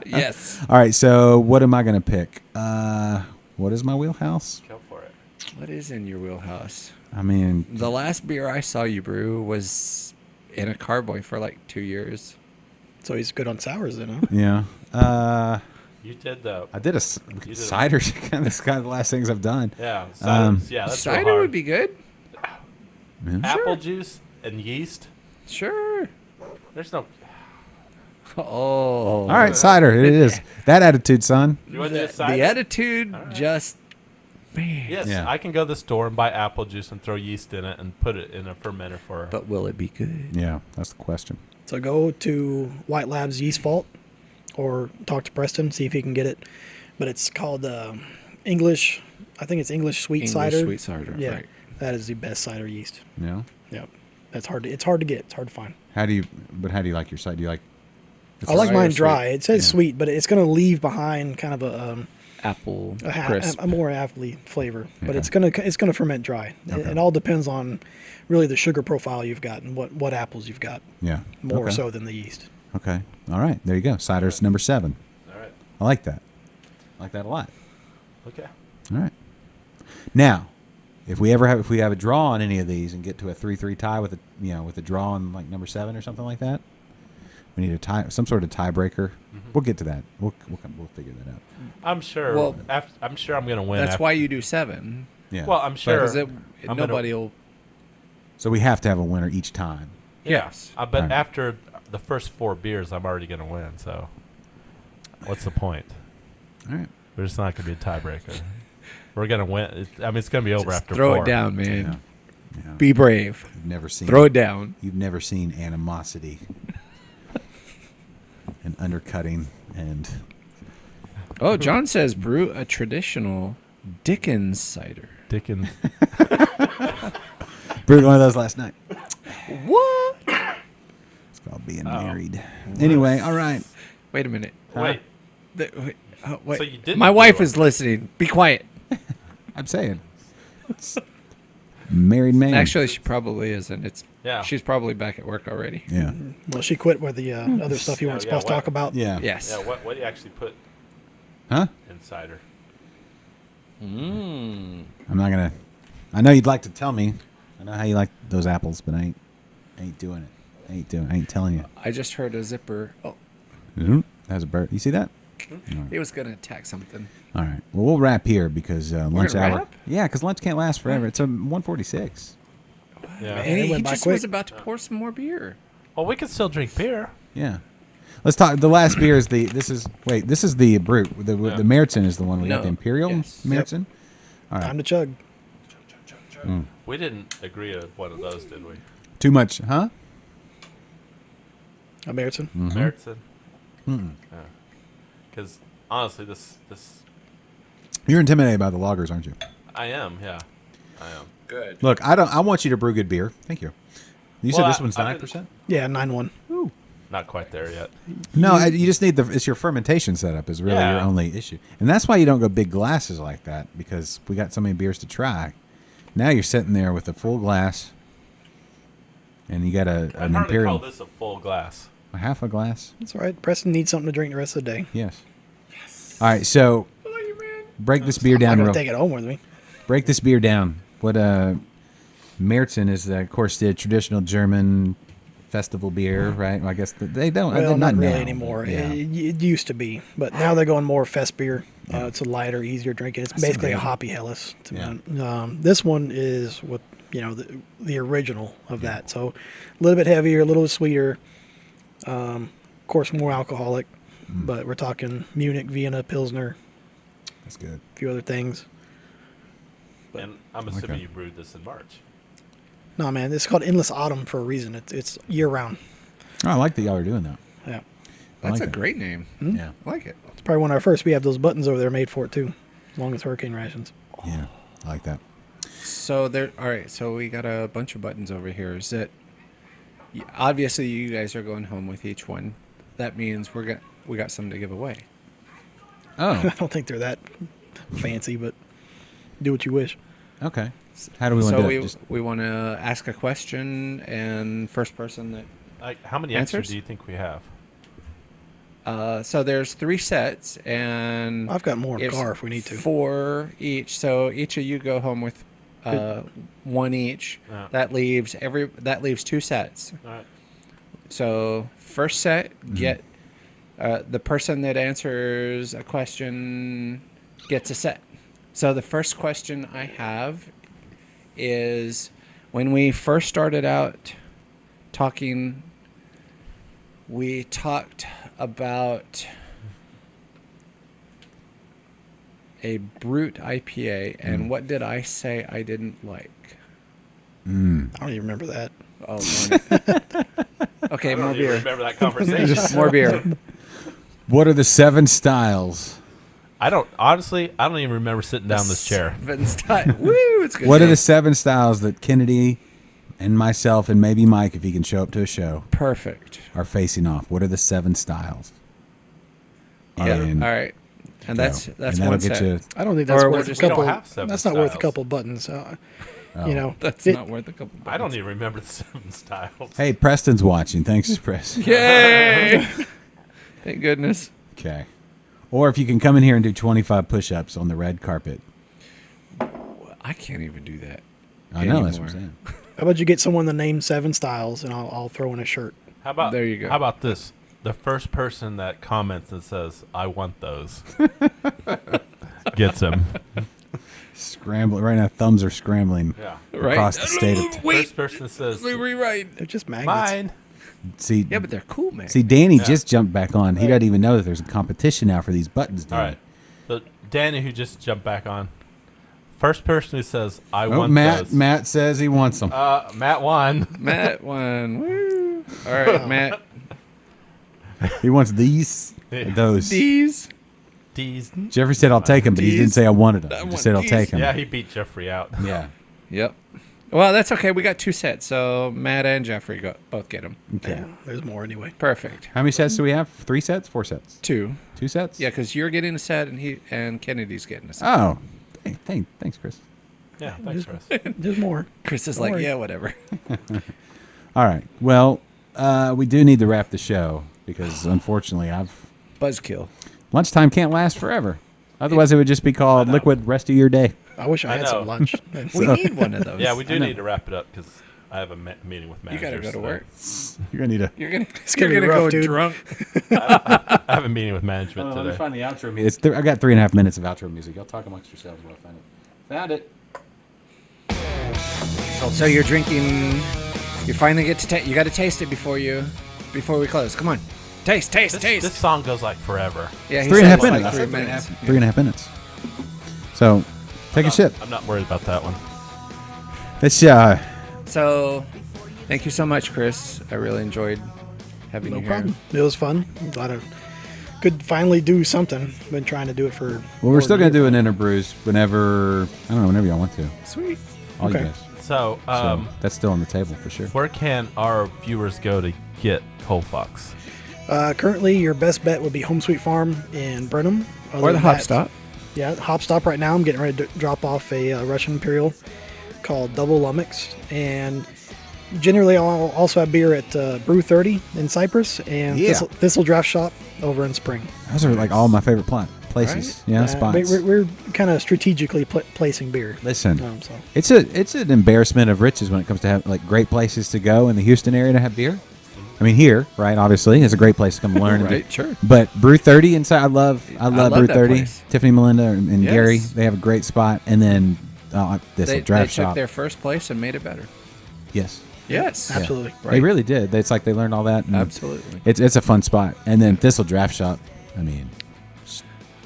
Yes. All right, so what am I going to pick? What is my wheelhouse? Go for it. What is in your wheelhouse? I mean, The last beer I saw you brew was in a carboy for like 2 years. so he's good on sours then, huh? yeah. You did the I did a cider. That's kind of the last things I've done. yeah. Ciders, yeah, that's real Cider hard. would be good. Yeah. apple juice and yeast. Sure. There's no. Oh. All right, cider. It is that attitude, son. You want to do a The cider? attitude just, man. Yes, Yeah. I can go to the store and buy apple juice and throw yeast in it and put it in a fermenter for. But will it be good? Yeah, that's the question. So go to White Labs Yeast Vault, or talk to Preston, see if he can get it. But it's called English. I think it's English sweet English cider. sweet cider. Yeah, Right. that is the best cider yeast. Yeah. Yep, that's hard. It's hard to get. It's hard to find. How do you like your cider? Do you like? I like dry or mine sweet? dry. It says Yeah. sweet, but it's going to leave behind kind of Apple a crisp. more aptly flavor. But Okay. it's gonna ferment dry. Okay. It all depends on really the sugar profile you've got and what apples you've got, Yeah. more Okay. so than the yeast. Okay. All right. There you go. Cider's number 7. All right. I like that. I like that a lot. Okay. All right. Now, if we have a draw on any of these and get to a 3-3 tie with a draw on like number 7 or something like that, we need a tie, some sort of tiebreaker. We'll get to that. We'll figure that out. I'm sure. Well, I'm sure I'm going to win. That's after- why you do 7. Yeah. Well, I'm sure. Because I'm gonna- nobody will. So we have to have a winner each time. Yes. But Alright. after the first 4 beers, I'm already going to win. So, what's the point? All right. We're just not going to be a tiebreaker. We're going to win. It's going to be over Just after throw 4. it down, Yeah. man. Yeah. Be brave. You've never seen. Throw it down. You've never seen animosity and undercutting and. Oh, John says brew a traditional Dickens cider. Dickens. Brewed one of those last night. What? It's called being married. Anyway, all right. Wait a minute. Wait. Wait. So you didn't My wife brew is listening. Be quiet. I'm saying. It's married man. Actually, she probably isn't. It's Yeah. She's probably back at work already. Yeah. Well, she quit with the other stuff you weren't Yeah, supposed to what- talk about. Yeah. Yes. Yeah. What do you actually put Huh? in cider? Mm. I'm not gonna. I know you'd like to tell me. I know how you like those apples, but I ain't doing it. I ain't telling you. I just heard a zipper. Oh, That's a bird. You see that? he was gonna attack something. All right. Well, we'll wrap here because lunch gonna hour. wrap? Yeah, because lunch can't last forever. It's a 1:46. Yeah. And it he went by just quick. was about to pour some more beer. Well, we can still drink beer. Yeah. Let's talk. The last beer is this is the brute. The Märzen is the one we got. No. The Imperial Yes. Märzen. All right. Time to chug. We didn't agree on one of those, did we? Too much, huh? American. Märzen. Because honestly, this You're intimidated by the lagers, aren't you? I am. Yeah, I am. Good. Look, I want you to brew good beer. Thank you. You said Well, this one's I 9%. Yeah, 9-1. Not quite there yet. No, you just need it's your fermentation setup is really Yeah. your only issue, and that's why you don't go big glasses like that because we got so many beers to try. Now you're sitting there with a full glass, and you got I'd an hardly Imperial, call this a full glass. a half a glass. That's all right. Preston needs something to drink the rest of the day. Yes. All right, so break this beer I'm down. not Real, going to take it home with me. break this beer down. What Märzen is, of course, the traditional German festival beer, right? Well, I guess they don't. Well, not not really now, anymore. Yeah. It used to be, but now they're going more fest beer. It's a lighter, easier drinking. It's basically a good. hoppy Helles. Yeah. This one is what the original of that. So a little bit heavier, a little bit sweeter. Of course, more alcoholic. But we're talking Munich, Vienna, Pilsner, That's good. a few other things. And I'm assuming Okay. you brewed this in March. No, man, it's called Endless Autumn for a reason. It's year round. Oh, I like that y'all are doing that. Yeah, That's like a it. great name. Yeah. I like it. it's probably one of our first. We have those buttons over there made for it too, as long as hurricane rations. Yeah, I like that. So there. All right. So we got a bunch of buttons over here. Is it? Obviously, you guys are going home with each one. That means we got some to give away. Oh, I don't think they're that fancy, but do what you wish. okay. How do we want to So do it? Just- we want to ask a question, and first person that. Like, how many extra Answers? do you think we have? So there's 3 sets, and I've got more in the it's car if we need to. 4 each. So each of you go home with 1 each. Yeah. That leaves 2 sets. All right. So first set, get the person that answers a question gets a set. So the first question I have is, when we first started out talking, we talked about a brute IPA, and what did I say I didn't like? I don't even remember that. Oh, darn it. Okay, I more don't even beer. remember that conversation. More beer. What are the 7 styles? I don't even remember sitting down in this chair. Woo, it's good. What are day. the 7 styles that Kennedy and myself and maybe Mike, if he can show up to a show, Perfect. are facing off? What are the 7 styles? Yeah. And- All right. And that's and that'll one get set. you. I don't think that's Or we'll worth a just- we don't couple. have 7 That's not worth a styles. couple buttons. That's it- not worth a couple. I don't even remember the 7 styles. Hey, Preston's watching. Thanks, Chris. Yay! Thank goodness. Okay. Or if you can come in here and do 25 push-ups on the red carpet. I can't even do that. I know, that's what I'm Anymore. saying. How about you get someone to name 7 styles, and I'll throw in a shirt. How about There you go. How about this? The first person that comments and says, "I want those," gets him. Scrambling. Right now, thumbs are scrambling Yeah. Right? across the state of... First person that says, Let me rewrite. They're just magnets. "Mine." See, Yeah, but they're cool, man. see, Danny just jumped back on. He doesn't even know that there's a competition now for these buttons. All Danny. right. So Danny, who just jumped back on, first person who says, "I Oh, want Matt. those." Matt says he wants them. Matt won. Matt won. Woo. All right, Matt. He wants these. Or those. These. D's. Jeffrey said I'll take them, but he didn't These. say I wanted them. I He want just said I'll these. take them. Yeah, he beat Jeffrey out. Yeah. Yep. Well, that's okay. We got 2 sets, so Matt and Jeffrey both get them. Okay. Yeah, there's more anyway. Perfect. How many sets do we have? 3 sets? 4 sets? 2. 2 sets? Yeah, because you're getting a set, and Kennedy's getting a set. Oh. Thanks, Chris. Yeah, thanks, Chris. There's more. Chris is Don't like, worry. yeah, whatever. All right. Well, we do need to wrap the show because, unfortunately, Buzzkill. lunchtime can't last forever. Otherwise, it would just be called liquid rest of your day. I wish I I had know. some lunch. We need one of those. Yeah, we do I know. need to wrap it up because I have a meeting with You managers. got to go to today. work. You're gonna need a. You're gonna gonna be rough, go dude. drunk. I have a meeting with management Let me today. find the outro music. I got 3.5 minutes of outro music. Y'all talk amongst yourselves while I find it. Found it. So you're drinking. You finally get to you got to taste it before we close. Come on, taste. This song goes like forever. Yeah, he 3.5 said it's minutes. like I said 3 minutes. 3.5 minutes. So, take a shit. I'm not worried about that one. It's So, thank you so much, Chris. I really enjoyed having No you problem. here. It was fun. I'm glad I could finally do something. Been trying to do it for. Well, we're still gonna do an interbrews whenever whenever y'all want to. Sweet. All Okay. you guys. So, So that's still on the table for sure. where can our viewers go to get Coalfox? Currently, your best bet would be Home Sweet Farm in Brenham. Other Or the than hop that- stop. Yeah, Hop Stop right now. I'm getting ready to drop off a Russian Imperial called Double Lummox. And generally, I'll also have beer at Brew 30 in Cypress and Yeah. Thistle Draft Shop over in Spring. Those are like all my favorite places. Yeah, spots. We're kind of strategically placing beer. Listen, So. it's an embarrassment of riches when it comes to have like great places to go in the Houston area to have beer. I mean, here, right? Obviously, it's a great place to come learn. and Right, do- sure. But Brew 30 inside, I love love Brew that 30. place. Tiffany, Melinda, and Yes. Gary, they have a great spot. And then this They draft took shop. their first place and made it better. Yes, Yes. Absolutely. they really did. It's like they learned all that. And Absolutely. it's a fun spot. And then Thistle Draft Shop. I mean,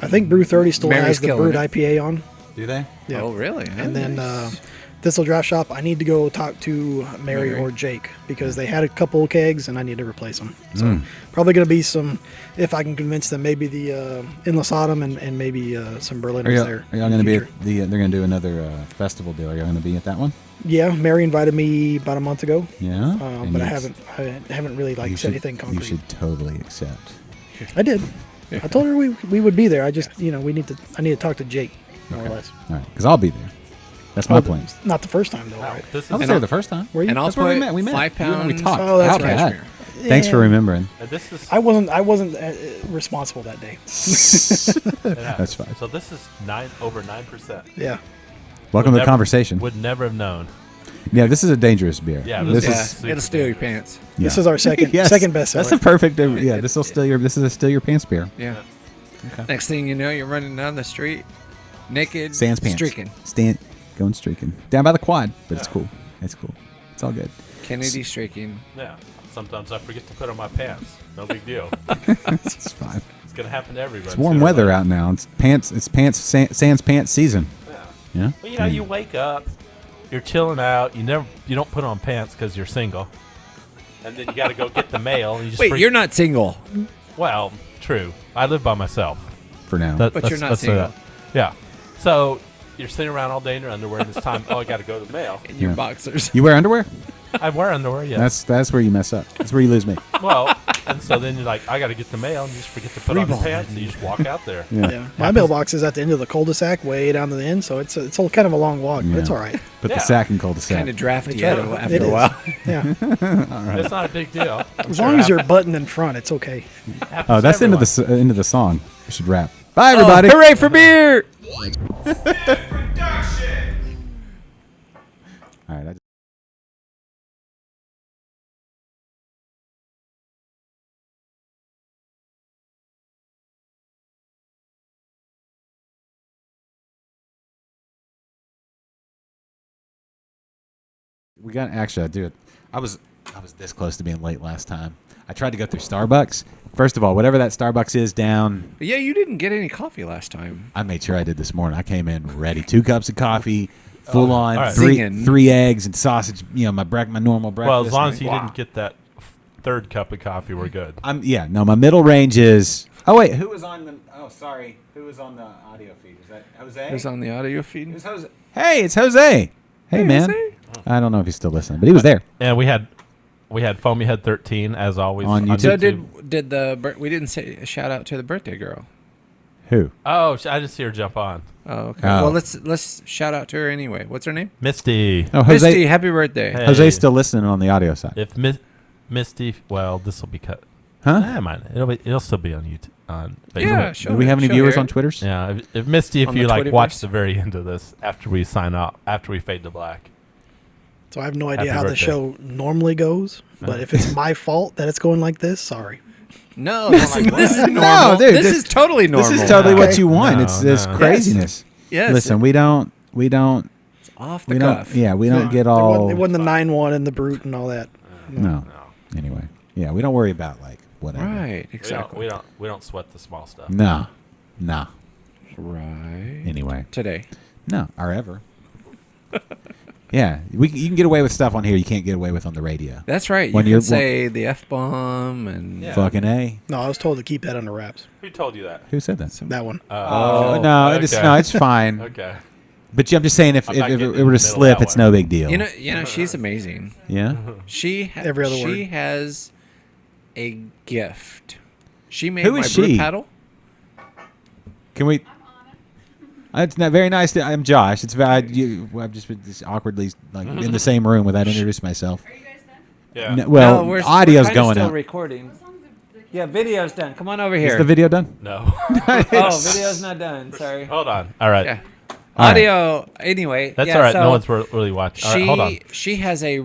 I think Brew 30 still Mary's has the killing brewed it. IPA on. do they? Yeah. Oh, really? And then Nice. Thistle Draft Shop, I need to go talk to Mary Mary. or Jake because they had a couple of kegs and I need to replace them. So Mm. probably going to be some, if I can convince them, maybe the Endless Autumn and maybe some Berliners there. Are y'all going to be at the? They're going to do another festival deal. Are y'all going to be at that one? Yeah, Mary invited me about a month ago, Yeah. And but I you- haven't really you said anything concrete. You should totally accept. I did. I told her we would be there. I just I need to talk to Jake more or less. All right, because I'll be there. That's my plan. Not the first time though, right? This I was is there the first time. Were you? And I'll That's where we put met. We met. 5 We pounds. talked. Oh, that's How right. bad? Cashmere. Thanks for remembering. this is I wasn't responsible that day. That's fine. So this is over 9%. Yeah. Welcome to the never- conversation. Would never have known. Yeah, this is a dangerous beer. Yeah, this Yeah, is. super it'll steal your dangerous. pants. This yeah. is our second Yes, second best seller. That's a perfect. Yeah, this will steal your. This is a steal your pants beer. Yeah. Okay. Next thing you know, you're running down the street, naked, Sans pants. streaking. Going streaking down by the quad, but it's cool. It's cool. It's all good. Kennedy streaking. Yeah. Sometimes I forget to put on my pants. No big deal. It's fine. It's gonna happen to everybody. It's warm weather out now. It's pants. It's pants. Sans pants season. Yeah. Yeah. Well, you know, you wake up, you're chilling out. You don't put on pants because you're single, and then you got to go get the mail. And you just Wait, you're not single. Well, true. I live by myself. for now. But you're not let's say single. that. Yeah. So you're sitting around all day in your underwear, and it's time. Oh, I got to go to the mail. In your Yeah. boxers. You wear underwear? I wear underwear. Yes. That's where you mess up. That's where you lose me. Well, and so then you're like, I got to get the mail, and you just forget to put on the Freeball. pants, and you just walk out there. Yeah. Yeah, my mailbox is at the end of the cul-de-sac, way down to the end, so it's a kind of a long walk, but it's Yeah. all right. Put Yeah. the sack in cul-de-sac. Kind of drafty That's after, right. after It a is. while. Yeah, It's not a big deal. as long as you're buttoned in front, it's okay. Oh, that's the end of the end of the song. We should rap. Bye, everybody. Oh, hooray for beer! All right. We got actually. I do it. I was this close to being late last time. I tried to go through Starbucks. First of all, whatever that Starbucks is down, Yeah, you didn't get any coffee last time. I made sure I did this morning. I came in ready. 2 cups of coffee, full on, all right. Zinging. three eggs and sausage. You know, my normal breakfast. Well, as long as you Wow. didn't get that third cup of coffee, we're good. My middle range is. Oh wait, who was on the? Oh, sorry, who was on the audio feed? Was that Jose? It was on the audio feed. It was Jose. Hey, it's Jose. Hey, man. Jose. I don't know if he's still listening, but he was there. And we had Foamy Head 13 as always On YouTube. So did we didn't say a shout out to the birthday girl? Who? Oh, I just see her jump on. Oh, okay. Oh. Well, let's shout out to her anyway. What's her name? Misty. Oh, Jose. Misty. Happy birthday. Hey. Jose's still listening on the audio side. If Misty, well, this will be cut. Huh? Never mind. It'll still be on YouTube. On Facebook. Yeah, Do we have any she'll viewers hear on it. Twitters? Yeah, if Misty, if On you the like Twitterverse? watch the very end of this after we sign off, after we fade to black. So I have no idea Happy how the birthday. show normally goes. But if it's my fault that it's going like this, sorry. No, this is normal. No, dude, this is totally normal. This is totally what Okay. you want. No, It's this no. craziness. Yes. Listen, we don't It's off the cuff. yeah, we don't get It all wasn't the 9-1 and the brute and all that. no. Anyway, yeah, we don't worry about like whatever. Right, exactly. We don't sweat the small stuff. No. Right. Anyway, Today. no, or ever. Yeah, you can get away with stuff on here you can't get away with on the radio. That's right. When You you're- can say the F-bomb and Yeah. Fucking A. No, I was told to keep that under wraps. Who told you that? Who said that? That one. Oh, no, it's fine. Okay. But I'm just saying, if I'm not it getting in were the to middle of slip, that it's one. no big deal. You know, she's amazing. Yeah. Every other she word. has a gift. She made Who my is brew she? paddle. Can we? It's not very nice. I'm Josh. It's I've just been just awkwardly like in the same room without introducing myself. Yeah. Well, audio's going still up. recording. Yeah, video's done. Come on over Is here. the video done? No. Oh, video's not done. Sorry. Hold on. All right. Yeah. All right. Audio. Anyway. That's yeah, all right. so No one's really watching. All right, hold on. She has a